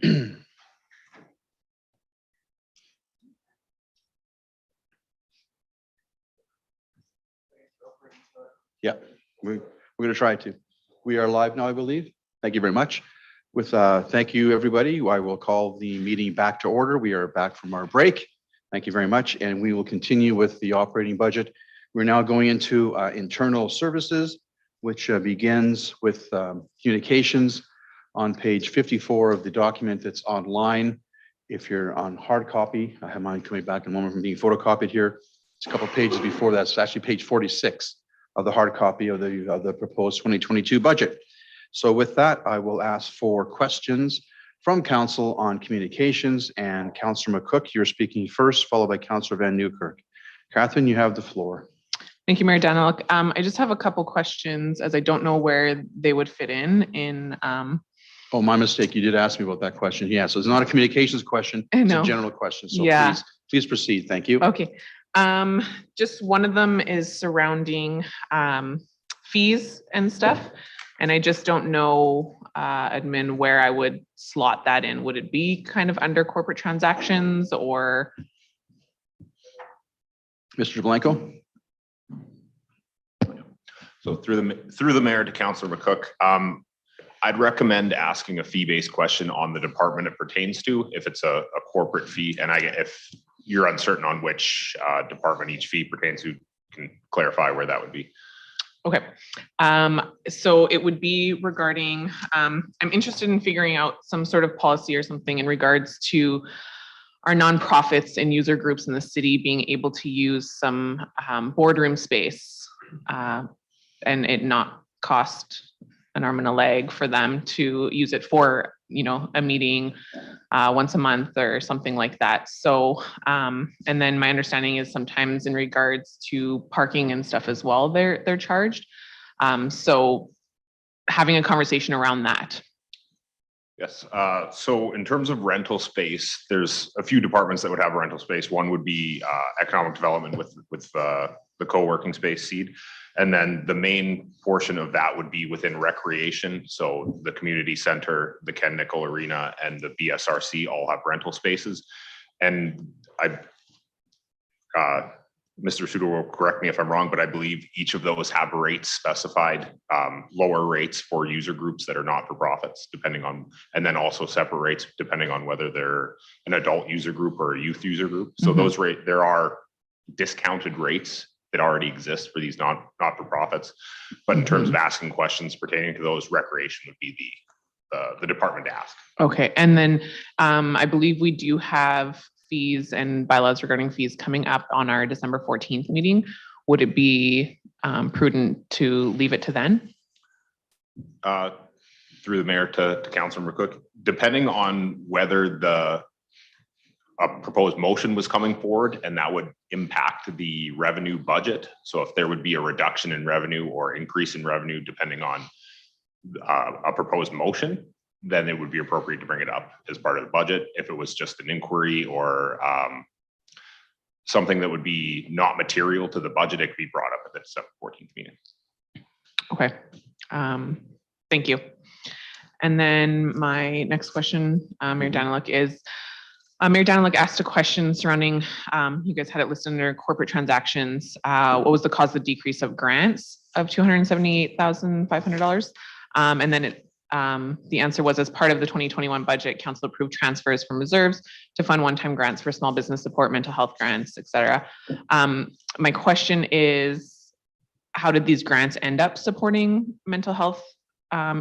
S1: Yeah, we're going to try to. We are live now, I believe. Thank you very much. With thank you, everybody. I will call the meeting back to order. We are back from our break. Thank you very much. And we will continue with the operating budget. We're now going into internal services, which begins with communications on page 54 of the document that's online. If you're on hard copy, I have mine coming back in a moment from being photocopied here. It's a couple of pages before that. It's actually page 46 of the hard copy of the proposed 2022 budget. So with that, I will ask for questions from council on communications, and Councillor McCook, you're speaking first, followed by Councillor Van Newkirk. Catherine, you have the floor.
S11: Thank you, Mayor Daniluk. I just have a couple questions as I don't know where they would fit in.
S1: Oh, my mistake. You did ask me about that question. Yeah, so it's not a communications question.
S11: I
S1: It's
S11: know.
S1: a general question. So
S11: Yeah.
S1: please proceed. Thank you.
S11: Okay. Just one of them is surrounding fees and stuff. And I just don't know, admin, where I would slot that in. Would it be kind of under corporate transactions or?
S1: Mr. Blanco.
S8: So through the mayor to Councillor McCook, I'd recommend asking a fee-based question on the department it pertains to, if it's a corporate fee, and if you're uncertain on which department each fee pertains to, can clarify where that would be.
S11: Okay. So it would be regarding, I'm interested in figuring out some sort of policy or something in regards to our nonprofits and user groups in the city being able to use some boardroom space and it not cost an arm and a leg for them to use it for, a meeting once a month or something like that. So, and then my understanding is sometimes in regards to parking and stuff as well, they're charged. So having a conversation around that.
S8: Yes. So in terms of rental space, there's a few departments that would have rental space. One would be economic development with the co-working space seed. And then the main portion of that would be within recreation. So the community center, the Ken Nickel Arena, and the BSRC all have rental spaces. And Mr. Sudo will correct me if I'm wrong, but I believe each of those have rates specified, lower rates for user groups that are not for profits, depending on, and then also separate rates depending on whether they're an adult user group or a youth user group. So those there are discounted rates that already exist for these not-for-profits. But in terms of asking questions pertaining to those, recreation would be the department to ask.
S11: Okay. And then I believe we do have fees and bylaws regarding fees coming up on our December 14th meeting. Would it be prudent to leave it to then?
S8: Through the mayor to Councillor McCook, depending on whether a proposed motion was coming forward and that would impact the revenue budget. So if there would be a reduction in revenue or increase in revenue, depending on a proposed motion, then it would be appropriate to bring it up as part of the budget. If it was just an inquiry or something that would be not material to the budget, it could be brought up at the December 14th meeting.
S11: Okay. Thank you. And then my next question, Mayor Daniluk, is Mayor Daniluk asked a question surrounding, you guys had it listed under corporate transactions. What was the cause of the decrease of grants of $278,500? And then the answer was, as part of the 2021 budget, council approved transfers from reserves to fund one-time grants for small business support, mental health grants, et cetera. My question is, how did these grants end up supporting mental health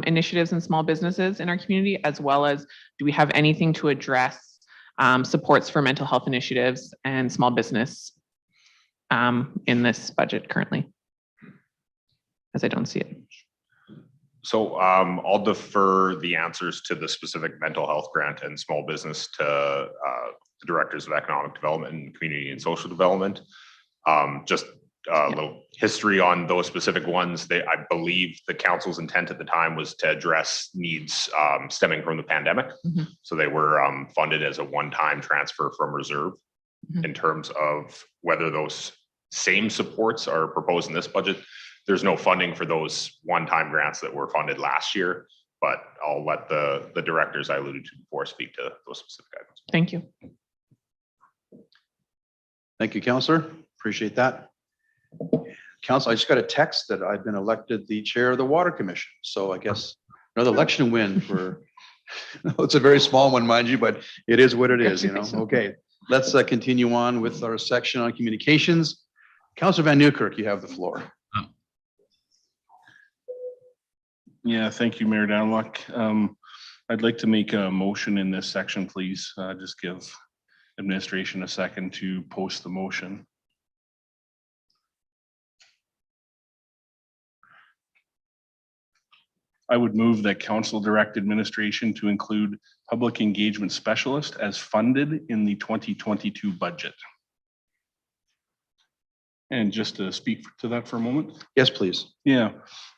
S11: initiatives and small businesses in our community, as well as do we have anything to address supports for mental health initiatives and small business in this budget currently? As I don't see it.
S8: So I'll defer the answers to the specific mental health grant and small business to the directors of economic development and community and social development. Just a little history on those specific ones. I believe the council's intent at the time was to address needs stemming from the pandemic. So they were funded as a one-time transfer from reserve. In terms of whether those same supports are proposed in this budget, there's no funding for those one-time grants that were funded last year. but I'll let the directors I alluded to before speak to those specific items.
S11: Thank you.
S1: Thank you, Counselor. Appreciate that. Council, I just got a text that I've been elected the chair of the Water Commission. So I guess another election win for, it's a very small one, mind you, but it is what it is, you know. Okay, let's continue on with our section on communications. Councilor Van Nieuwkerk, you have the floor.
S6: Yeah, thank you, Mayor Danlock. I'd like to make a motion in this section, please. Just give administration a second to post the motion. I would move that council direct administration to include public engagement specialist as funded in the 2022 budget. And just to speak to that for a moment.
S1: Yes, please.
S6: Yeah.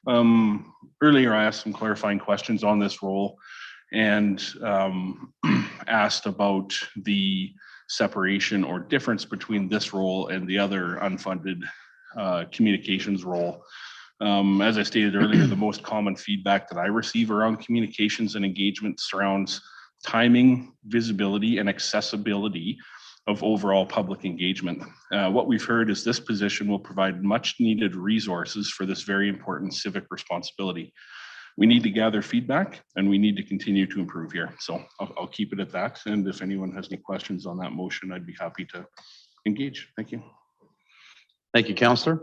S6: Earlier I asked some clarifying questions on this role and asked about the separation or difference between this role and the other unfunded communications role. As I stated earlier, the most common feedback that I receive around communications and engagement surrounds timing, visibility, and accessibility of overall public engagement. What we've heard is this position will provide much needed resources for this very important civic responsibility. We need to gather feedback and we need to continue to improve here. So I'll keep it at that. And if anyone has any questions on that motion, I'd be happy to engage. Thank you.
S1: Thank you, Councillor.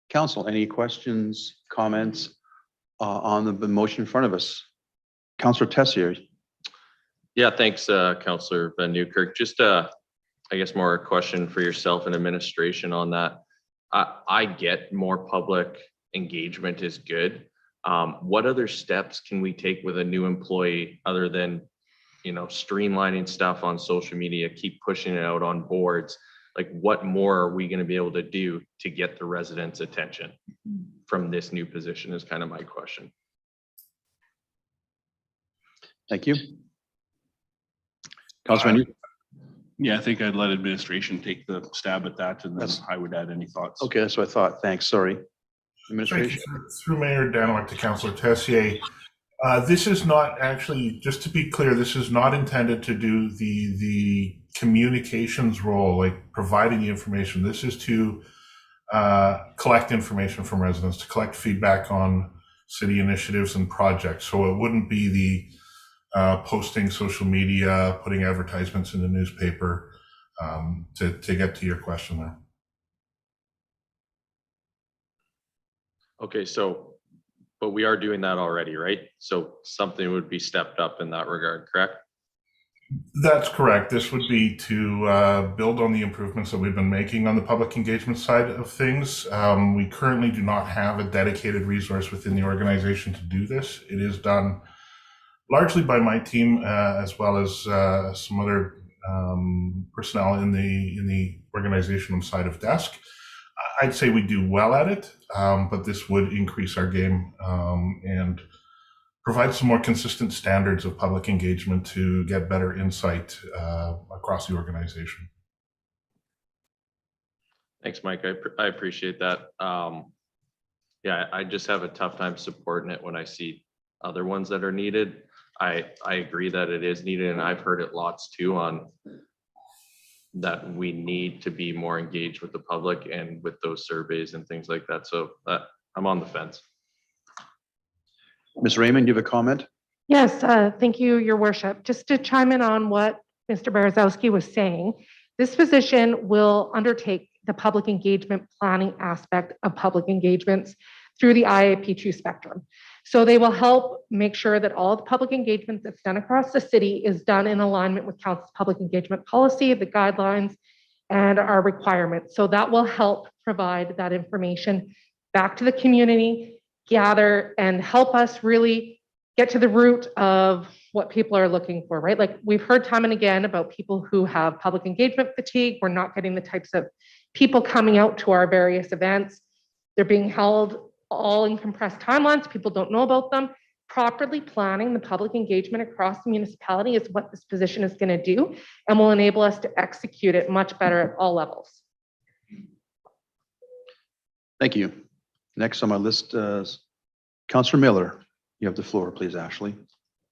S1: Council, any questions, comments on the motion in front of us? Councillor Tessier.
S9: Yeah, thanks, Councillor Van Nieuwkerk. Just I guess more a question for yourself and administration on that. I get more public engagement is good. What other steps can we take with a new employee other than, you know, streamlining stuff on social media, keep pushing it out on boards? Like, what more are we going to be able to do to get the residents' attention from this new position is kind of my question.
S1: Thank you. Councilman.
S6: Yeah, I think I'd let administration take the stab at that and then I would add any thoughts.
S1: Okay, that's what I thought. Thanks. Sorry. Administration.
S18: Through Mayor Danlock to Councillor Tessier. This is not actually, just to be clear, this is not intended to do the communications role, like providing the information. This is to collect information from residents, to collect feedback on city initiatives and projects. So it wouldn't be the posting social media, putting advertisements in the newspaper, to get to your question there.
S9: Okay, so, but we are doing that already, right? So something would be stepped up in that regard, correct?
S18: That's correct. This would be to build on the improvements that we've been making on the public engagement side of things. We currently do not have a dedicated resource within the organization to do this. It is done largely by my team, as well as some other personnel in the organizational side of desk. I'd say we do well at it, but this would increase our game and provide some more consistent standards of public engagement to get better insight across the organization.
S9: Thanks, Mike. I appreciate that. Yeah, I just have a tough time supporting it when I see other ones that are needed. I agree that it is needed, and I've heard it lots too on that we need to be more engaged with the public and with those surveys and things like that. So I'm on the fence.
S1: Ms. Raymond, you have a comment?
S15: Yes, thank you, Your Worship. Just to chime in on what Mr. Berezowski was saying, this position will undertake the public engagement planning aspect of public engagements through the IAP2 spectrum. So they will help make sure that all the public engagement that's done across the city is done in alignment with Council's public engagement policy, the guidelines, and our requirements. So that will help provide that information back to the community, gather, and help us really get to the root of what people are looking for, right? Like we've heard time and again about people who have public engagement fatigue. We're not getting the types of people coming out to our various events. They're being held all in compressed timelines. People don't know about them. Properly planning the public engagement across the municipality is what this position is going to do and will enable us to execute it much better at all levels.
S1: Thank you. Next on my list is Councillor Miller, you have the floor, please, Ashley.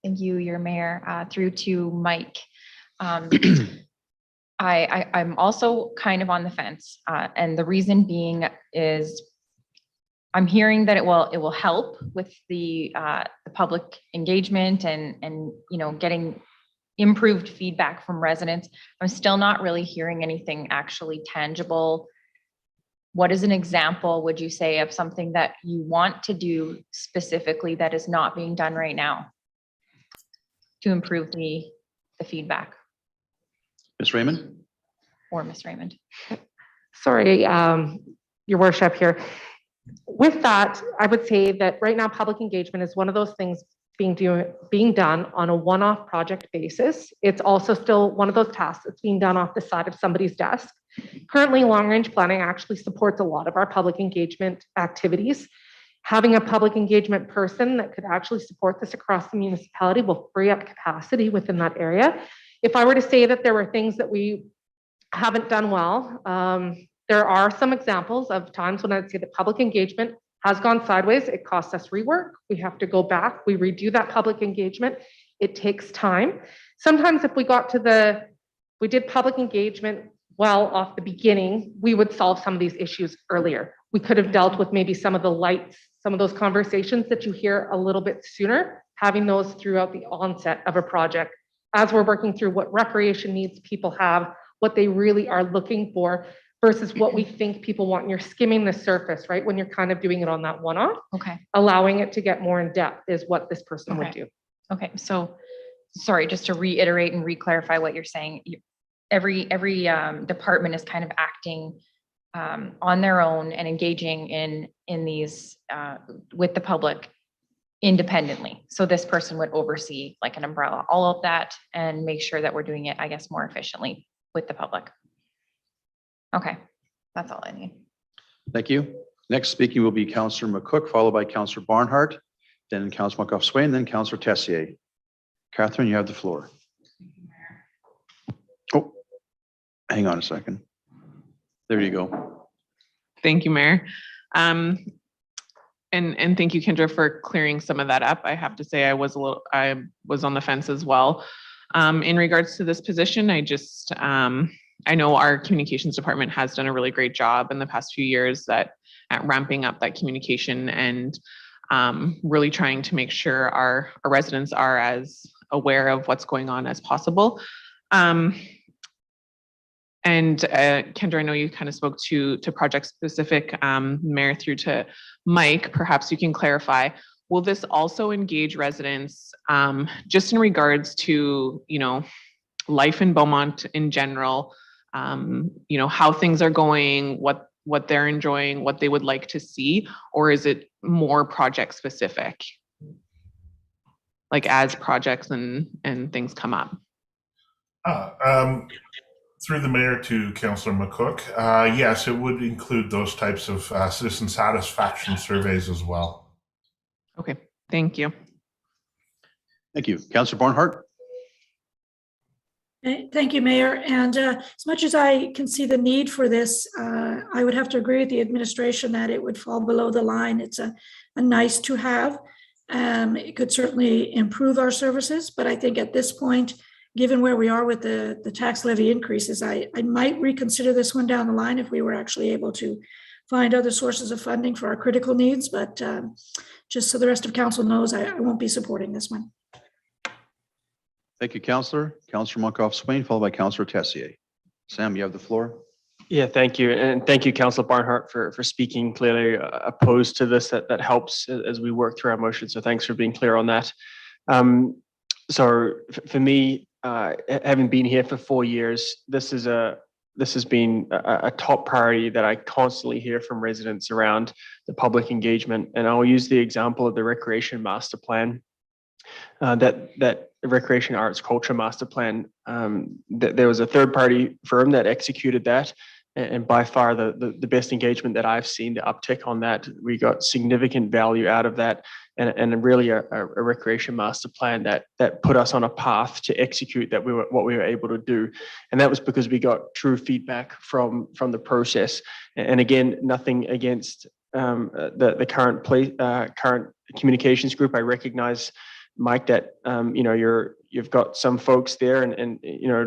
S3: Thank you, your mayor, through to Mike. I'm also kind of on the fence, and the reason being is I'm hearing that it will help with the public engagement and getting improved feedback from residents. I'm still not really hearing anything actually tangible. What is an example, would you say, of something that you want to do specifically that is not being done right now to improve the feedback?
S1: Ms. Raymond?
S3: Or Ms. Raymond?
S15: Sorry, Your Worship here. With that, I would say that right now, public engagement is one of those things being done on a one-off project basis. It's also still one of those tasks that's being done off the side of somebody's desk. Currently, long-range planning actually supports a lot of our public engagement activities. Having a public engagement person that could actually support this across the municipality will free up capacity within that area. If I were to say that there were things that we haven't done well, there are some examples of times when I'd say the public engagement has gone sideways. It costs us rework. We have to go back. We redo that public engagement. It takes time. Sometimes if we did public engagement well off the beginning, we would solve some of these issues earlier. We could have dealt with maybe some of the lights, some of those conversations that you hear a little bit sooner, having those throughout the onset of a project. As we're working through what recreation needs people have, what they really are looking for, versus what we think people want. And you're skimming the surface, right? When you're kind of doing it on that one-off.
S3: Okay.
S15: Allowing it to get more in depth is what this person would do.
S3: Okay, so sorry, just to reiterate and re-clarify what you're saying. Every department is kind of acting on their own and engaging in these with the public independently. So this person would oversee like an umbrella, all of that, and make sure that we're doing it, I guess, more efficiently with the public. Okay, that's all I need.
S1: Thank you. Next speaking will be Councillor McCook, followed by Councillor Barnhart, then Councillor McGough-Swain, then Councillor Tessier. Catherine, you have the floor. Oh, hang on a second. There you go.
S11: Thank you, Mayor. And thank you, Kendra, for clearing some of that up. I have to say I was on the fence as well. In regards to this position, I know our communications department has done a really great job in the past few years at ramping up that communication and really trying to make sure our residents are as aware of what's going on as possible. And Kendra, I know you kind of spoke to project specific, Mayor, through to Mike. Perhaps you can clarify, will this also engage residents just in regards to, life in Beaumont in general, how things are going, what they're enjoying, what they would like to see, or is it more project specific? Like as projects and things come up?
S18: Through the mayor to Councillor McCook, yes, it would include those types of citizen satisfaction surveys as well.
S11: Okay, thank you.
S1: Thank you. Councillor Barnhart.
S4: Thank you, Mayor. And as much as I can see the need for this, I would have to agree with the administration that it would fall below the line. It's a nice to have. It could certainly improve our services, but I think at this point, given where we are with the tax levy increases, I might reconsider this one down the line if we were actually able to find other sources of funding for our critical needs. But just so the rest of council knows, I won't be supporting this one.
S1: Thank you, Councillor. Councillor McGough-Swain, followed by Councillor Tessier. Sam, you have the floor.
S12: Yeah, thank you. And thank you, Councillor Barnhart, for speaking clearly opposed to this. That helps as we work through our motion. So thanks for being clear on that. So for me, having been here for 4 years, this has been a top priority that I constantly hear from residents around the public engagement. And I'll use the example of the Recreation Master Plan, that Recreation Arts Culture Master Plan. There was a third-party firm that executed that, and by far the best engagement that I've seen, the uptick on that. We got significant value out of that, and really a recreation master plan that put us on a path to execute what we were able to do. And that was because we got true feedback from the process. And again, nothing against the current communications group. I recognize, Mike, that, you've got some folks there and,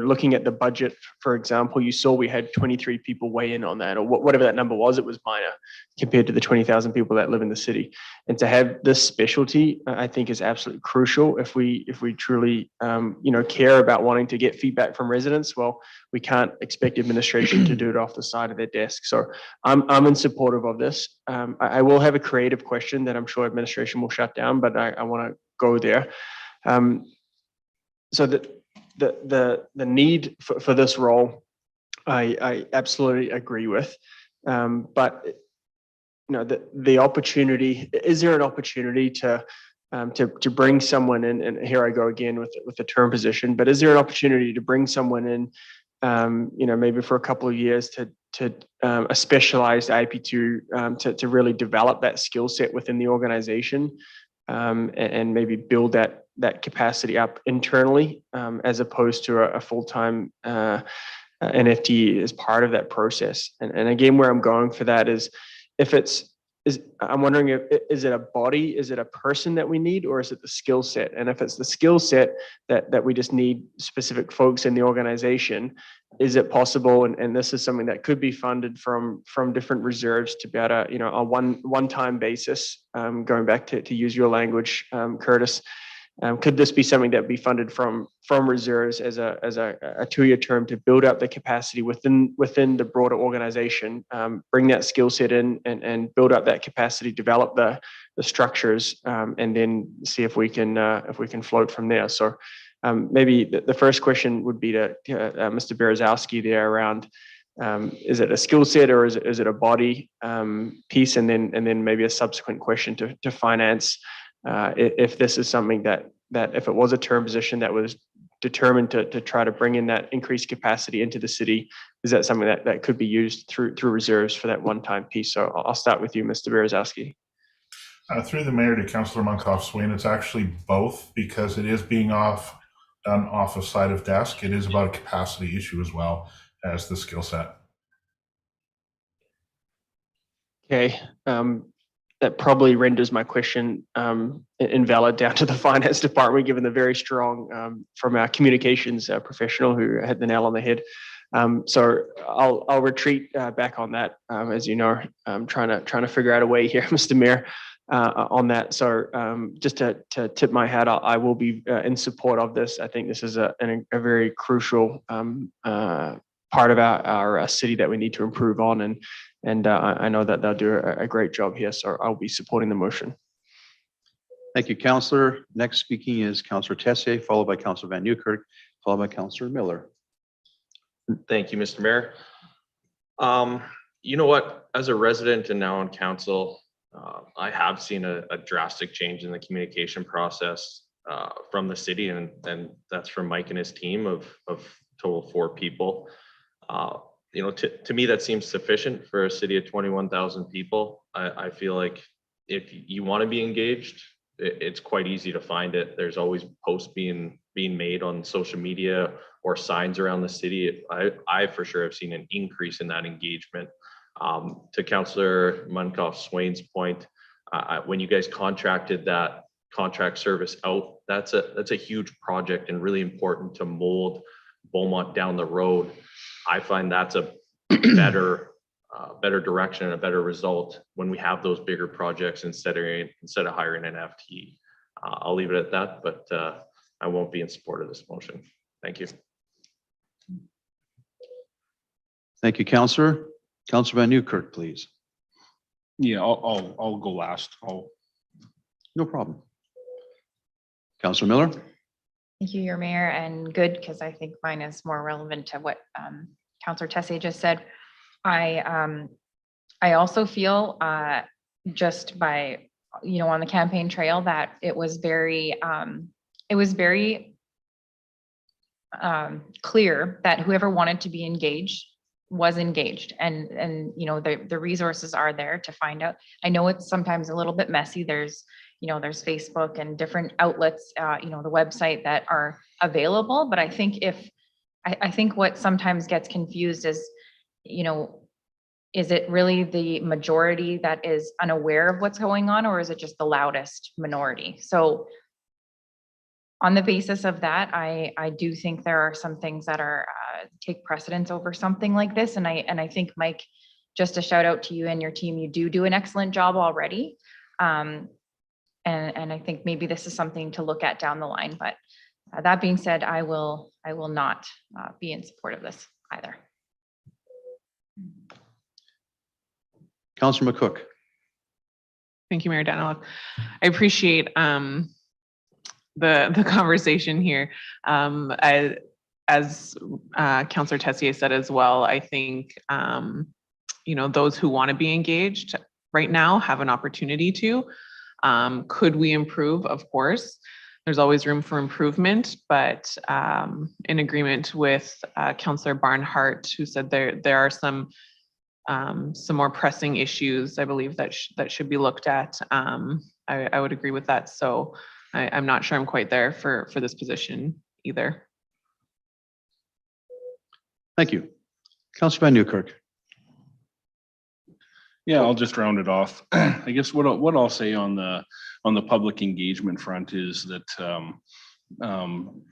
S12: looking at the budget, for example, you saw we had 23 people weigh in on that, or whatever that number was, it was minor compared to the 20,000 people that live in the city. And to have this specialty, I think, is absolutely crucial if we truly, care about wanting to get feedback from residents. Well, we can't expect administration to do it off the side of their desk. So I'm in supportive of this. I will have a creative question that I'm sure administration will shut down, but I want to go there. So the need for this role, I absolutely agree with. But the opportunity, is there an opportunity to bring someone in? And here I go again with the term position. But is there an opportunity to bring someone in, maybe for a couple of years to a specialized IP2 to really develop that skill set within the organization, and maybe build that capacity up internally, as opposed to a full-time NFT as part of that process. And again, where I'm going for that is, I'm wondering is it a body, is it a person that we need, or is it the skill set? And if it's the skill set that we just need specific folks in the organization, is it possible? And this is something that could be funded from different reserves to be able to, a one-time basis, going back to use your language, Curtis. Could this be something that be funded from reserves as a 2-year term to build up the capacity within the broader organization, bring that skill set in and build up that capacity, develop the structures, and then see if we can float from there. So maybe the first question would be to Mr. Berezowski there around, is it a skill set or is it a body piece, and then maybe a subsequent question to finance. If this is something that if it was a term position that was determined to try to bring in that increased capacity into the city, is that something that could be used through reserves for that one-time piece? So I'll start with you, Mr. Berezowski.
S18: Through the mayor to Councillor Munkoff-Swain, it's actually both, because it is being done off a side of desk. It is about a capacity issue as well as the skill set.
S12: Okay. That probably renders my question invalid down to the finance department, given the very strong from our communications professional who had the nail on the head. So I'll retreat back on that. As you know, I'm trying to figure out a way here, Mr. Mayor, on that. So just to tip my hat, I will be in support of this. I think this is a very crucial part of our city that we need to improve on, and I know that they'll do a great job here, so I'll be supporting the motion.
S1: Thank you, Councillor. Next speaking is Councillor Tessier, followed by Councillor Van Nieuwkerk, followed by Councillor Miller.
S9: Thank you, Mr. Mayor. You know what? As a resident and now on council, I have seen a drastic change in the communication process from the city, and that's from Mike and his team of total 4 people. To me, that seems sufficient for a city of 21,000 people. I feel like if you want to be engaged, it's quite easy to find it. There's always posts being made on social media or signs around the city. I for sure have seen an increase in that engagement. To Councillor Munkoff-Swain's point, when you guys contracted that contract service out, that's a huge project and really important to mold Beaumont down the road. I find that's a better direction and a better result when we have those bigger projects instead of hiring an FTE. I'll leave it at that, but I won't be in support of this motion. Thank you.
S1: Thank you, Councillor. Councillor Van Nieuwkerk, please.
S6: Yeah, I'll go last.
S1: No problem. Councillor Miller.
S3: Thank you, your mayor, and good, because I think mine is more relevant to what Councillor Tessier just said. I also feel just by, on the campaign trail that it was very clear that whoever wanted to be engaged was engaged, and the resources are there to find out. I know it's sometimes a little bit messy. There's Facebook and different outlets, the website that are available. But I think I think what sometimes gets confused is, is it really the majority that is unaware of what's going on, or is it just the loudest minority? So on the basis of that, I do think there are some things that are take precedence over something like this. And I think, Mike, just a shout out to you and your team. You do an excellent job already. And I think maybe this is something to look at down the line. But that being said, I will not be in support of this either.
S1: Councillor McCook.
S11: Thank you, Mayor Daniluk. I appreciate the conversation here. As Councillor Tessier said as well, I think those who want to be engaged right now have an opportunity to. Could we improve? Of course. There's always room for improvement, but in agreement with Councillor Barnhart, who said there are some more pressing issues, I believe, that should be looked at. I would agree with that. So I'm not sure I'm quite there for this position either.
S1: Thank you. Councillor Van Newkirk.
S6: Yeah, I'll just round it off. I guess what I'll say on the public engagement front is that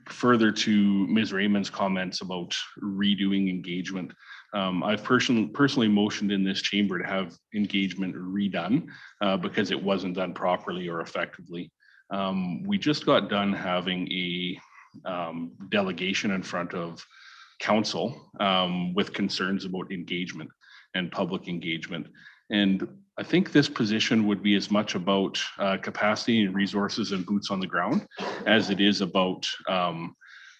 S6: further to Ms. Raymond's comments about redoing engagement, I've personally motioned in this chamber to have engagement redone because it wasn't done properly or effectively. We just got done having a delegation in front of council with concerns about engagement and public engagement. And I think this position would be as much about capacity and resources and boots on the ground as it is about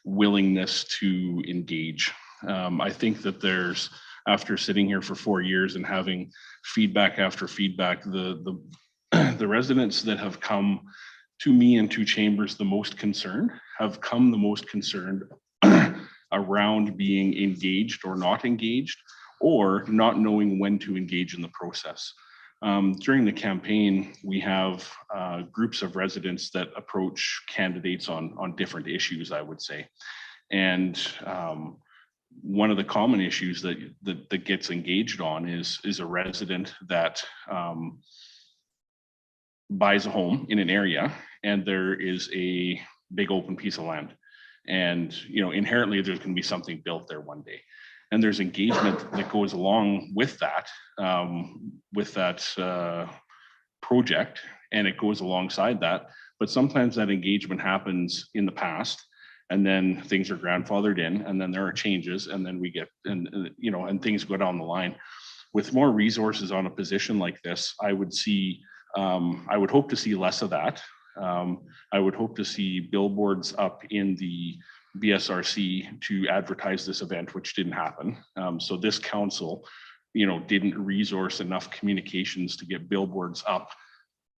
S6: willingness to engage. I think that there's, after sitting here for 4 years and having feedback after feedback, the residents that have come to me and to chambers the most concerned have come the most concerned around being engaged or not engaged, or not knowing when to engage in the process. During the campaign, we have groups of residents that approach candidates on different issues, I would say. And one of the common issues that gets engaged on is a resident that buys a home in an area and there is a big open piece of land. And inherently there's going to be something built there one day. And there's engagement that goes along with that project, and it goes alongside that. But sometimes that engagement happens in the past, and then things are grandfathered in, and then there are changes, and then we get and things go down the line. With more resources on a position like this, I would hope to see less of that. I would hope to see billboards up in the BSRC to advertise this event, which didn't happen. So this council, didn't resource enough communications to get billboards up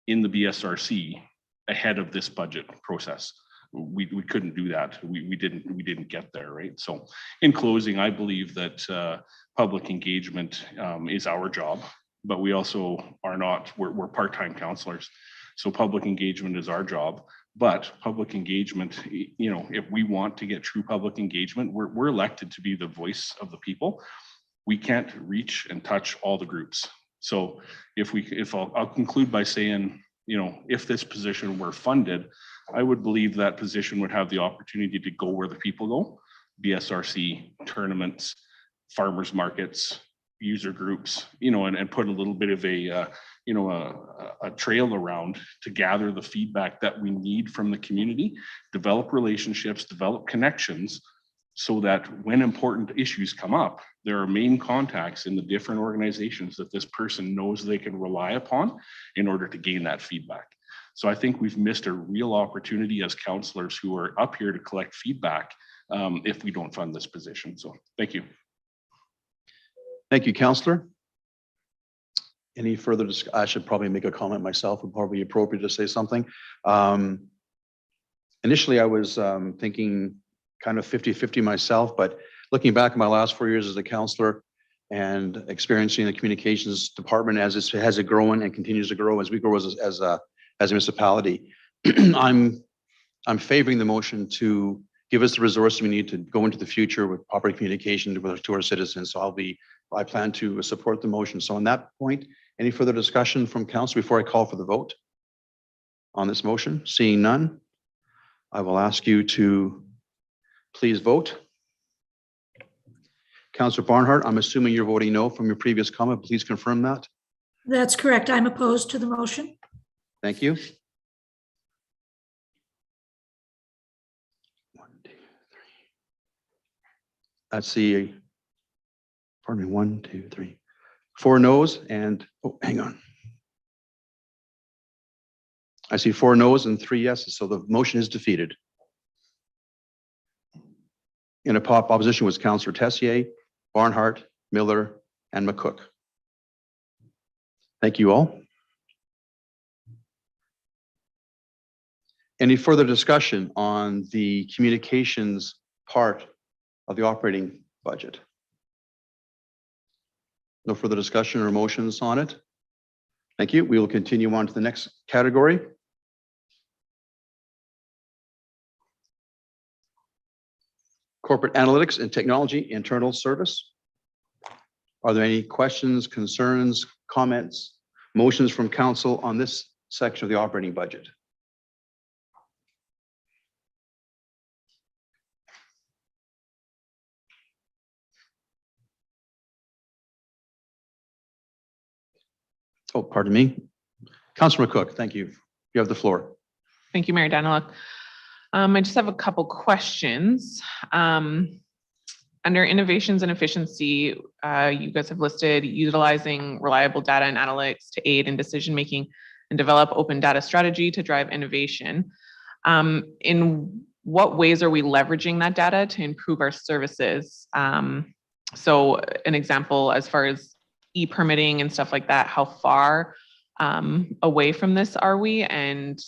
S6: in the BSRC ahead of this budget process. We couldn't do that. We didn't get there, right? So in closing, I believe that public engagement is our job, but we also are not, we're part-time counselors. So public engagement is our job. But public engagement, if we want to get true public engagement, we're elected to be the voice of the people. We can't reach and touch all the groups. So I'll conclude by saying, if this position were funded, I would believe that position would have the opportunity to go where the people go: BSRC, tournaments, farmers markets, user groups, and put a little bit of a trail around to gather the feedback that we need from the community, develop relationships, develop connections, so that when important issues come up, there are main contacts in the different organizations that this person knows they can rely upon in order to gain that feedback. So I think we've missed a real opportunity as counselors who are up here to collect feedback if we don't fund this position. So thank you.
S1: Thank you, Councillor. Any further I should probably make a comment myself. Would probably be appropriate to say something. Initially, I was thinking kind of 50-50 myself, but looking back at my last 4 years as a councillor and experiencing the communications department as it grown and continues to grow as we grow as a municipality, I'm favoring the motion to give us the resources we need to go into the future with proper communication to our citizens. So I'll be I plan to support the motion. So on that point, any further discussion from council before I call for the vote on this motion? Seeing none, I will ask you to please vote. Councillor Barnhart, I'm assuming you're voting no from your previous comment. Please confirm that.
S4: That's correct. I'm opposed to the motion.
S1: Thank you. 1, 2, 3. That's the, pardon me, 1, 2, 3. 4 noes and, oh, hang on. I see 4 noes and 3 yeses, so the motion is defeated. In opposition was Councillor Tessier, Barnhart, Miller, and McCook. Thank you all. Any further discussion on the communications part of the operating budget? No further discussion or motions on it? Thank you. We will continue on to the next category. Corporate analytics and technology, internal service. Are there any questions, concerns, comments, motions from council on this section of the operating budget? Oh, pardon me. Councillor McCook, thank you. You have the floor.
S11: Thank you, Mayor Daniluk. I just have a couple questions. Under innovations and efficiency, you guys have listed utilizing reliable data and analytics to aid in decision-making and develop open data strategy to drive innovation. In what ways are we leveraging that data to improve our services? So an example, as far as e-permitting and stuff like that, how far away from this are we? And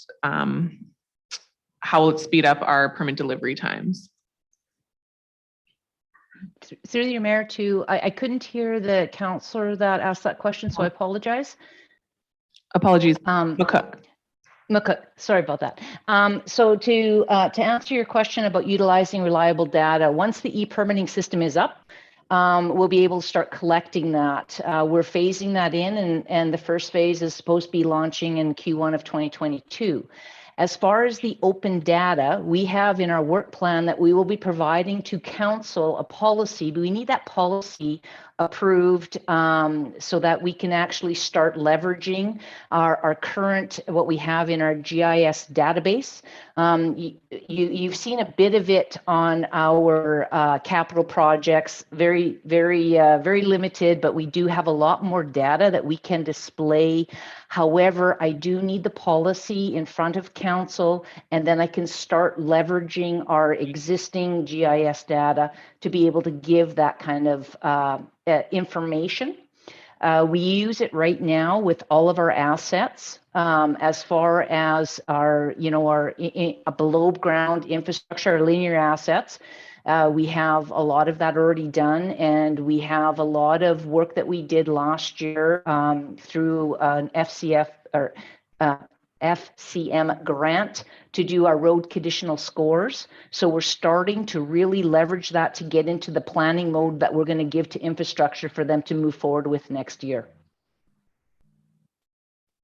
S11: how will it speed up our permit delivery times?
S20: Through your mayor to, I couldn't hear the counselor that asked that question, so I apologize.
S11: Apologies, McCook.
S20: McCook, sorry about that. So to answer your question about utilizing reliable data, once the e-permitting system is up, we'll be able to start collecting that. We're phasing that in, and the first phase is supposed to be launching in Q1 of 2022. As far as the open data, we have in our work plan that we will be providing to council a policy, but we need that policy approved so that we can actually start leveraging our current, what we have in our GIS database. You've seen a bit of it on our capital projects, very limited, but we do have a lot more data that we can display. However, I do need the policy in front of council, and then I can start leveraging our existing GIS data to be able to give that kind of information. We use it right now with all of our assets, as far as our, our below ground infrastructure, our linear assets. We have a lot of that already done, and we have a lot of work that we did last year through an FCF or FCM grant to do our road conditional scores. So we're starting to really leverage that to get into the planning mode that we're going to give to infrastructure for them to move forward with next year.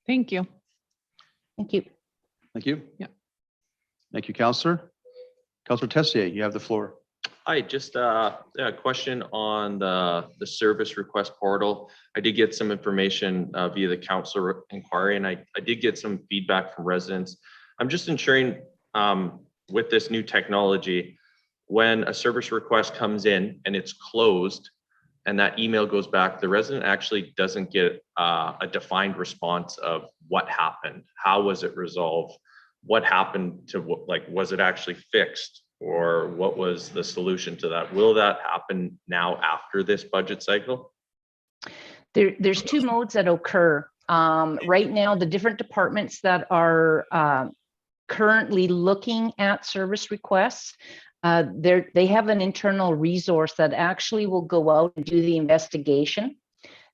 S11: Thank you.
S20: Thank you.
S1: Thank you.
S11: Yeah.
S1: Thank you, Councillor. Councillor Tessier, you have the floor.
S9: Hi, just a question on the service request portal. I did get some information via the council inquiry, and I did get some feedback from residents. I'm just ensuring with this new technology, when a service request comes in and it's closed and that email goes back, the resident actually doesn't get a defined response of what happened, how was it resolved, what happened to was it actually fixed? Or what was the solution to that? Will that happen now after this budget cycle?
S20: There's two modes that occur. Right now, the different departments that are currently looking at service requests, they have an internal resource that actually will go out and do the investigation.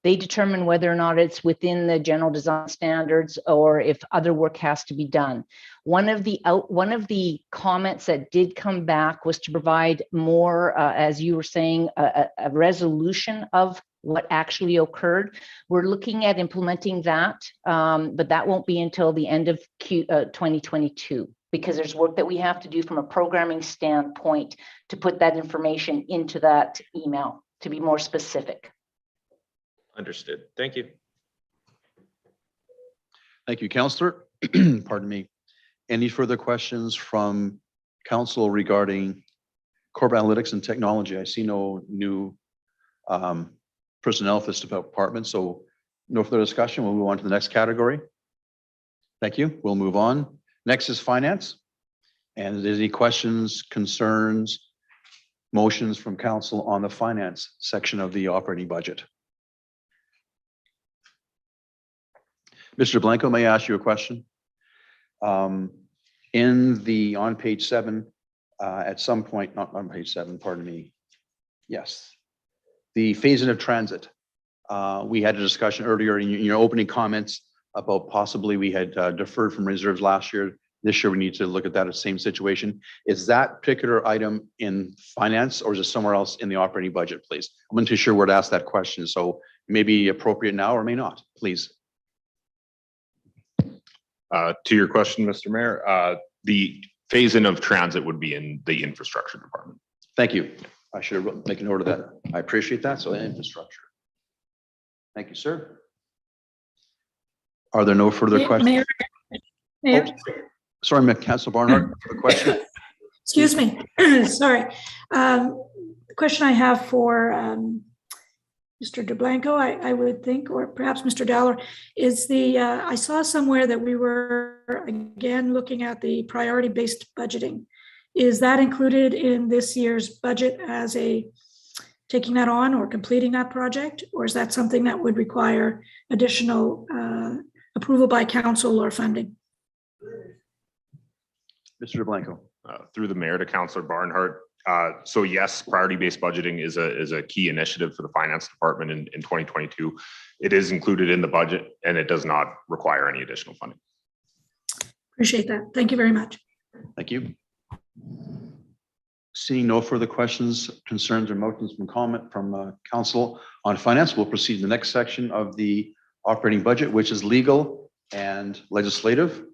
S20: They determine whether or not it's within the general design standards or if other work has to be done. One of the comments that did come back was to provide more, as you were saying, a resolution of what actually occurred. We're looking at implementing that, but that won't be until the end of 2022, because there's work that we have to do from a programming standpoint to put that information into that email to be more specific.
S9: Understood. Thank you.
S1: Thank you, Councillor. Pardon me. Any further questions from council regarding corporate analytics and technology? I see no new personnel for this department, so no further discussion. We'll move on to the next category. Thank you. We'll move on. Next is finance. And is there any questions, concerns, motions from council on the finance section of the operating budget? Mr. Blanco, may I ask you a question? On page 7, at some point, not on page 7, pardon me. Yes. The phase-in of transit. We had a discussion earlier in your opening comments about possibly we had deferred from reserves last year. This year, we need to look at that same situation. Is that particular item in finance or is it somewhere else in the operating budget, please? I'm not too sure where to ask that question, so it may be appropriate now or may not, please.
S8: To your question, Mr. Mayor, the phase-in of transit would be in the infrastructure department.
S1: Thank you. I should have made a note of that. I appreciate that. So infrastructure. Thank you, sir. Are there no further questions?
S4: Mayor?
S1: Oh, sorry, Councilor Barnhart, for the question.
S4: Excuse me. Sorry. The question I have for Mr. DeBlanco, I would think, or perhaps Mr. Dowler, is I saw somewhere that we were again looking at the priority-based budgeting. Is that included in this year's budget as taking that on or completing that project? Or is that something that would require additional approval by council or funding?
S1: Mr. DeBlanco.
S8: Through the mayor to Councillor Barnhart. So yes, priority-based budgeting is a key initiative for the finance department in 2022. It is included in the budget and it does not require any additional funding.
S4: Appreciate that. Thank you very much.
S1: Thank you. Seeing no further questions, concerns, or motions from council on finance, we'll proceed to the next section of the operating budget, which is legal and legislative,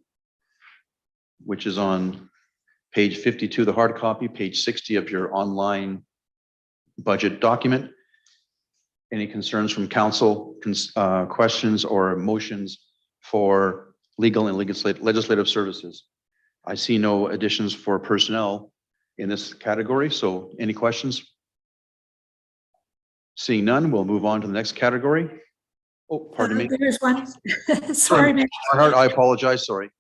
S1: which is on page 52, the hard copy, page 60 of your online budget document. Any concerns from council, questions or motions for legal and legislative services? I see no additions for personnel in this category, so any questions? Seeing none, we'll move on to the next category. Oh, pardon me.
S4: There's one. Sorry, Mayor.
S1: I apologize, sorry.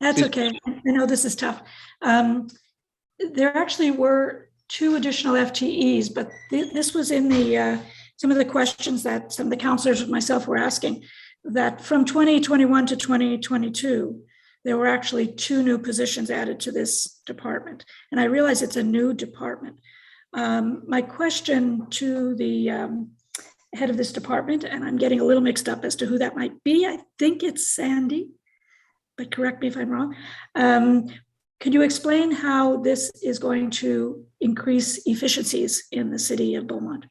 S4: That's okay. I know this is tough. There actually were 2 additional FTEs, but this was in the some of the questions that some of the councillors and myself were asking, that from 2021 to 2022, there were actually 2 new positions added to this department. And I realize it's a new department. My question to the head of this department, and I'm getting a little mixed up as to who that might be. I think it's Sandy, but correct me if I'm wrong. Could you explain how this is going to increase efficiencies in the city of Beaumont?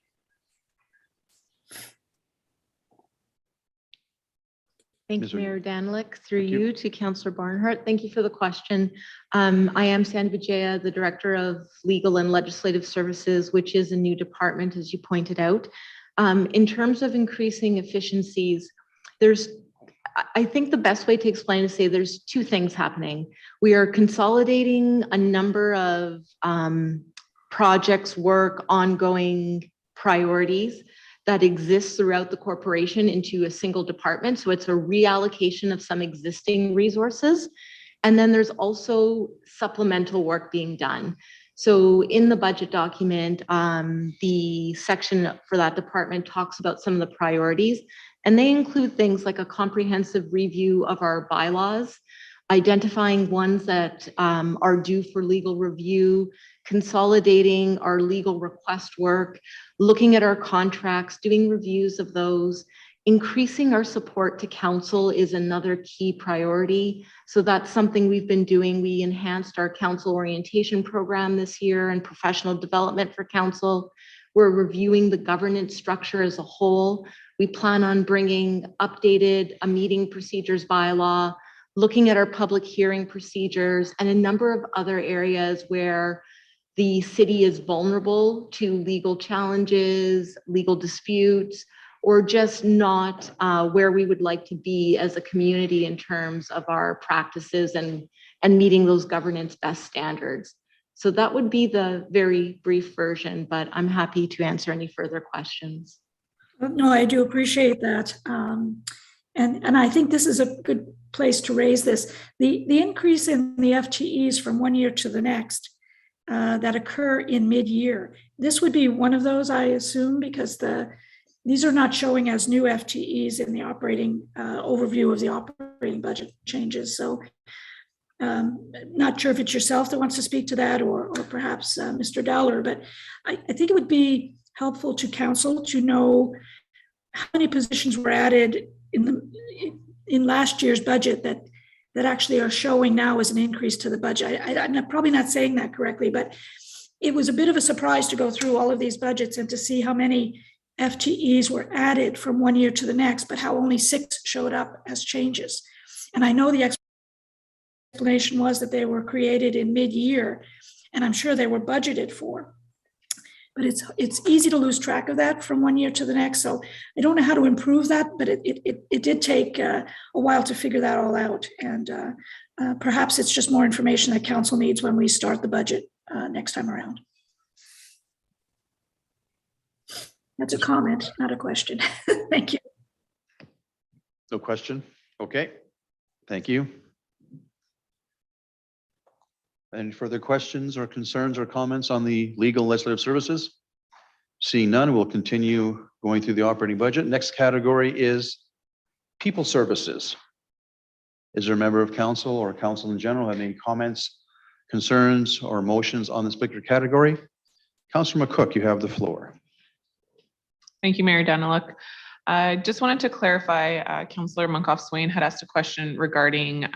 S5: Thank you, Mayor Danlick. Through you to Councillor Barnhart. Thank you for the question. I am Sandy Vijaya, the Director of Legal and Legislative Services, which is a new department, as you pointed out. In terms of increasing efficiencies, I think the best way to explain is to say there's 2 things happening. We are consolidating a number of projects, work, ongoing priorities that exists throughout the corporation into a single department. So it's a reallocation of some existing resources. And then there's also supplemental work being done. So in the budget document, the section for that department talks about some of the priorities, and they include things like a comprehensive review of our bylaws, identifying ones that are due for legal review, consolidating our legal request work, looking at our contracts, doing reviews of those, Increasing our support to council is another key priority. So that's something we've been doing. We enhanced our council orientation program this year and professional development for council. We're reviewing the governance structure as a whole. We plan on bringing updated meeting procedures bylaw, looking at our public hearing procedures, and a number of other areas where the city is vulnerable to legal challenges, legal disputes, or just not where we would like to be as a community in terms of our practices and meeting those governance best standards. So that would be the very brief version, but I'm happy to answer any further questions.
S4: No, I do appreciate that. And I think this is a good place to raise this. The increase in the FTEs from one year to the next that occur in mid-year, this would be one of those, I assume, because these are not showing as new FTEs in the operating overview of the operating budget changes. So not sure if it's yourself that wants to speak to that or perhaps Mr. Dowler, but I think it would be helpful to council to know how many positions were added in last year's budget that actually are showing now as an increase to the budget. I'm probably not saying that correctly, but it was a bit of a surprise to go through all of these budgets and to see how many FTEs were added from one year to the next, but how only 6 showed up as changes. And I know the explanation was that they were created in mid-year, and I'm sure they were budgeted for. But it's easy to lose track of that from one year to the next. So I don't know how to improve that, but it did take a while to figure that all out. And perhaps it's just more information that council needs when we start the budget next time around. That's a comment, not a question. Thank you.
S1: No question. Okay. Thank you. Any further questions or concerns or comments on the legal and legislative services? Seeing none, we'll continue going through the operating budget. Next category is people services. Is there a member of council or council in general have any comments, concerns, or motions on this particular category? Councillor McCook, you have the floor.
S11: Thank you, Mayor Daniluk. I just wanted to clarify, Councillor Munkoff-Swain had asked a question regarding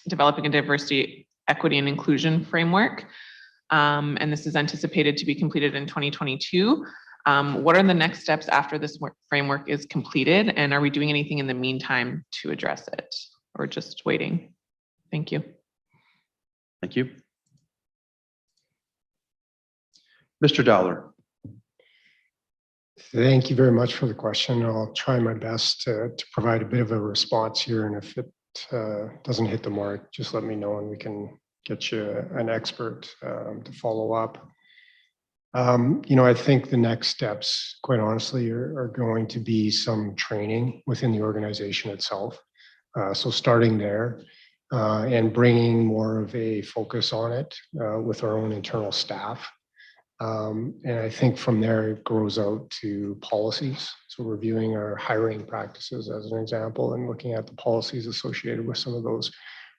S11: developing a diversity, equity, and inclusion framework. And this is anticipated to be completed in 2022. What are the next steps after this framework is completed? And are we doing anything in the meantime to address it, or just waiting? Thank you.
S1: Thank you. Mr. Dowler.
S7: Thank you very much for the question. I'll try my best to provide a bit of a response here. And if it doesn't hit the mark, just let me know and we can get you an expert to follow up. I think the next steps, quite honestly, are going to be some training within the organization itself. So starting there and bringing more of a focus on it with our own internal staff. And I think from there it grows out to policies. So reviewing our hiring practices as an example and looking at the policies associated with some of those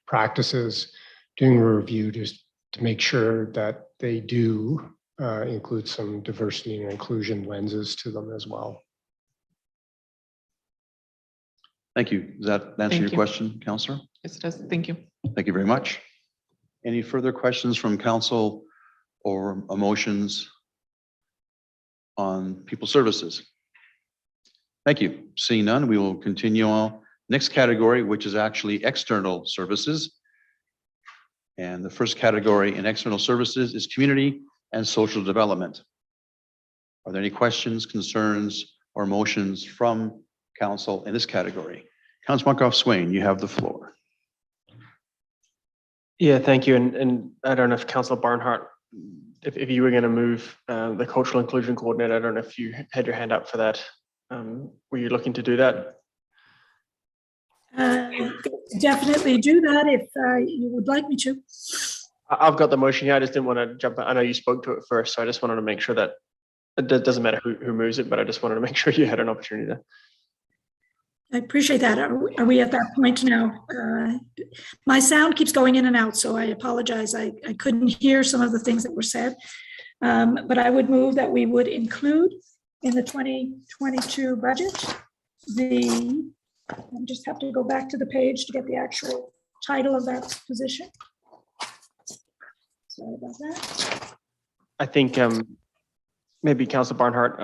S7: practices, doing a review just to make sure that they do include some diversity and inclusion lenses to them as well.
S1: Thank you. Does that answer your question, Councillor?
S11: Yes, it does. Thank you.
S1: Thank you very much. Any further questions from council or motions on people services? Thank you. Seeing none, we will continue on. Next category, which is actually external services. And the first category in external services is community and social development. Are there any questions, concerns, or motions from council in this category? Councillor Munkoff-Swain, you have the floor.
S12: Yeah, thank you. And I don't know if Councillor Barnhart, if you were going to move the cultural inclusion coordinator, I don't know if you had your hand up for that. Were you looking to do that?
S4: Definitely do that if you would like me to.
S12: I've got the motion here. I just didn't want to jump. I know you spoke to it first, so I just wanted to make sure that it doesn't matter who moves it, but I just wanted to make sure you had an opportunity to.
S4: I appreciate that. Are we at that point now? My sound keeps going in and out, so I apologize. I couldn't hear some of the things that were said, but I would move that we would include in the 2022 budget I just have to go back to the page to get the actual title of that position. Sorry about that.
S12: I think maybe Councillor Barnhart,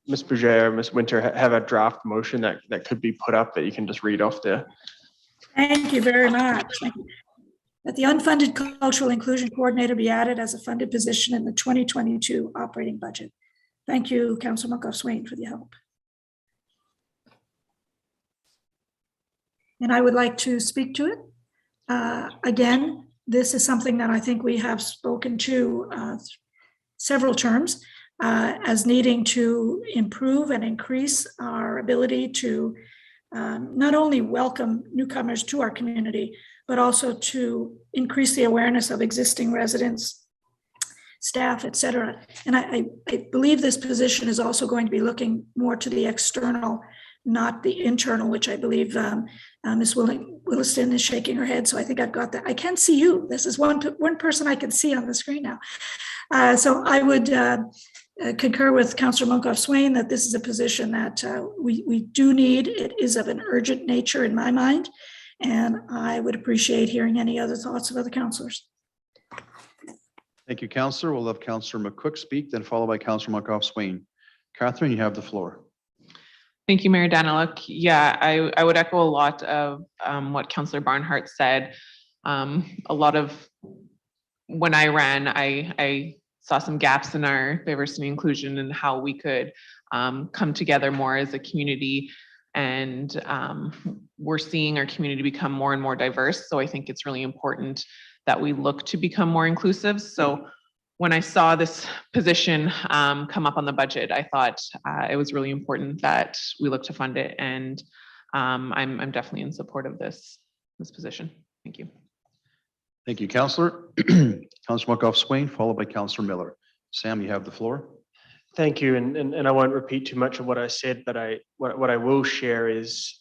S12: Ms. Bourget or Ms. Winter have a draft motion that could be put up that you can just read off there.
S4: Thank you very much. Thank you. That the unfunded cultural inclusion coordinator be added as a funded position in the 2022 operating budget. Thank you, Councillor Monkoff-Swain, for the help. And I would like to speak to it. Again, this is something that I think we have spoken to several terms as needing to improve and increase our ability to not only welcome newcomers to our community, but also to increase the awareness of existing residents, staff, et cetera. And I believe this position is also going to be looking more to the external, not the internal, which I believe Ms. Williston is shaking her head. So I think I've got that. I can see you. This is one person I can see on the screen now. So I would concur with Councillor Monkoff-Swain that this is a position that we do need. It is of an urgent nature in my mind. And I would appreciate hearing any other thoughts of other councillors.
S1: Thank you, Councillor. We'll have Councillor McCook speak, then followed by Councillor Monkoff-Swain. Catherine, you have the floor.
S11: Thank you, Mayor Daniluk. Yeah, I would echo a lot of what Councillor Barnhart said. A lot of when I ran, I saw some gaps in our diversity and inclusion and how we could come together more as a community. And we're seeing our community become more and more diverse. So I think it's really important that we look to become more inclusive. So when I saw this position come up on the budget, I thought it was really important that we look to fund it. And I'm definitely in support of this position. Thank you.
S1: Thank you, Councillor. Councillor Monkoff-Swain, followed by Councillor Miller. Sam, you have the floor.
S12: Thank you, and I won't repeat too much of what I said, but what I will share is,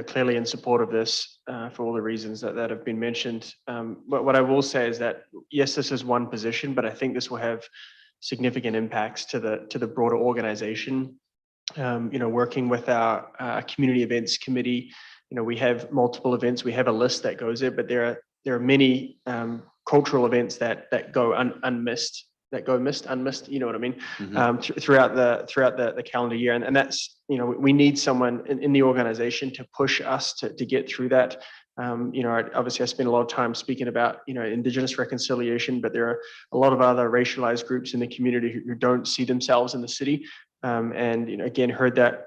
S12: clearly in support of this for all the reasons that have been mentioned. But what I will say is that yes, this is one position, but I think this will have significant impacts to the broader organization. Working with our community events committee, we have multiple events. We have a list that goes there, but there are many cultural events that go unmissed. That go unmissed, you know what I mean, throughout the calendar year. And that's, we need someone in the organization to push us to get through that. Obviously I spend a lot of time speaking about, Indigenous reconciliation, but there are a lot of other racialized groups in the community who don't see themselves in the city. And, again, heard that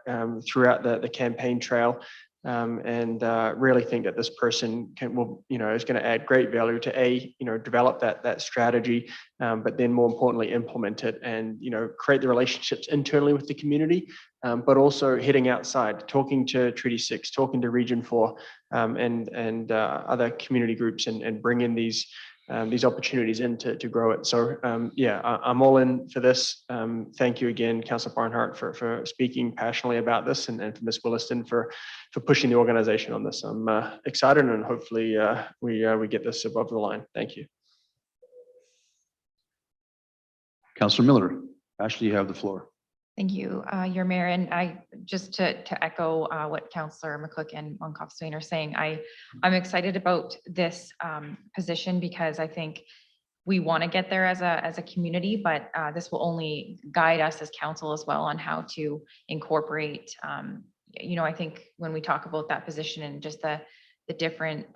S12: throughout the campaign trail. And really think that this person is going to add great value to develop that strategy, but then more importantly, implement it and, create the relationships internally with the community, but also heading outside, talking to Treaty 6, talking to Region 4 and other community groups and bring in these opportunities in to grow it. So I'm all in for this. Thank you again, Councillor Barnhart, for speaking passionately about this, and for Ms. Williston for pushing the organization on this. I'm excited, and hopefully we get this above the line. Thank you.
S1: Councillor Miller, Ashley, you have the floor.
S3: Thank you, Your Mayor. And I just to echo what Councillor McCook and Monkoff-Swain are saying, I'm excited about this position because I think we want to get there as a community, but this will only guide us as council as well on how to incorporate. I think when we talk about that position and just the different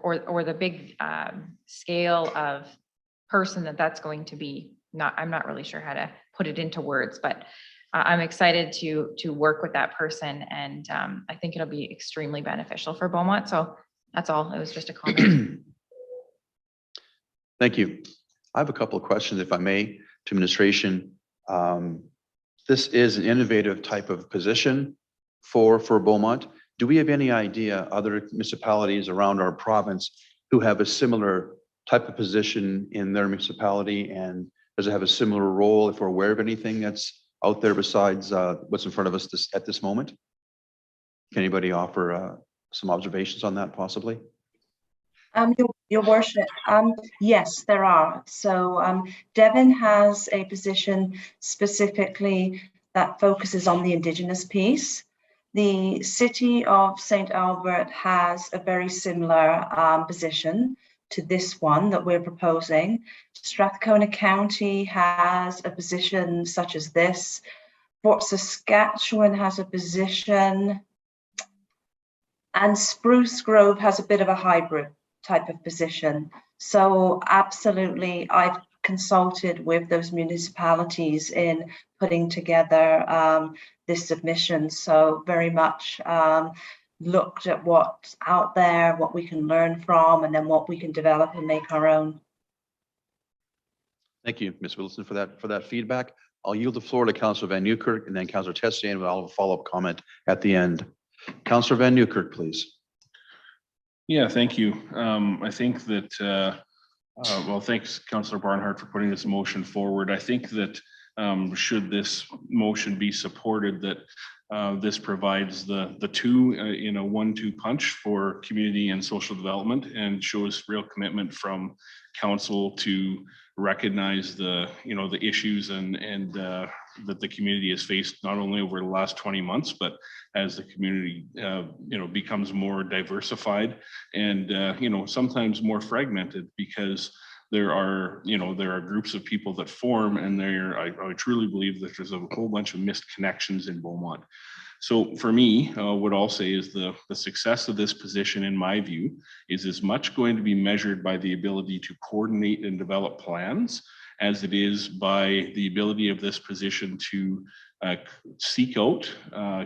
S3: or the big scale of person that's going to be. I'm not really sure how to put it into words, but I'm excited to work with that person, and I think it'll be extremely beneficial for Beaumont. So that's all. It was just a comment.
S1: Thank you. I have a couple of questions, if I may, to administration. This is an innovative type of position for Beaumont. Do we have any idea other municipalities around our province who have a similar type of position in their municipality, and does it have a similar role, if we're aware of anything that's out there besides what's in front of us at this moment? Can anybody offer some observations on that possibly?
S17: Your Worship, yes, there are. So Devon has a position specifically that focuses on the Indigenous piece. The City of St. Albert has a very similar position to this one that we're proposing. Strathcona County has a position such as this. Fort Saskatchewan has a position, and Spruce Grove has a bit of a hybrid type of position. So absolutely, I've consulted with those municipalities in putting together this submission. So very much looked at what's out there, what we can learn from, and then what we can develop and make our own.
S1: Thank you, Ms. Wilson, for that feedback. I'll yield the floor to Councillor Van Newkirk and then Councillor Tessier, and I'll have a follow-up comment at the end. Councillor Van Newkirk, please.
S6: Yeah, thank you. I think that, well, thanks, Councillor Barnhart, for putting this motion forward. I think that should this motion be supported, that this provides the two in a 1-2 punch for community and social development, and shows real commitment from council to recognize the issues and that the community has faced, not only over the last 20 months, but as the community becomes more diversified and sometimes more fragmented, because there are groups of people that form, and I truly believe that there's a whole bunch of missed connections in Beaumont. So for me, what I'll say is the success of this position, in my view, is as much going to be measured by the ability to coordinate and develop plans as it is by the ability of this position to seek out,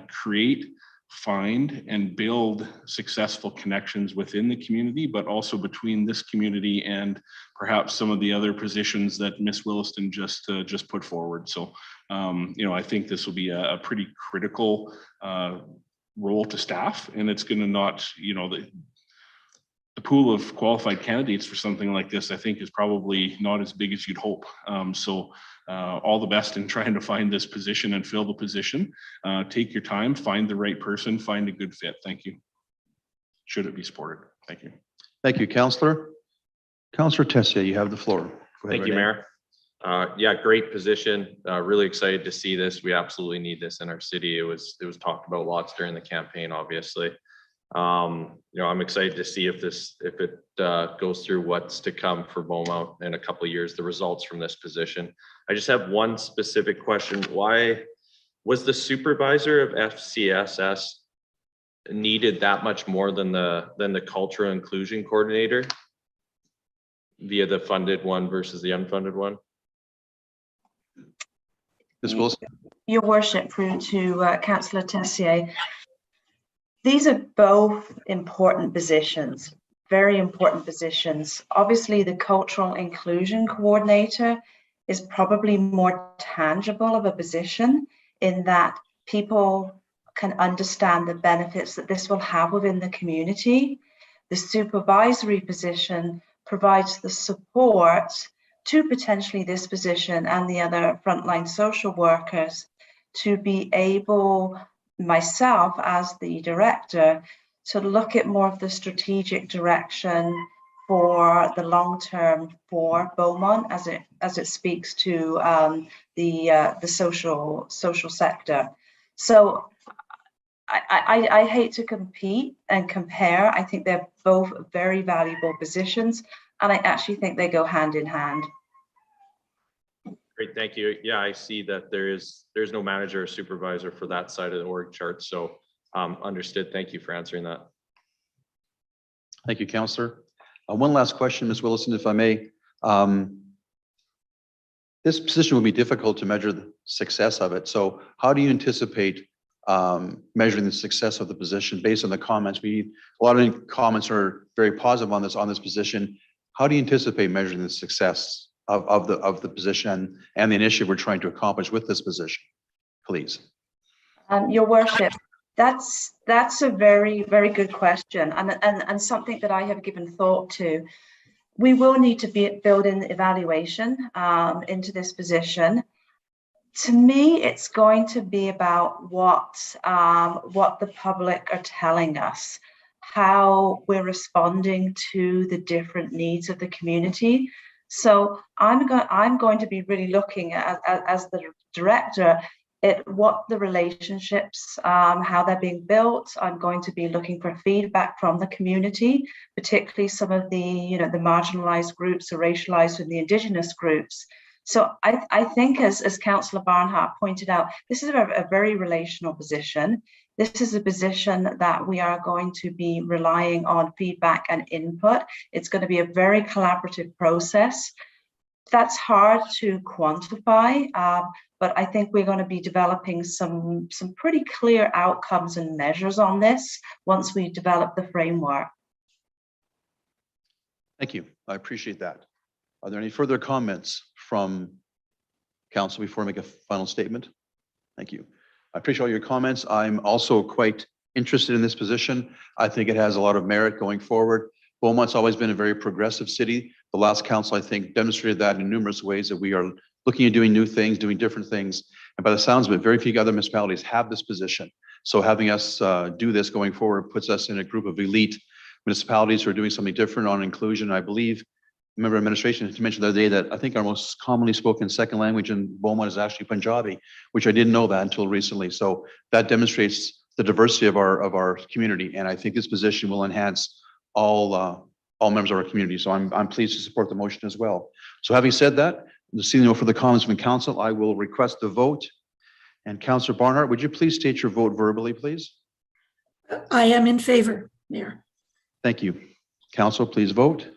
S6: create, find, and build successful connections within the community, but also between this community and perhaps some of the other positions that Ms. Williston just put forward. So, I think this will be a pretty critical role to staff, and it's going to not, the pool of qualified candidates for something like this, I think, is probably not as big as you'd hope. All the best in trying to find this position and fill the position. Take your time, find the right person, find a good fit. Thank you. Should it be supported? Thank you.
S1: Thank you, Councillor. Councillor Tessier, you have the floor. Go ahead,
S9: Thank you, Mayor. Yeah, great position. Really excited to see this. We absolutely need this in our city. It was talked about lots during the campaign, obviously. I'm excited to see if it goes through what's to come for Beaumont in a couple of years, the results from this position. I just have one specific question. Why was the supervisor of FCSS needed that much more than the cultural inclusion coordinator via the funded one versus the unfunded one?
S1: Ms. Wilson.
S17: Your worship, through to Councillor Tessier. These are both important positions, very important positions. Obviously, the cultural inclusion coordinator is probably more tangible of a position in that people can understand the benefits that this will have within the community. The supervisory position provides the support to potentially this position and the other frontline social workers to be able, myself as the director, to look at more of the strategic direction for the long term for Beaumont as it speaks to the social sector. So I hate to compete and compare. I think they're both very valuable positions, and I actually think they go hand in hand.
S9: Great, thank you. Yeah, I see that there's no manager or supervisor for that side of the org chart. So understood. Thank you for answering that.
S1: Thank you, Councillor. One last question, Ms. Wilson, if I may. This position will be difficult to measure the success of it. So how do you anticipate measuring the success of the position based on the comments? A lot of comments are very positive on this position. How do you anticipate measuring the success of the position and the initiative we're trying to accomplish with this position, please?
S17: Your worship, that's a very, very good question, and something that I have given thought to. We will need to build in evaluation into this position. To me, it's going to be about what the public are telling us, how we're responding to the different needs of the community. So I'm going to be really looking at, as the director, what the relationships, how they're being built. I'm going to be looking for feedback from the community, particularly some of the, the marginalized groups, the racialized and the Indigenous groups. So I think, as Councillor Barnhart pointed out, this is a very relational position. This is a position that we are going to be relying on feedback and input. It's going to be a very collaborative process. That's hard to quantify, but I think we're going to be developing some pretty clear outcomes and measures on this once we develop the framework.
S1: Thank you. I appreciate that. Are there any further comments from council before I make a final statement? Thank you. I appreciate all your comments. I'm also quite interested in this position. I think it has a lot of merit going forward. Beaumont's always been a very progressive city. The last council, I think, demonstrated that in numerous ways, that we are looking at doing new things, doing different things. And by the sounds of it, very few other municipalities have this position. So having us do this going forward puts us in a group of elite municipalities who are doing something different on inclusion. I believe, member of administration, you mentioned the other day that I think our most commonly spoken second language in Beaumont is actually Punjabi, which I didn't know that until recently. So that demonstrates the diversity of our community. And I think this position will enhance all members of our community. So I'm pleased to support the motion as well. So having said that, seeing no further comments from council, I will request the vote. And Councillor Barnhart, would you please state your vote verbally, please?
S4: I am in favor, Mayor.
S1: Thank you. Council, please vote.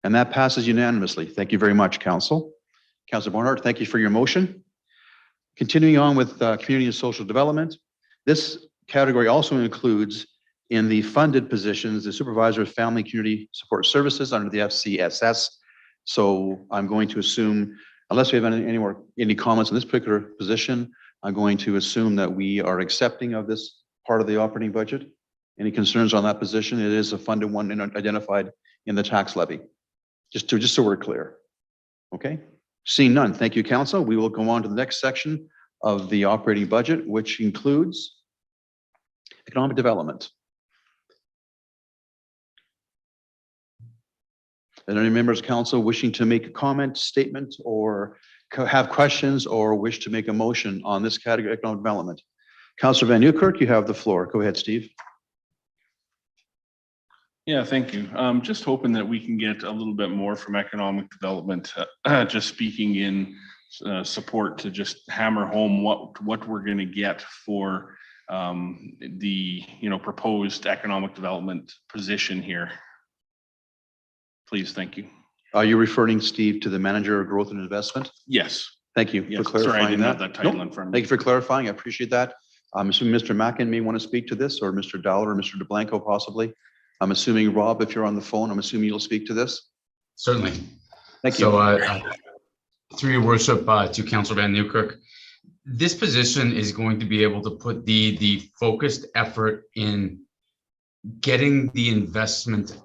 S1: And that passes unanimously. Thank you very much, Council. Councillor Barnhart, thank you for your motion. Continuing on with community and social development, this category also includes in the funded positions, the supervisor of family community support services under the FCSS. So I'm going to assume, unless we have any comments on this particular position, I'm going to assume that we are accepting of this part of the operating budget. Any concerns on that position? It is a funded one identified in the tax levy. Just so we're clear. Okay. Seeing none. Thank you, Council. We will go on to the next section of the operating budget, which includes economic development. Are there any members of council wishing to make a comment, statement, or have questions, or wish to make a motion on this category, economic development? Councillor Van Nieuwkerk, you have the floor. Go ahead, Steve.
S6: Yeah, thank you. Just hoping that we can get a little bit more from economic development, just speaking in support to just hammer home what we're going to get for the proposed economic development position here. Please, thank you.
S1: Are you referring, Steve, to the manager of growth and investment?
S6: Yes.
S1: Thank you for clarifying.
S6: Sorry, I didn't
S1: that.
S6: have that title
S1: Nope.
S6: in front of me.
S1: Thank you for clarifying. I appreciate that. I'm assuming Mr. Mackin may want to speak to this, or Mr. Dowler or Mr. DeBlanco possibly. I'm assuming, Rob, if you're on the phone, I'm assuming you'll speak to this.
S14: Certainly.
S1: Thank you.
S14: So through your worship to Councillor Van Nieuwkerk, this position is going to be able to put the focused effort in getting the investment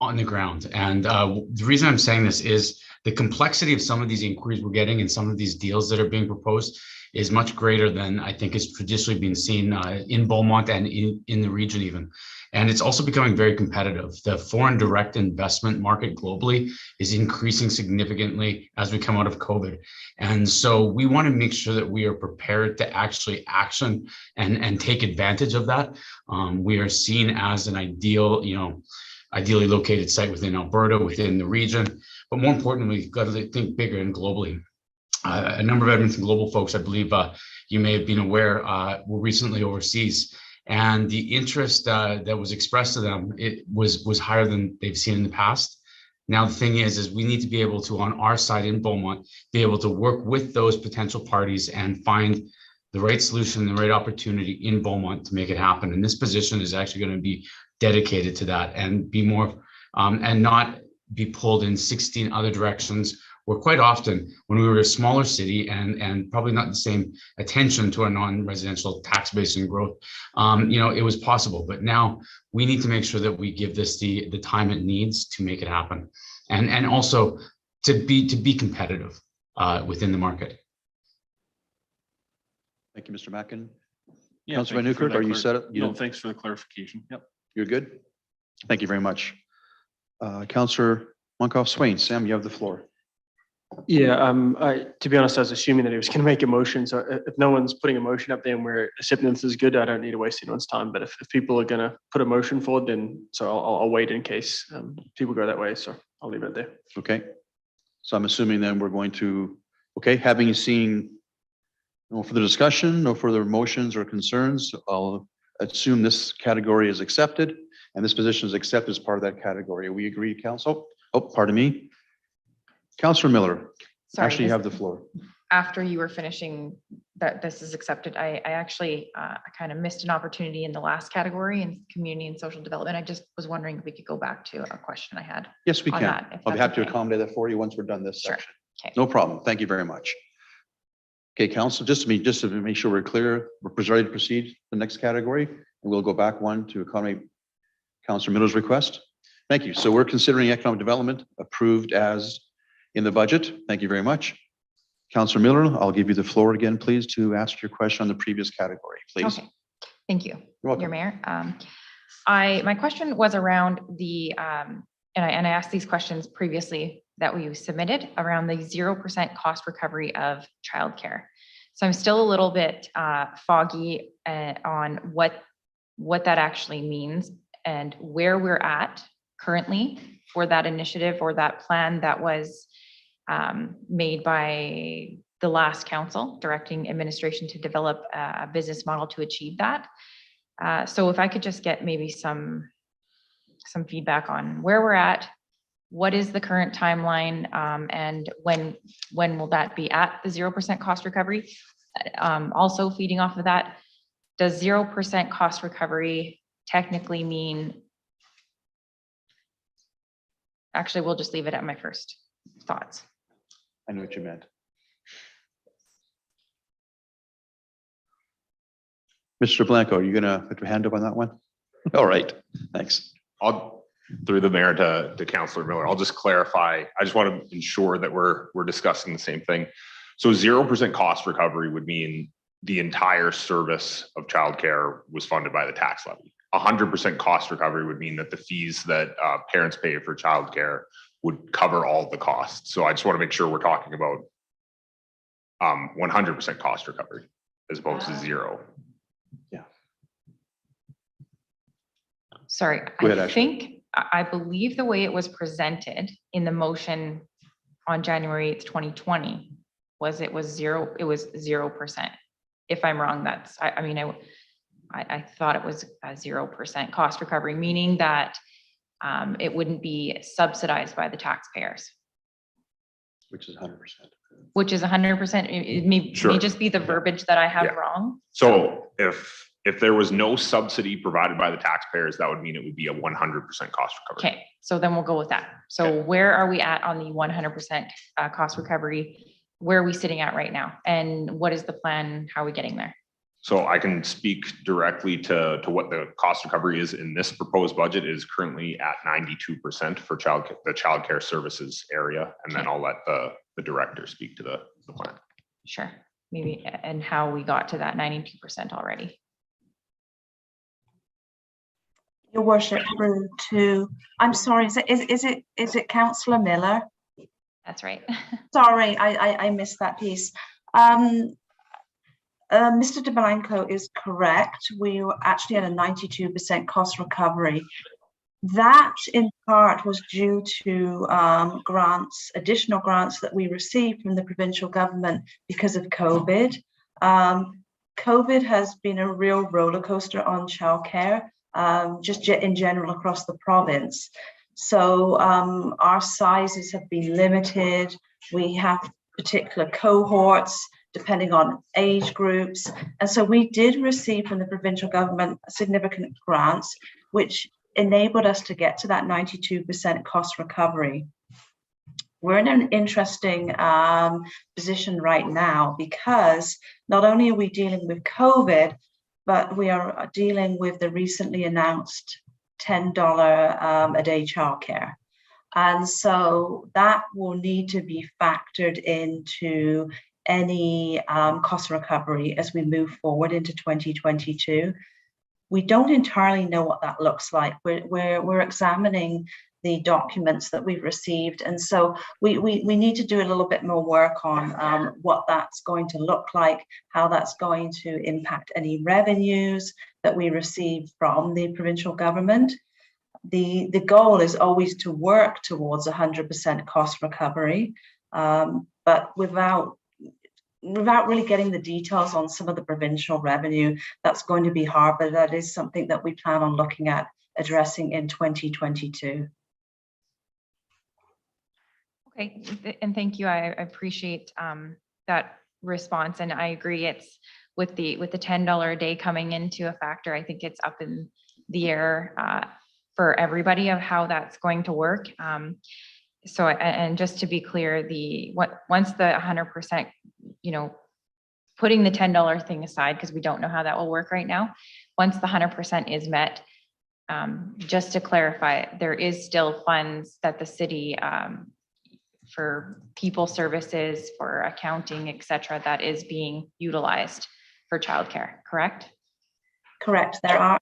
S14: on the ground. And the reason I'm saying this is the complexity of some of these inquiries we're getting and some of these deals that are being proposed is much greater than I think is traditionally been seen in Beaumont and in the region even. And it's also becoming very competitive. The foreign direct investment market globally is increasing significantly as we come out of COVID. And so we want to make sure that we are prepared to actually action and take advantage of that. We are seen as an ideally located site within Alberta, within the region. But more importantly, we've got to think bigger and globally. A number of Edmonton Global folks, I believe you may have been aware, were recently overseas. And the interest that was expressed to them, it was higher than they've seen in the past. Now, the thing is we need to be able to, on our side in Beaumont, be able to work with those potential parties and find the right solution, the right opportunity in Beaumont to make it happen. And this position is actually going to be dedicated to that and be more and not be pulled in 16 other directions, where quite often when we were a smaller city and probably not the same attention to our non-residential tax base and growth, it was possible. But now we need to make sure that we give this the time it needs to make it happen, and also to be competitive within the market.
S1: Thank you, Mr. Mackin.
S6: Yeah,
S1: Councillor Van Nieuwkerk, are you set up?
S6: No, thanks for the clarification. Yep.
S1: You're good? Thank you very much. Councillor Monkoff Swain, Sam, you have the floor.
S12: Yeah, to be honest, I was assuming that he was going to make a motion. So if no one's putting a motion up there and where acceptance is good, I don't need to waste anyone's time. But if people are going to put a motion forward, then so I'll wait in case people go that way. So I'll leave it there.
S1: Okay. So I'm assuming then we're going to, okay, having seen no further discussion, no further motions or concerns, I'll assume this category is accepted and this position is accepted as part of that category. We agree, council? Oh, pardon me. Councillor Miller,
S3: Sorry,
S1: actually you have the floor.
S3: After you were finishing that this is accepted, I actually I kind of missed an opportunity in the last category in community and social development. I just was wondering if we could go back to a question I had.
S1: Yes, we
S3: on
S1: can.
S3: that, if
S1: I'll be
S3: that's
S1: happy to
S3: okay.
S1: accommodate that for you once we're done this
S3: Sure.
S1: section.
S3: Okay.
S1: No problem. Thank you very much. Okay, council, just to make sure we're clear, we're ready to proceed to the next category, and we'll go back one to accommodate Councillor Miller's request. Thank you. So we're considering economic development approved as in the budget. Thank you very much. Councillor Miller, I'll give you the floor again, please, to ask your question on the previous category, please.
S3: Okay. Thank you,
S1: You're welcome.
S3: Your Mayor. My question was around the, and I asked these questions previously that we submitted around the 0% cost recovery of childcare. So I'm still a little bit foggy on what that actually means and where we're at currently for that initiative or that plan that was made by the last council directing administration to develop a business model to achieve that. So if I could just get maybe some feedback on where we're at, what is the current timeline, and when will that be at the 0% cost recovery? Also feeding off of that, does 0% cost recovery technically mean, actually, we'll just leave it at my first thoughts.
S1: I know what you meant. Mr. Blanco, are you gonna put your hand up on that one? All right, thanks.
S8: Through the mayor to Councillor Miller, I'll just clarify. I just want to ensure that we're discussing the same thing. So 0% cost recovery would mean the entire service of childcare was funded by the tax levy. 100% cost recovery would mean that the fees that parents pay for childcare would cover all the costs. So I just want to make sure we're talking about 100% cost recovery as opposed to zero.
S3: Sorry,
S1: Go ahead,
S3: I believe the way it was presented in the motion on January 8th, 2020 was it was 0%. If I'm wrong, that's, I thought it was a 0% cost recovery, meaning that it wouldn't be subsidized by the taxpayers.
S1: Which is 100%.
S3: Which is 100%. It may just be the verbiage that I have wrong.
S8: So if there was no subsidy provided by the taxpayers, that would mean it would be a 100% cost recovery.
S3: Okay, so then we'll go with that. So where are we at on the 100% cost recovery? Where are we sitting at right now? And what is the plan? How are we getting there?
S8: So I can speak directly to what the cost recovery is in this proposed budget. It is currently at 92% for the childcare services area. And then I'll let the director speak to the plan.
S3: Sure, maybe, and how we got to that 92% already.
S17: Your worship, through to, I'm sorry, is it Councillor Miller?
S3: That's right.
S17: Sorry, I missed that piece. Mr. De Blanco is correct. We were actually at a 92% cost recovery. That in part was due to additional grants that we received from the provincial government because of COVID. COVID has been a real roller coaster on childcare, just in general across the province. So our sizes have been limited. We have particular cohorts depending on age groups. And so we did receive from the provincial government significant grants, which enabled us to get to that 92% cost recovery. We're in an interesting position right now because not only are we dealing with COVID, but we are dealing with the recently announced $10 a day childcare. And so that will need to be factored into any cost recovery as we move forward into 2022. We don't entirely know what that looks like. We're examining the documents that we've received. And so we need to do a little bit more work on what that's going to look like, how that's going to impact any revenues that we receive from the provincial government. The goal is always to work towards 100% cost recovery, but without really getting the details on some of the provincial revenue, that's going to be hard, but that is something that we plan on looking at addressing in 2022.
S3: Okay, and thank you. I appreciate that response, and I agree. It's with the $10 a day coming into a factor. I think it's up in the air for everybody of how that's going to work. So, and just to be clear, once the 100%, putting the $10 thing aside, because we don't know how that will work right now. Once the 100% is met, just to clarify, there is still funds that the city for people services, for accounting, et cetera, that is being utilized for childcare, correct?
S17: Correct. There are.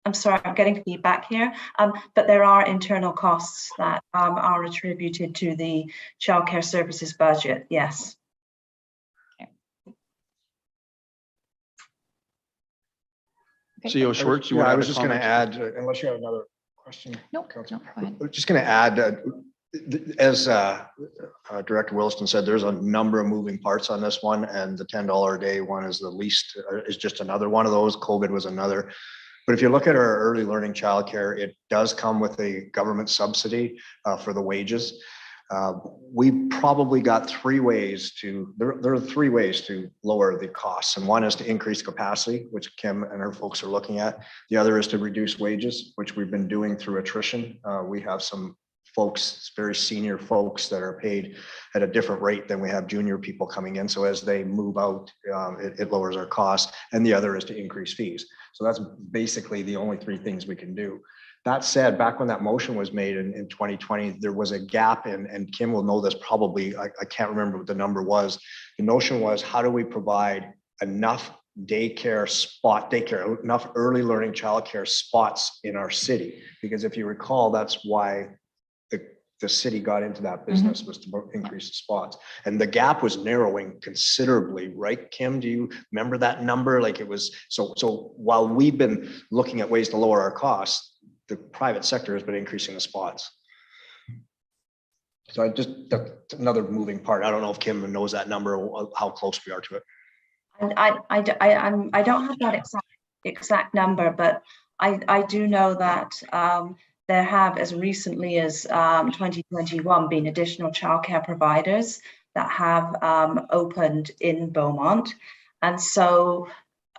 S17: I'm sorry, I'm getting feedback here, but there are internal costs that are attributed to the childcare services budget. Yes.
S1: CEO Schwartz, you
S19: Yeah,
S1: want to
S19: I
S1: add
S19: was
S1: a
S19: just going to
S1: comment?
S19: add, unless you have another question.
S3: No, go ahead.
S19: I'm just going to add, as Director Williston said, there's a number of moving parts on this one, and the $10 a day one is the least, is just another one of those. COVID was another. But if you look at our early learning childcare, it does come with a government subsidy for the wages. We probably got three ways to, there are three ways to lower the costs. And one is to increase capacity, which Kim and her folks are looking at. The other is to reduce wages, which we've been doing through attrition. We have some folks, very senior folks that are paid at a different rate than we have junior people coming in. So as they move out, it lowers our costs. And the other is to increase fees. So that's basically the only three things we can do. That said, back when that motion was made in 2020, there was a gap in, and Kim will know this probably, I can't remember what the number was. The notion was, how do we provide enough daycare, enough early learning childcare spots in our city? Because if you recall, that's why the city got into that business, was to increase the spots. And the gap was narrowing considerably, right? Kim, do you remember that number? Like it was, so while we've been looking at ways to lower our costs, the private sector has been increasing the spots. So that's another moving part. I don't know if Kim knows that number, or how close we are to it.
S17: And I don't have that exact number, but I do know that there have, as recently as 2021, been additional childcare providers that have opened in Beaumont. And so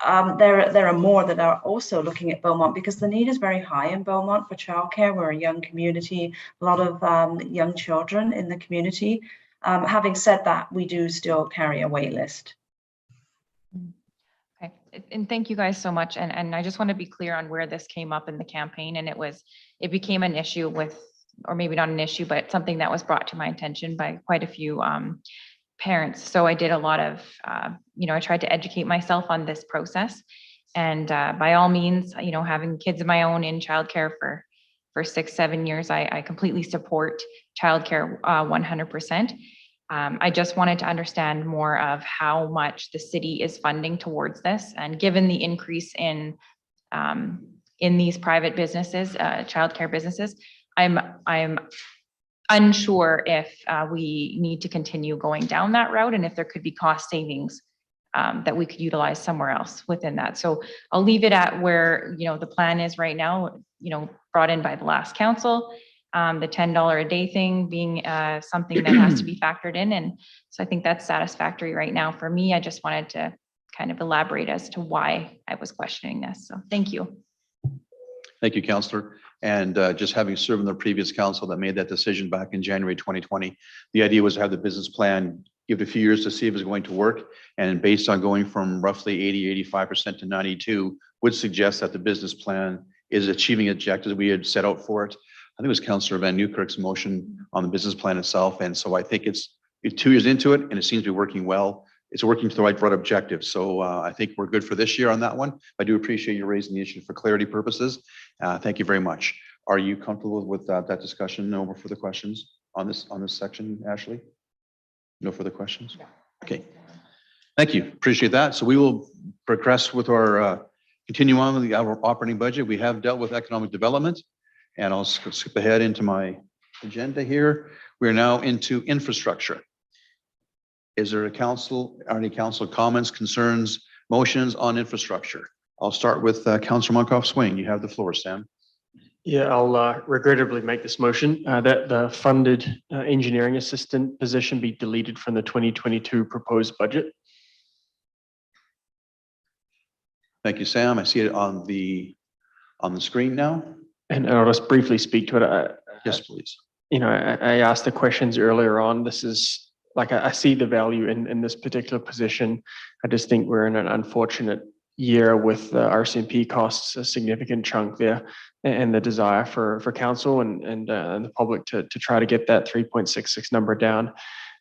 S17: there are more that are also looking at Beaumont, because the need is very high in Beaumont for childcare. We're a young community, a lot of young children in the community. Having said that, we do still carry a wait list.
S3: Okay, and thank you guys so much. And I just want to be clear on where this came up in the campaign, and it became an issue with, or maybe not an issue, but something that was brought to my attention by quite a few parents. So I did a lot of, I tried to educate myself on this process, and by all means, having kids of my own in childcare for 6-7 years, I completely support childcare 100%. I just wanted to understand more of how much the city is funding towards this, and given the increase in these private businesses, childcare businesses, I'm unsure if we need to continue going down that route, and if there could be cost savings that we could utilize somewhere else within that. So I'll leave it at where the plan is right now. Brought in by the last council. The $10 a day thing being something that has to be factored in. And so I think that's satisfactory right now for me. I just wanted to kind of elaborate as to why I was questioning this. So thank you.
S1: Thank you, Councillor. And just having served in the previous council that made that decision back in January 2020, the idea was to have the business plan, give it a few years to see if it's going to work. And based on going from roughly 85% to 92, would suggest that the business plan is achieving objectives we had set out for it. I think it was Councillor Van Nieuwkerk's motion on the business plan itself. And so I think it's 2 years into it, and it seems to be working well. it's working to the right objective. So I think we're good for this year on that one. I do appreciate you raising the issue for clarity purposes. Thank you very much. Are you comfortable with that discussion? No more further questions on this section, Ashley? No further questions? Okay. Thank you. Appreciate that. So we will progress with our continue on with the operating budget. We have dealt with economic development, and I'll skip ahead into my agenda here. We are now into infrastructure. Is there any council comments, concerns, motions on infrastructure? I'll start with Councillor Monkoff-Swayne. You have the floor, Sam.
S12: Yeah, I'll regrettably make this motion that the funded engineering assistant position be deleted from the 2022 proposed budget.
S1: Thank you, Sam. I see it on the screen now.
S12: And I'll just briefly speak to it.
S1: Yes, please.
S12: You know, I asked the questions earlier on. This is like, I see the value in this particular position. I just think we're in an unfortunate year with the RCMP costs a significant chunk there, and the desire for council and the public to try to get that 3.66 number down.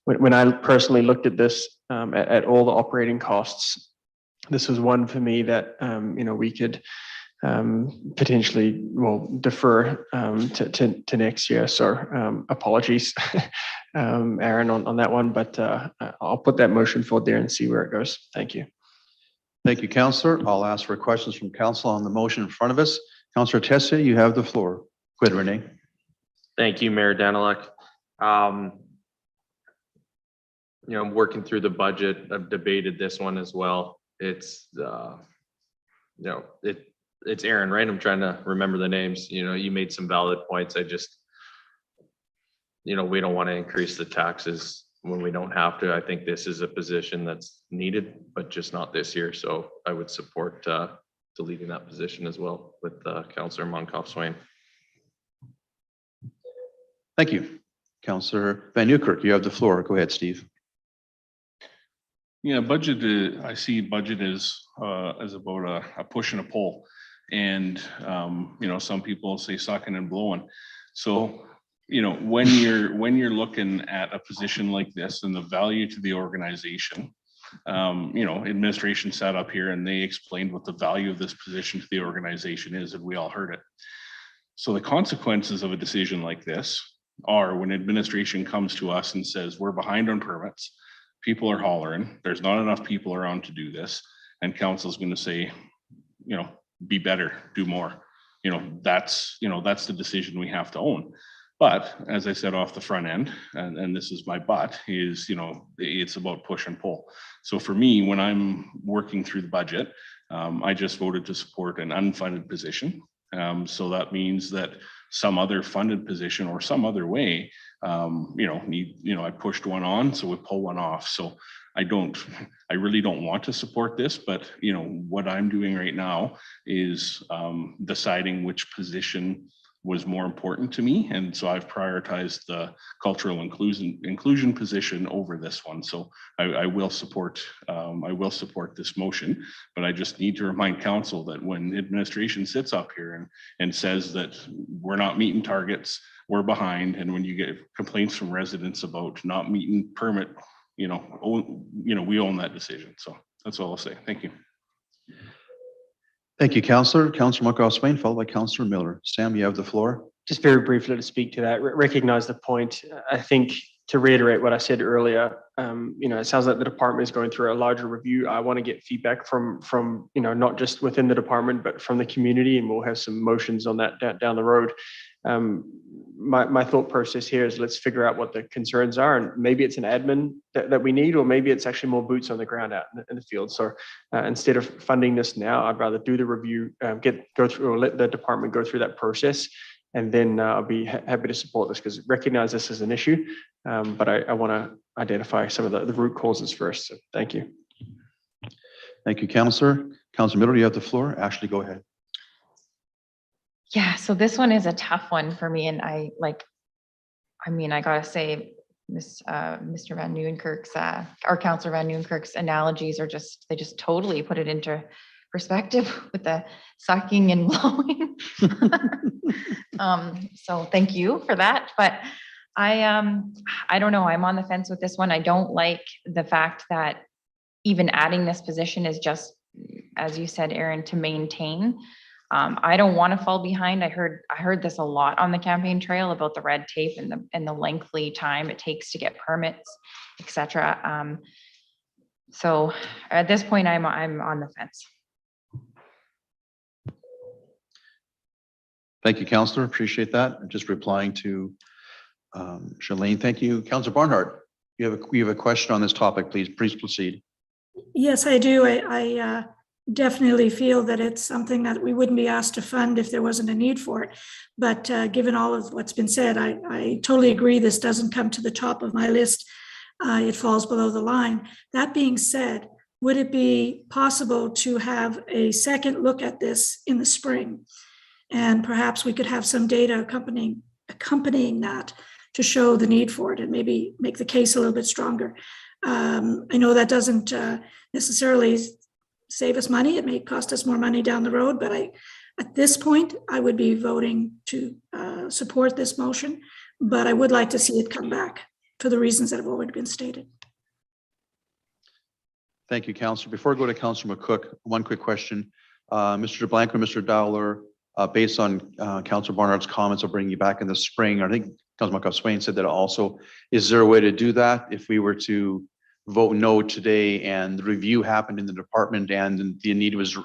S12: When I personally looked at this, at all the operating costs, this was one for me that, you know, we could potentially defer to next year. So apologies, Aaron, on that one, but I'll put that motion forward there and see where it goes. Thank you.
S1: Thank you, Councillor. I'll ask for questions from council on the motion in front of us. Councillor Tessier, you have the floor. Go ahead, Renee.
S9: Thank you, Mayor Daniluk. You know, I'm working through the budget. I've debated this one as well. It's, you know, it's Aaron, right? I'm trying to remember the names. You know, you made some valid points. I just, you know, we don't want to increase the taxes when we don't have to. I think this is a position that's needed, but just not this year. So I would support deleting that position as well with Councillor Monkoff-Swayne.
S1: Thank you. Councillor Van Newkirk, you have the floor. Go ahead, Steve.
S6: Yeah, budget, I see budget as about a push and a pull. And, you know, some people say sucking and blowing. So, you know, when you're looking at a position like this and the value to the organization, you know, administration sat up here and they explained what the value of this position to the organization is, and we all heard it. So the consequences of a decision like this are when administration comes to us and says, we're behind on permits, people are hollering, there's not enough people around to do this, and council's going to say, you know, be better, do more. You know, that's the decision we have to own. But as I said off the front end, and this is my but, is, you know, it's about push and pull. So for me, when I'm working through the budget, I just voted to support an unfunded position. So that means that some other funded position or some other way, I pushed one on, so we pull one off. So I really don't want to support this, but you know, what I'm doing right now is deciding which position was more important to me. And so I've prioritized the cultural inclusion position over this one. So I will support this motion, but I just need to remind council that when administration sits up here and says that we're not meeting targets, we're behind, and when you get complaints from residents about not meeting permit, we own that decision. So that's all I'll say. Thank you.
S1: Thank you, Councillor. Councillor Monkoff-Swayne, followed by Councillor Miller. Sam, you have the floor.
S12: Just very briefly to speak to that, recognize the point. I think to reiterate what I said earlier, it sounds like the department is going through a larger review. I want to get feedback from not just within the department, but from the community, and we'll have some motions on that down the road. My thought process here is let's figure out what the concerns are, and maybe it's an admin that we need, or maybe it's actually more boots on the ground out in the field. So instead of funding this now, I'd rather do the review, let the department go through that process, and then I'll be happy to support this because recognize this as an issue, but I want to identify some of the root causes first. So thank you.
S1: Thank you, Councillor. Councillor Miller, you have the floor. Ashley, go ahead.
S3: Yeah, so this one is a tough one for me, and I gotta say, Mr. Van Nieuwenkirk's, or Councillor Van Nieuwenkirk's analogies they just totally put it into perspective with the sucking and blowing. So thank you for that, but I don't know, I'm on the fence with this one. I don't like the fact that even adding this position is just, as you said, Aaron, to maintain. I don't want to fall behind. I heard this a lot on the campaign trail about the red tape and the lengthy time it takes to get permits, etc. So at this point, I'm on the fence.
S1: Thank you, Councillor. Appreciate that. I'm just replying to Shalane. Thank you. Councillor Barnhart, you have a question on this topic, please proceed.
S4: Yes, I do. I definitely feel that it's something that we wouldn't be asked to fund if there wasn't a need for it. But given all of what's been said, I totally agree this doesn't come to the top of my list. It falls below the line. That being said, would it be possible to have a second look at this in the spring? And perhaps we could have some data accompanying that to show the need for it and maybe make the case a little bit stronger. I know that doesn't necessarily save us money. It may cost us more money down the road, but at this point, I would be voting to support this motion, but I would like to see it come back for the reasons that have already been stated.
S1: Thank you, Councillor. Before I go to Councillor McCook, one quick question. Mr. DeBlanco, Mr. Dowler, based on Councillor Barnhart's comments of bringing you back in the spring, I think Councillor McCook-Swain said that also. Is there a way to do that if we were to vote no today and the review happened in the department and the need was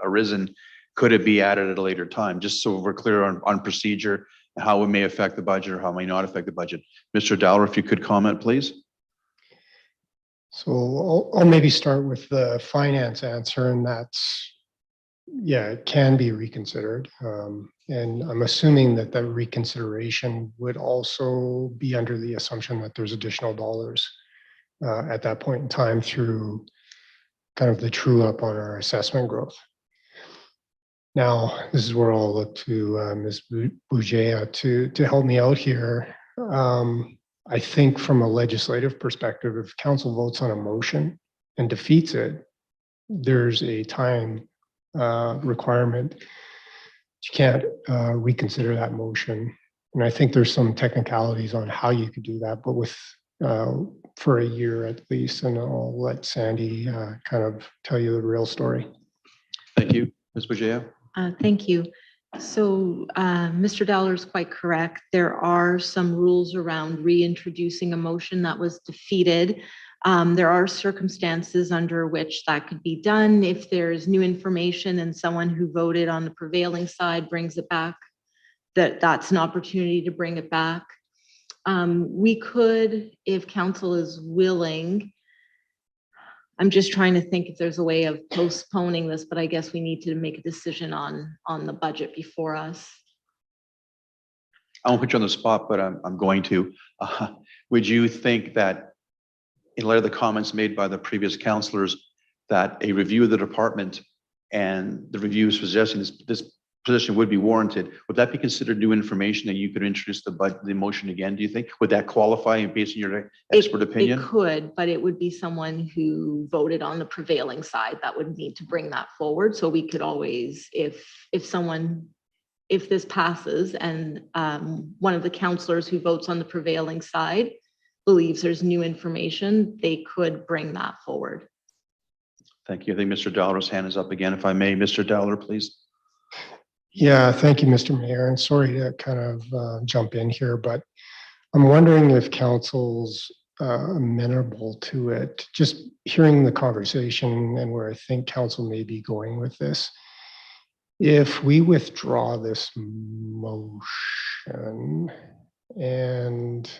S1: arisen? Could it be added at a later time? Just so we're clear on procedure, how it may affect the budget or how it may not affect the budget. Mr. Dowler, if you could comment, please.
S7: So I'll maybe start with the finance answer, and that's, yeah, it can be reconsidered. And I'm assuming that the reconsideration would also be under the assumption that there's additional dollars at that point in time through kind of the true up on our assessment growth. Now, this is where I'll look to Ms. Budget to help me out here. I think from a legislative perspective, if council votes on a motion and defeats it, there's a time requirement. You can't reconsider that motion. And I think there's some technicalities on how you could do that, but with for a year at least, and I'll let Sandy kind of tell you the real story.
S1: Thank you, Ms. Budget.
S5: Thank you. So Mr. Dowler is quite correct. There are some rules around reintroducing a motion that was defeated. There are circumstances under which that could be done. If there's new information and someone who voted on the prevailing side brings it back, that's an opportunity to bring it back. We could, if council is willing, I'm just trying to think if there's a way of postponing this, but I guess we need to make a decision on the budget before us.
S1: I won't put you on the spot, but I'm going to. Would you think that in light of the comments made by the previous councillors, that a review of the department and the review is suggesting this position would be warranted, would that be considered new information that you could introduce the motion again, do you think? Would that qualify based on your expert opinion?
S5: It could, but it would be someone who voted on the prevailing side that would need to bring that forward. So we could always, if this passes and one of the councillors who votes on the prevailing side believes there's new information, they could bring that forward.
S1: Thank you. I think Mr. Dowler's hand is up again. If I may, Mr. Dowler, please.
S7: Yeah, thank you, Mr. Mayor, and sorry to kind of jump in here, but I'm wondering if council's amenable to it. Just hearing the conversation and where I think council may be going with this. If we withdraw this motion and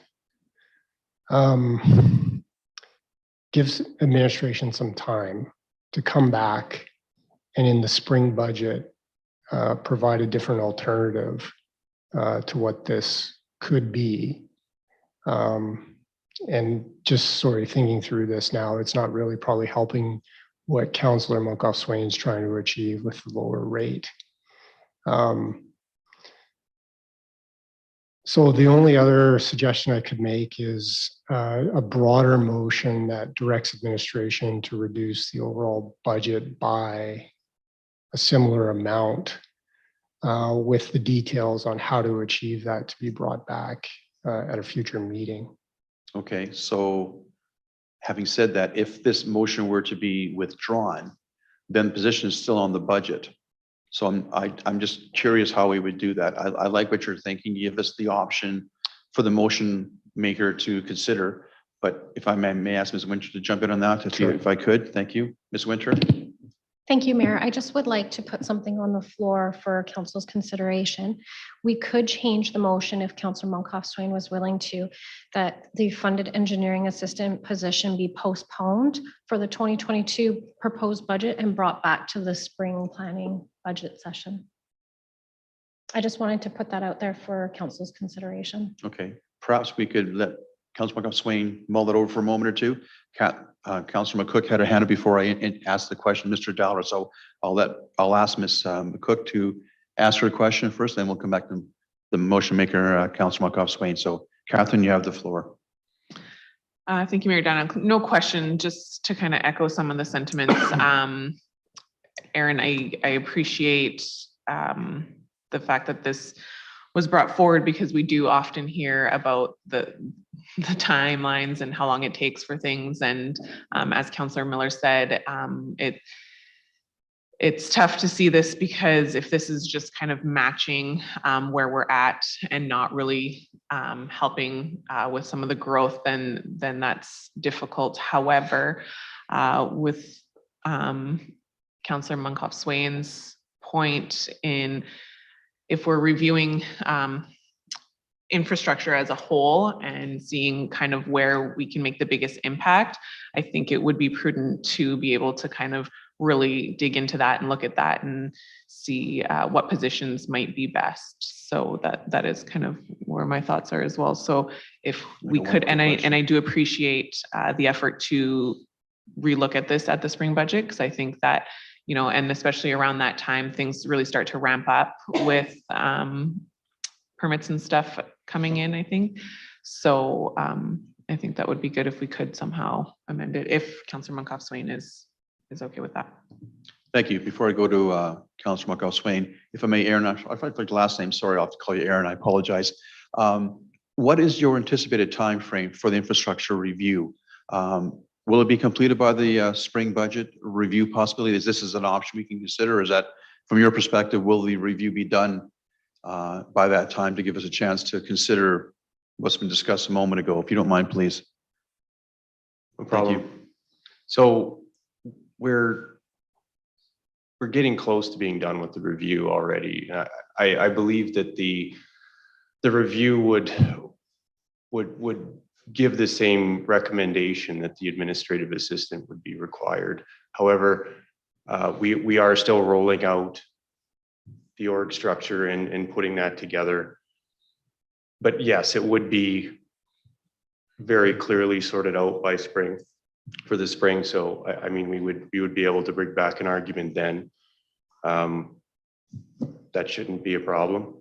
S7: gives administration some time to come back and in the spring budget provide a different alternative to what this could be. And just sort of thinking through this now, it's not really probably helping what Councillor Monkoff-Swain is trying to achieve with the lower rate. So the only other suggestion I could make is a broader motion that directs administration to reduce the overall budget by a similar amount with the details on how to achieve that to be brought back at a future meeting.
S1: Okay, so having said that, if this motion were to be withdrawn, then the position is still on the budget. So I'm just curious how we would do that. I like what you're thinking. Give us the option for the motion maker to consider. But if I may ask Ms. Winter to jump in on that, if I could, thank you. Ms. Winter?
S2: Thank you, Mayor. I just would like to put something on the floor for council's consideration. We could change the motion if Councillor Monkoff-Swain was willing to, that the funded engineering assistant position be postponed for the 2022 proposed budget and brought back to the spring planning budget session. I just wanted to put that out there for council's consideration.
S1: Okay, perhaps we could let Councilor McCook-Swain mull that over for a moment or two. Councilor McCook had her hand up before I asked the question, Mr. Dowler. So I'll ask Ms. McCook to ask her question first, then we'll come back to the motion maker, Councilor McCook-Swain. So Catherine, you have the floor.
S11: Thank you, Mayor Dana. No question, just to kind of echo some of the sentiments. Aaron, I appreciate the fact that this was brought forward because we do often hear about the timelines and how long it takes for things. And as Councillor Miller said, it's tough to see this because if this is just kind of matching where we're at and not really helping with some of the growth, then that's difficult. However, with Councillor Monkoff-Swain's point in if we're reviewing infrastructure as a whole and seeing kind of where we can make the biggest impact, I think it would be prudent to be able to kind of really dig into that and look at that and see what positions might be best. So that is kind of where my thoughts are as well. So if we could, and I do appreciate the effort to relook at this at the spring budget, because I think that, you know, and especially around that time, things really start to ramp up with permits and stuff coming in, I think. So I think that would be good if we could somehow amend it, if Councillor Monkoff-Swain is okay with that.
S1: Thank you. Before I go to Councillor Monkoff-Swain, if I may, Aaron, I forgot the last name. Sorry, I'll have to call you Aaron. I apologize. What is your anticipated time frame for the infrastructure review? Will it be completed by the spring budget review possibility? Is this an option we can consider? Or is that, from your perspective, will the review be done by that time to give us a chance to consider what's been discussed a moment ago? If you don't mind, please.
S16: No problem.
S1: Thank you.
S16: So we're getting close to being done with the review already. I believe that the review would give the same recommendation that the administrative assistant would be required. However, we are still rolling out the org structure and putting that together. But yes, it would be very clearly sorted out by spring, for the spring. So I mean, we would be able to bring back an argument then. That shouldn't be a problem.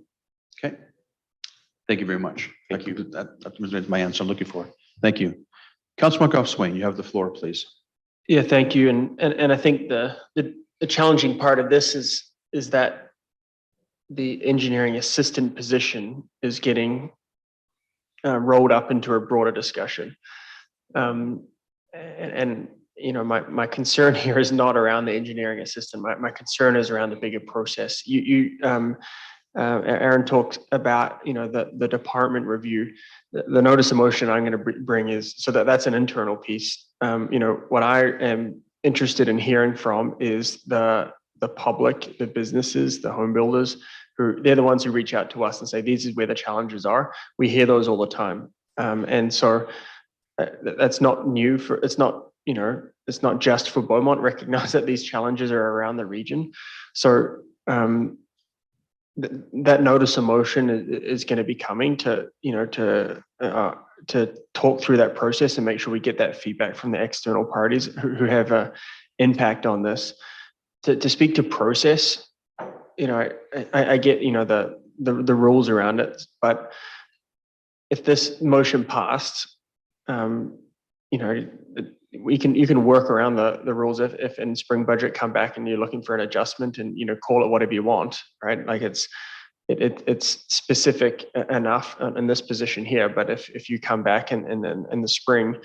S1: Okay. Thank you very much. Thank you. That was my answer I'm looking for. Thank you. Councilor McCoff-Swain, you have the floor, please.
S12: Yeah, thank you. And I think the challenging part of this is that the engineering assistant position is getting rolled up into a broader discussion. And you know, my concern here is not around the engineering assistant. My concern is around the bigger process. Aaron talked about, you know, the department review. The notice of motion I'm going to bring is so that's an internal piece. You know, what I am interested in hearing from is the public, the businesses, the home builders, who they're the ones who reach out to us and say, these is where the challenges are. We hear those all the time. And so that's not new it's not, you know, it's not just for Beaumont. Recognize that these challenges are around the region. So that notice of motion is going to be coming to, you know, to talk through that process and make sure we get that feedback from the external parties who have an impact on this. To speak to process, you know, I get, you know, the rules around it, but if this motion passed, you know, you can work around the rules if in spring budget come back and you're looking for an adjustment and, you know, call it whatever you want, right? Like it's, it's specific enough in this position here. But if you come back in the spring,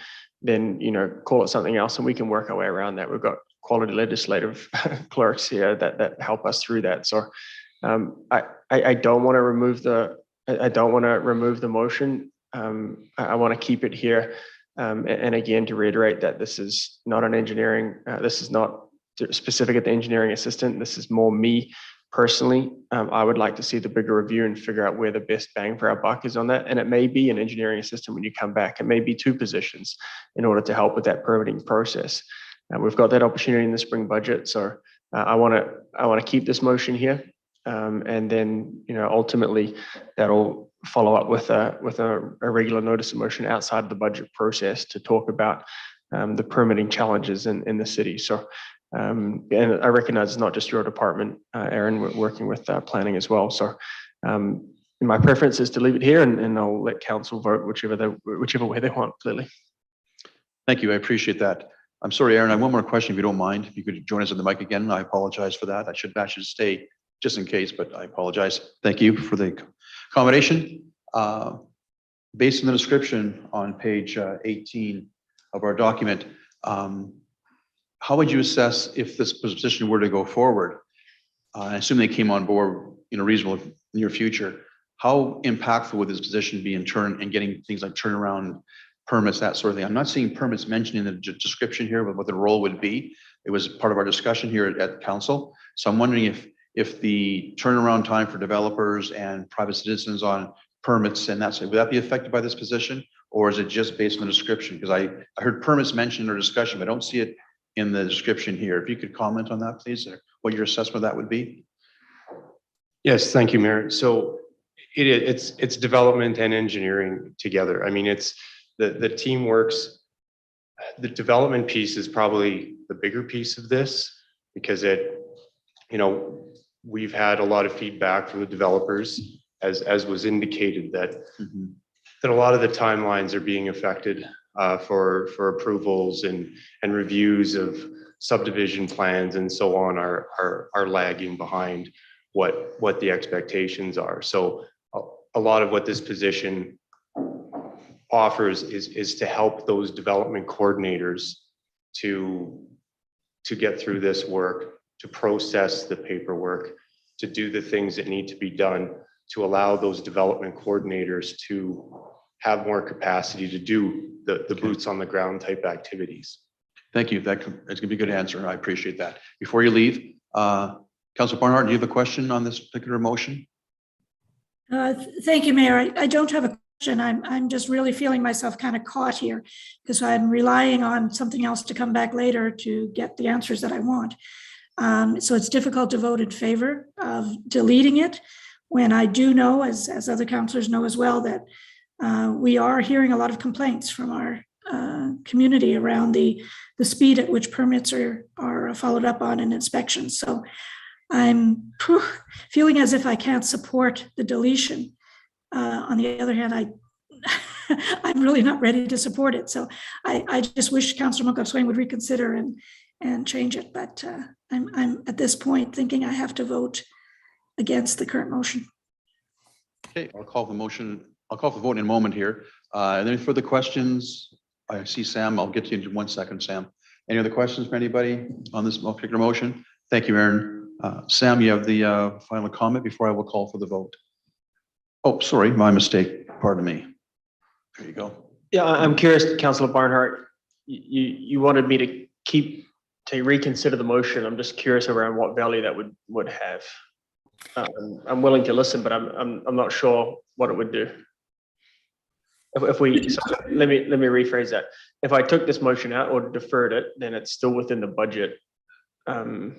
S12: then, call it something else and we can work our way around that. We've got quality legislative clerks here that help us through that. So I don't want to remove the motion. I want to keep it here. And again, to reiterate that this is not an engineering, this is not specific at the engineering assistant. This is more me personally. I would like to see the bigger review and figure out where the best bang for our buck is on that. And it may be an engineering assistant when you come back. It may be 2 positions in order to help with that permitting process. We've got that opportunity in the spring budget. So I want to keep this motion here. And then, ultimately that'll follow up with a regular notice of motion outside of the budget process to talk about the permitting challenges in the city. So, and I recognize it's not just your department, Aaron, we're working with planning as well. So my preference is to leave it here and I'll let council vote whichever way they want, clearly.
S1: Thank you. I appreciate that. I'm sorry, Aaron, I have one more question if you don't mind. If you could join us on the mic again, I apologize for that. I should stay just in case, but I apologize. Thank you for the accommodation. Based on the description on page 18 of our document, how would you assess if this position were to go forward? I assume they came on board in a reasonable near future. How impactful would this position be in getting things like turnaround permits, that sort of thing? I'm not seeing permits mentioned in the description here, but what the role would be. It was part of our discussion here at council. So I'm wondering if the turnaround time for developers and private citizens on permits and that's, would that be affected by this position? Or is it just based on the description? Because I heard permits mentioned in our discussion, but I don't see it in the description here. If you could comment on that, please, or what your assessment of that would be.
S16: Yes, thank you, Mayor. So it's development and engineering together. I mean, it's the team works. The development piece is probably the bigger piece of this because we've had a lot of feedback from the developers as was indicated that a lot of the timelines are being affected for approvals and reviews of subdivision plans and so on are lagging behind what the expectations are. So a lot of what this position offers is to help those development coordinators to get through this work, to process the paperwork, to do the things that need to be done, to allow those development coordinators to have more capacity to do the boots on the ground type activities.
S1: Thank you. That's going to be a good answer. I appreciate that. Before you leave, Councilor Barnhart, do you have a question on this particular motion?
S4: Thank you, Mayor. I don't have a question. I'm just really feeling myself kind of caught here because I'm relying on something else to come back later to get the answers that I want. So it's difficult to vote in favor of deleting it when I do know, as other councillors know as well, that we are hearing a lot of complaints from our community around the speed at which permits are followed up on and inspections. So I'm feeling as if I can't support the deletion. On the other hand, I'm really not ready to support it. So I just wish Councillor Moncalves-Swain would reconsider and change it. But I'm at this point thinking I have to vote against the current motion.
S1: Okay, I'll call the motion. I'll call for the vote in a moment here. Are there any further questions? I see Sam. I'll get to you in 1 second, Sam. Any other questions for anybody on this particular motion? Thank you, Aaron. Sam, you have the final comment before I will call for the vote. Oh, sorry, my mistake. Pardon me. There you go.
S12: Yeah, I'm curious, Councillor Barnhart, you wanted me to reconsider the motion. I'm just curious around what value that would have. I'm willing to listen, but I'm not sure what it would do. If we so let me rephrase that. If I took this motion out or deferred it, then it's still within the budget.
S4: No,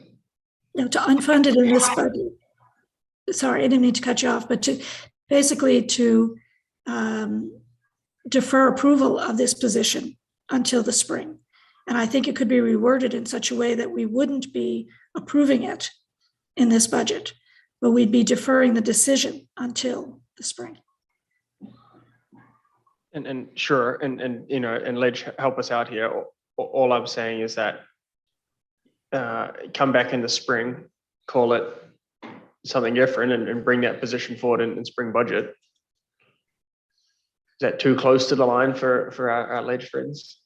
S4: to unfund it in this budget. Sorry, I didn't mean to cut you off, but to basically to defer approval of this position until the spring. And I think it could be reworded in such a way that we wouldn't be approving it in this budget, but we'd be deferring the decision until the spring.
S12: And sure, and Ledge, help us out here. All I'm saying is that come back in the spring, call it something different and bring that position forward in spring budget. Is that too close to the line for our alleged friends?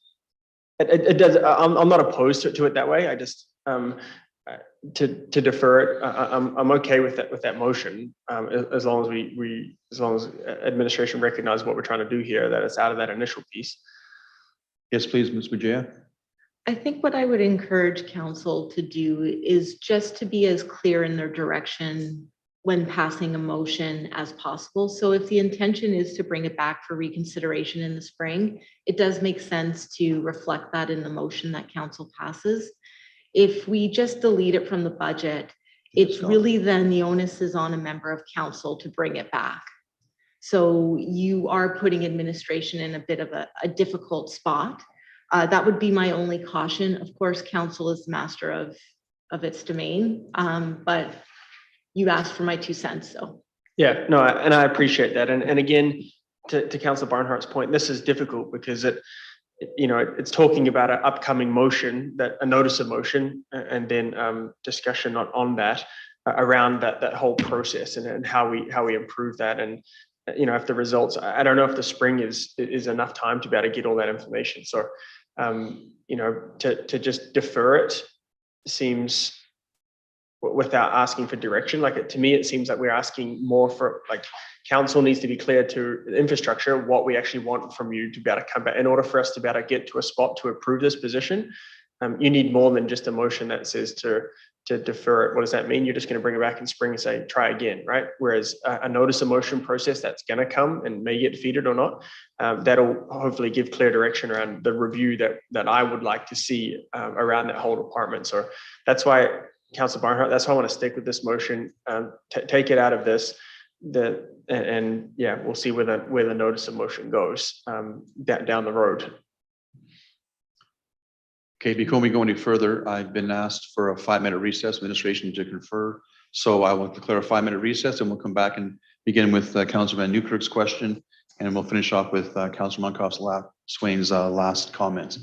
S12: It does. I'm not opposed to it that way. I just to defer it. I'm okay with that motion as long as administration recognizes what we're trying to do here, that it's out of that initial piece.
S1: Yes, please, Ms. Mejia.
S5: I think what I would encourage council to do is just to be as clear in their direction when passing a motion as possible. So if the intention is to bring it back for reconsideration in the spring, it does make sense to reflect that in the motion that council passes. If we just delete it from the budget, it's really then the onus is on a member of council to bring it back. So you are putting administration in a bit of a difficult spot. That would be my only caution. Of course, council is the master of its domain, but you asked for my 2 cents, so.
S12: Yeah, no, and I appreciate that. And again, to Councillor Barnhart's point, this is difficult because it's talking about an upcoming motion, that a notice of motion, and then discussion on that around that whole process and how we improve that. And if the results, I don't know if the spring is enough time to be able to get all that information. So to just defer it seems, without asking for direction, to me, it seems like we're asking more for, council needs to be clear to infrastructure what we actually want from you to be able to come back. In order for us to be able to get to a spot to approve this position, you need more than just a motion that says to defer it. What does that mean? You're just going to bring it back in spring and say, try again, right? Whereas a notice of motion process that's going to come and may get defeated or not, that'll hopefully give clear direction around the review that I would like to see around that whole department. So that's why, Councillor Barnhart, that's why I want to stick with this motion, take it out of this, and we'll see where the notice of motion goes down the road.
S1: Okay, before we go any further, I've been asked for a 5-minute recess, administration to confer. So I will declare a 5-minute recess and we'll come back and begin with Councillor Van Newkirk's question. And we'll finish off with Councillor Swain's last comments.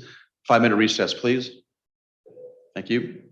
S1: 5-minute recess, please. Thank you.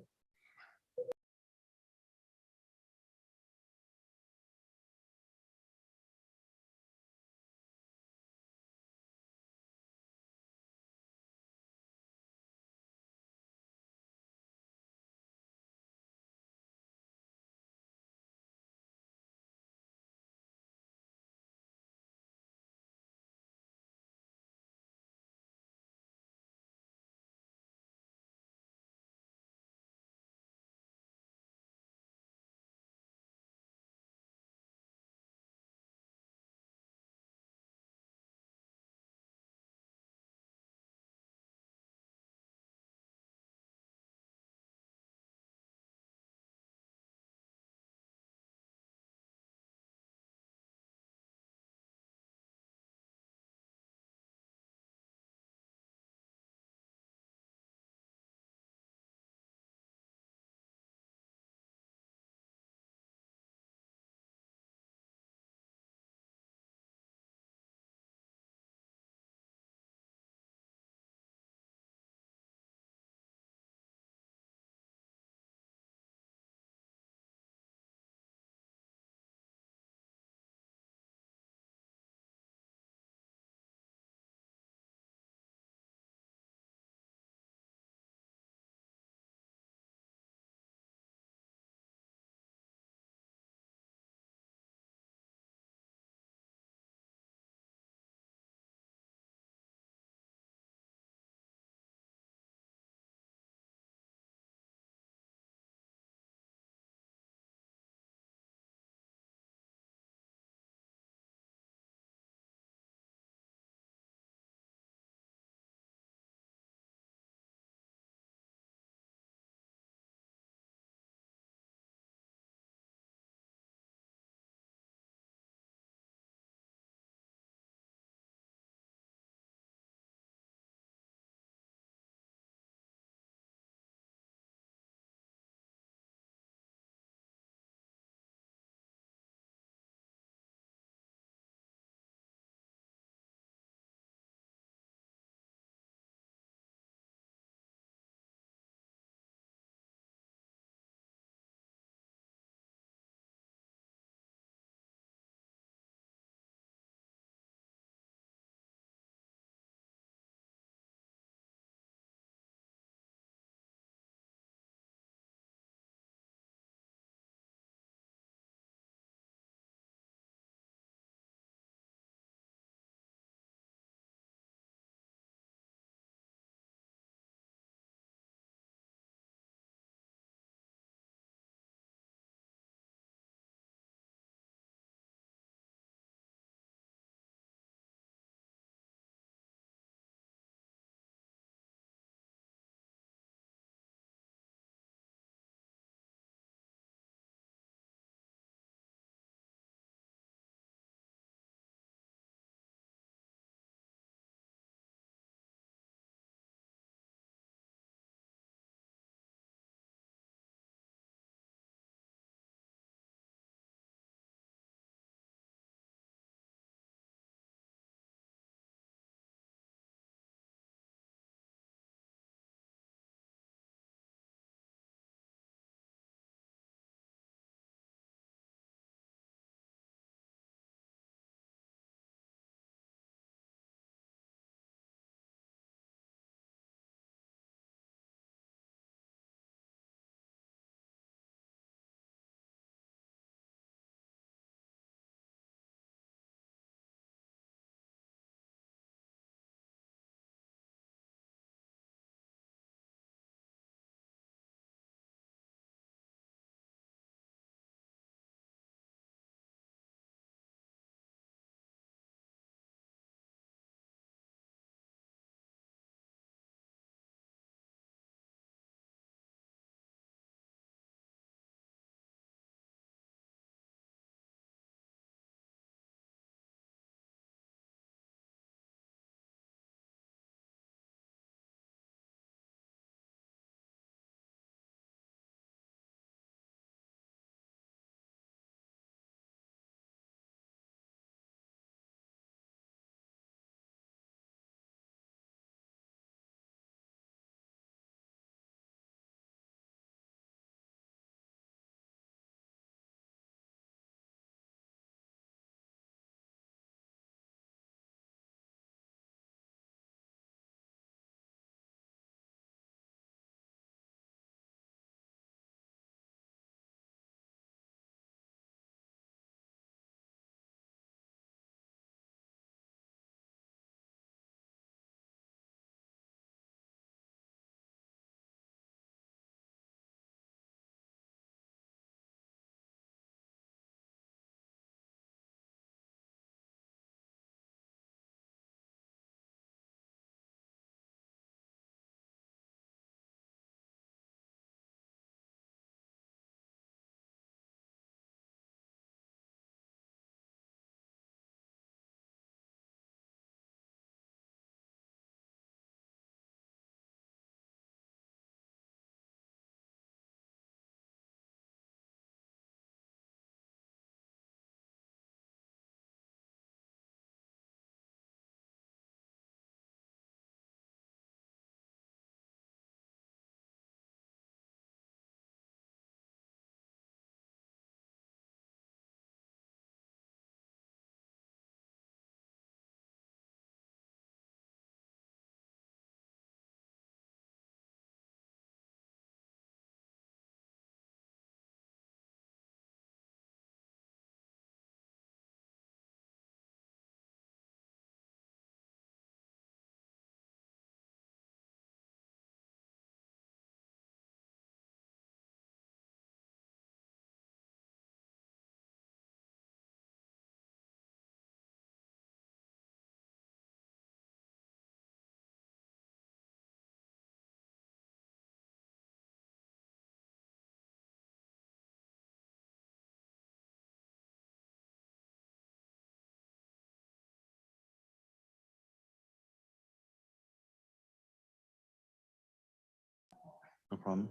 S1: No problem.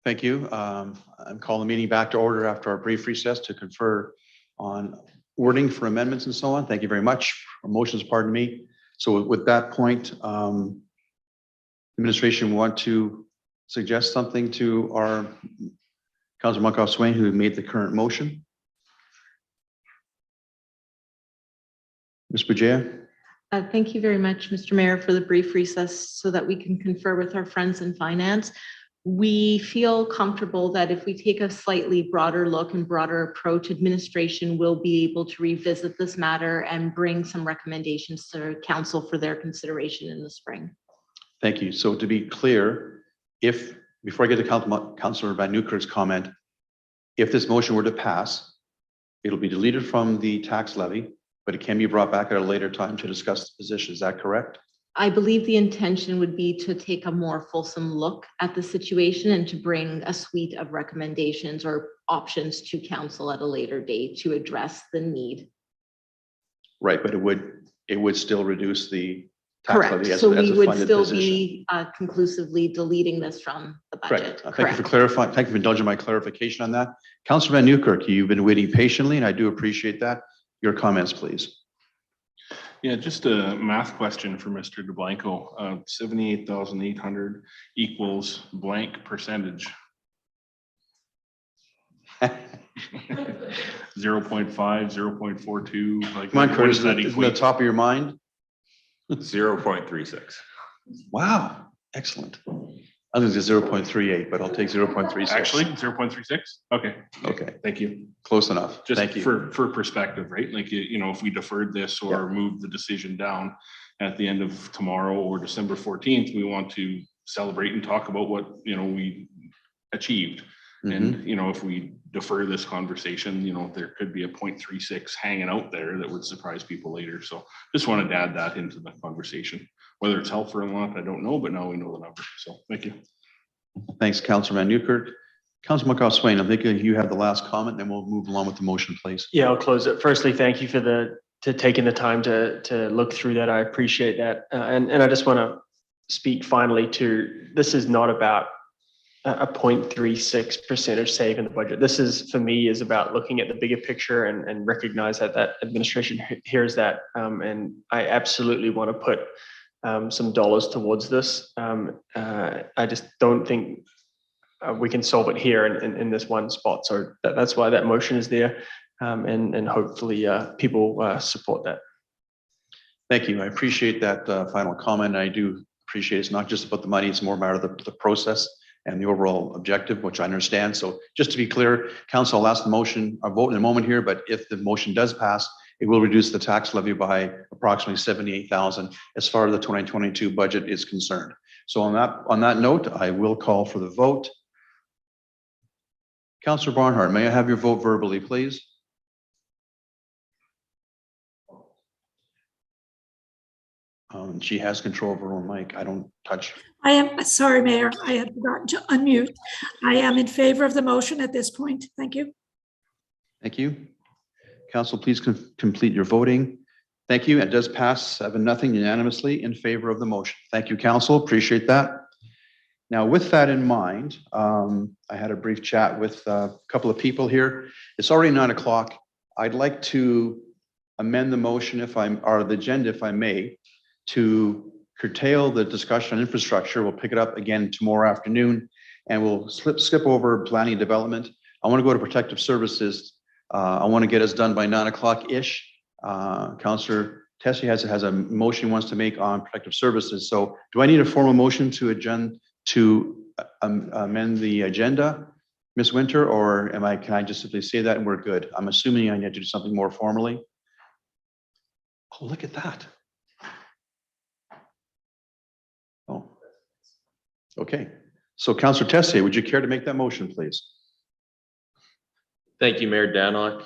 S1: Thank you. I'm calling the meeting back to order after our brief recess to confer on wording for amendments and so on. Thank you very much. Motions, pardon me. So with that point, administration want to suggest something to our Councilor Monkoff Swain, who made the current motion. Ms. Bujea?
S5: Thank you very much, Mr. Mayor, for the brief recess so that we can confer with our friends in finance. We feel comfortable that if we take a slightly broader look and broader approach, administration will be able to revisit this matter and bring some recommendations to council for their consideration in the spring.
S1: Thank you. So to be clear, before I get to Councilor Van Nieuwkerk's comment, if this motion were to pass, it'll be deleted from the tax levy, but it can be brought back at a later time to discuss the position. Is that correct?
S5: I believe the intention would be to take a more fulsome look at the situation and to bring a suite of recommendations or options to council at a later date to address the need.
S1: Right, but it would still reduce the tax
S5: Correct.
S1: levy as
S5: So
S1: a
S5: we would
S1: funded
S5: still
S1: position.
S5: be conclusively deleting this from the budget.
S1: Correct. Thank you for clarifying. Thank you for indulging my clarification on that. Councilor Van Nieuwkerk, you've been waiting patiently, and I do appreciate that. Your comments, please.
S6: Yeah, just a math question for Mr. DeBlanco. 78,800 equals blank percentage. 0.5, 0.42. Like,
S1: Come on,
S6: what
S1: Curtis,
S6: does that
S1: isn't
S6: equate?
S1: the top of your mind?
S8: 0.36.
S1: Wow, excellent. I was going to say 0.38, but I'll take 0.36.
S6: Actually, 0.36? Okay.
S1: Okay,
S6: Thank you.
S1: close enough.
S6: Just
S1: Thank you.
S6: for perspective, right? Like, you know, if we deferred this or moved the decision down at the end of tomorrow or December 14th, we want to celebrate and talk about what, you know, we achieved. And, you know, if we defer this conversation, you know, there could be a 0.36 hanging out there that would surprise people later. So just wanted to add that into the conversation. Whether it's helpful or not, I don't know, but now we know the number. So thank you.
S1: Thanks, Councilor Van Nieuwkerk. Councilor Monkoff Swain, I'm thinking you have the last comment, then we'll move along with the motion, please.
S12: Yeah, I'll close it. Firstly, thank you for taking the time to look through that. I appreciate that. And I just want to speak finally to, this is not about a 0.36 percentage save in the budget. This is, for me, is about looking at the bigger picture and recognize that administration hears that. And I absolutely want to put some dollars towards this. I just don't think we can solve it here in this one spot. So that's why that motion is there. And hopefully people support that.
S1: Thank you. I appreciate that final comment. I do appreciate it's not just about the money, it's more about the process and the overall objective, which I understand. So just to be clear, council, I'll ask the motion, I'll vote in a moment here, but if the motion does pass, it will reduce the tax levy by approximately 78,000 as far as the 2022 budget is concerned. So on that note, I will call for the vote. Councillor Barnhart, may I have your vote verbally, please? She has control of her own mic. I don't touch.
S4: I am, sorry, Mayor, I had forgotten to unmute. I am in favor of the motion at this point. Thank you.
S1: Thank you. Council, please complete your voting. Thank you. It does pass 7-0 unanimously in favor of the motion. Thank you, Council. Appreciate that. Now, with that in mind, I had a brief chat with a couple of people here. It's already 9 o'clock. I'd like to amend the motion or the agenda, if I may, to curtail the discussion on infrastructure. We'll pick it up again tomorrow afternoon, and we'll skip over planning and development. I want to go to protective services. I want to get us done by 9 o'clock-ish. Councillor Tessier has a motion he wants to make on protective services. So do I need a formal motion to amend the agenda, Ms. Winter, or can I just simply say that and we're good? I'm assuming I need to do something more formally. Oh, look at that. Oh, okay. So Councillor Tessier, would you care to make that motion, please?
S9: Thank you, Mayor Danock.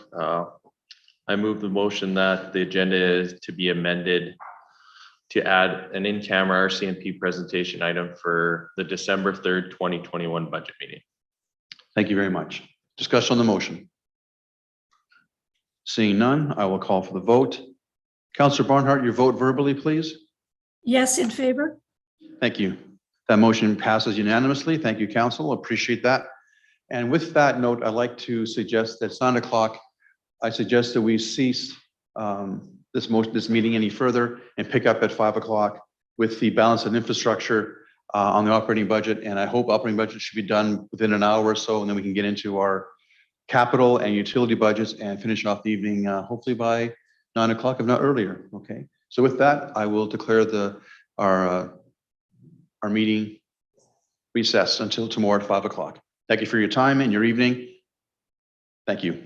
S9: I move the motion that the agenda is to be amended to add an in-camera RCMP presentation item for the December 3rd, 2021 budget meeting.
S1: Thank you very much. Discussion on the motion. Seeing none, I will call for the vote. Councillor Barnhart, your vote verbally, please.
S4: Yes, in favor.
S1: Thank you. That motion passes unanimously. Thank you, council. Appreciate that. And with that note, I'd like to suggest that it's 9 o'clock. I suggest that we cease this meeting any further and pick up at 5 o'clock with the balance of infrastructure on the operating budget. And I hope operating budget should be done within an hour or so, and then we can get into our capital and utility budgets and finish off the evening, hopefully by 9 o'clock, if not earlier. Okay. So with that, I will declare our meeting recessed until tomorrow at 5 o'clock. Thank you for your time and your evening. Thank you.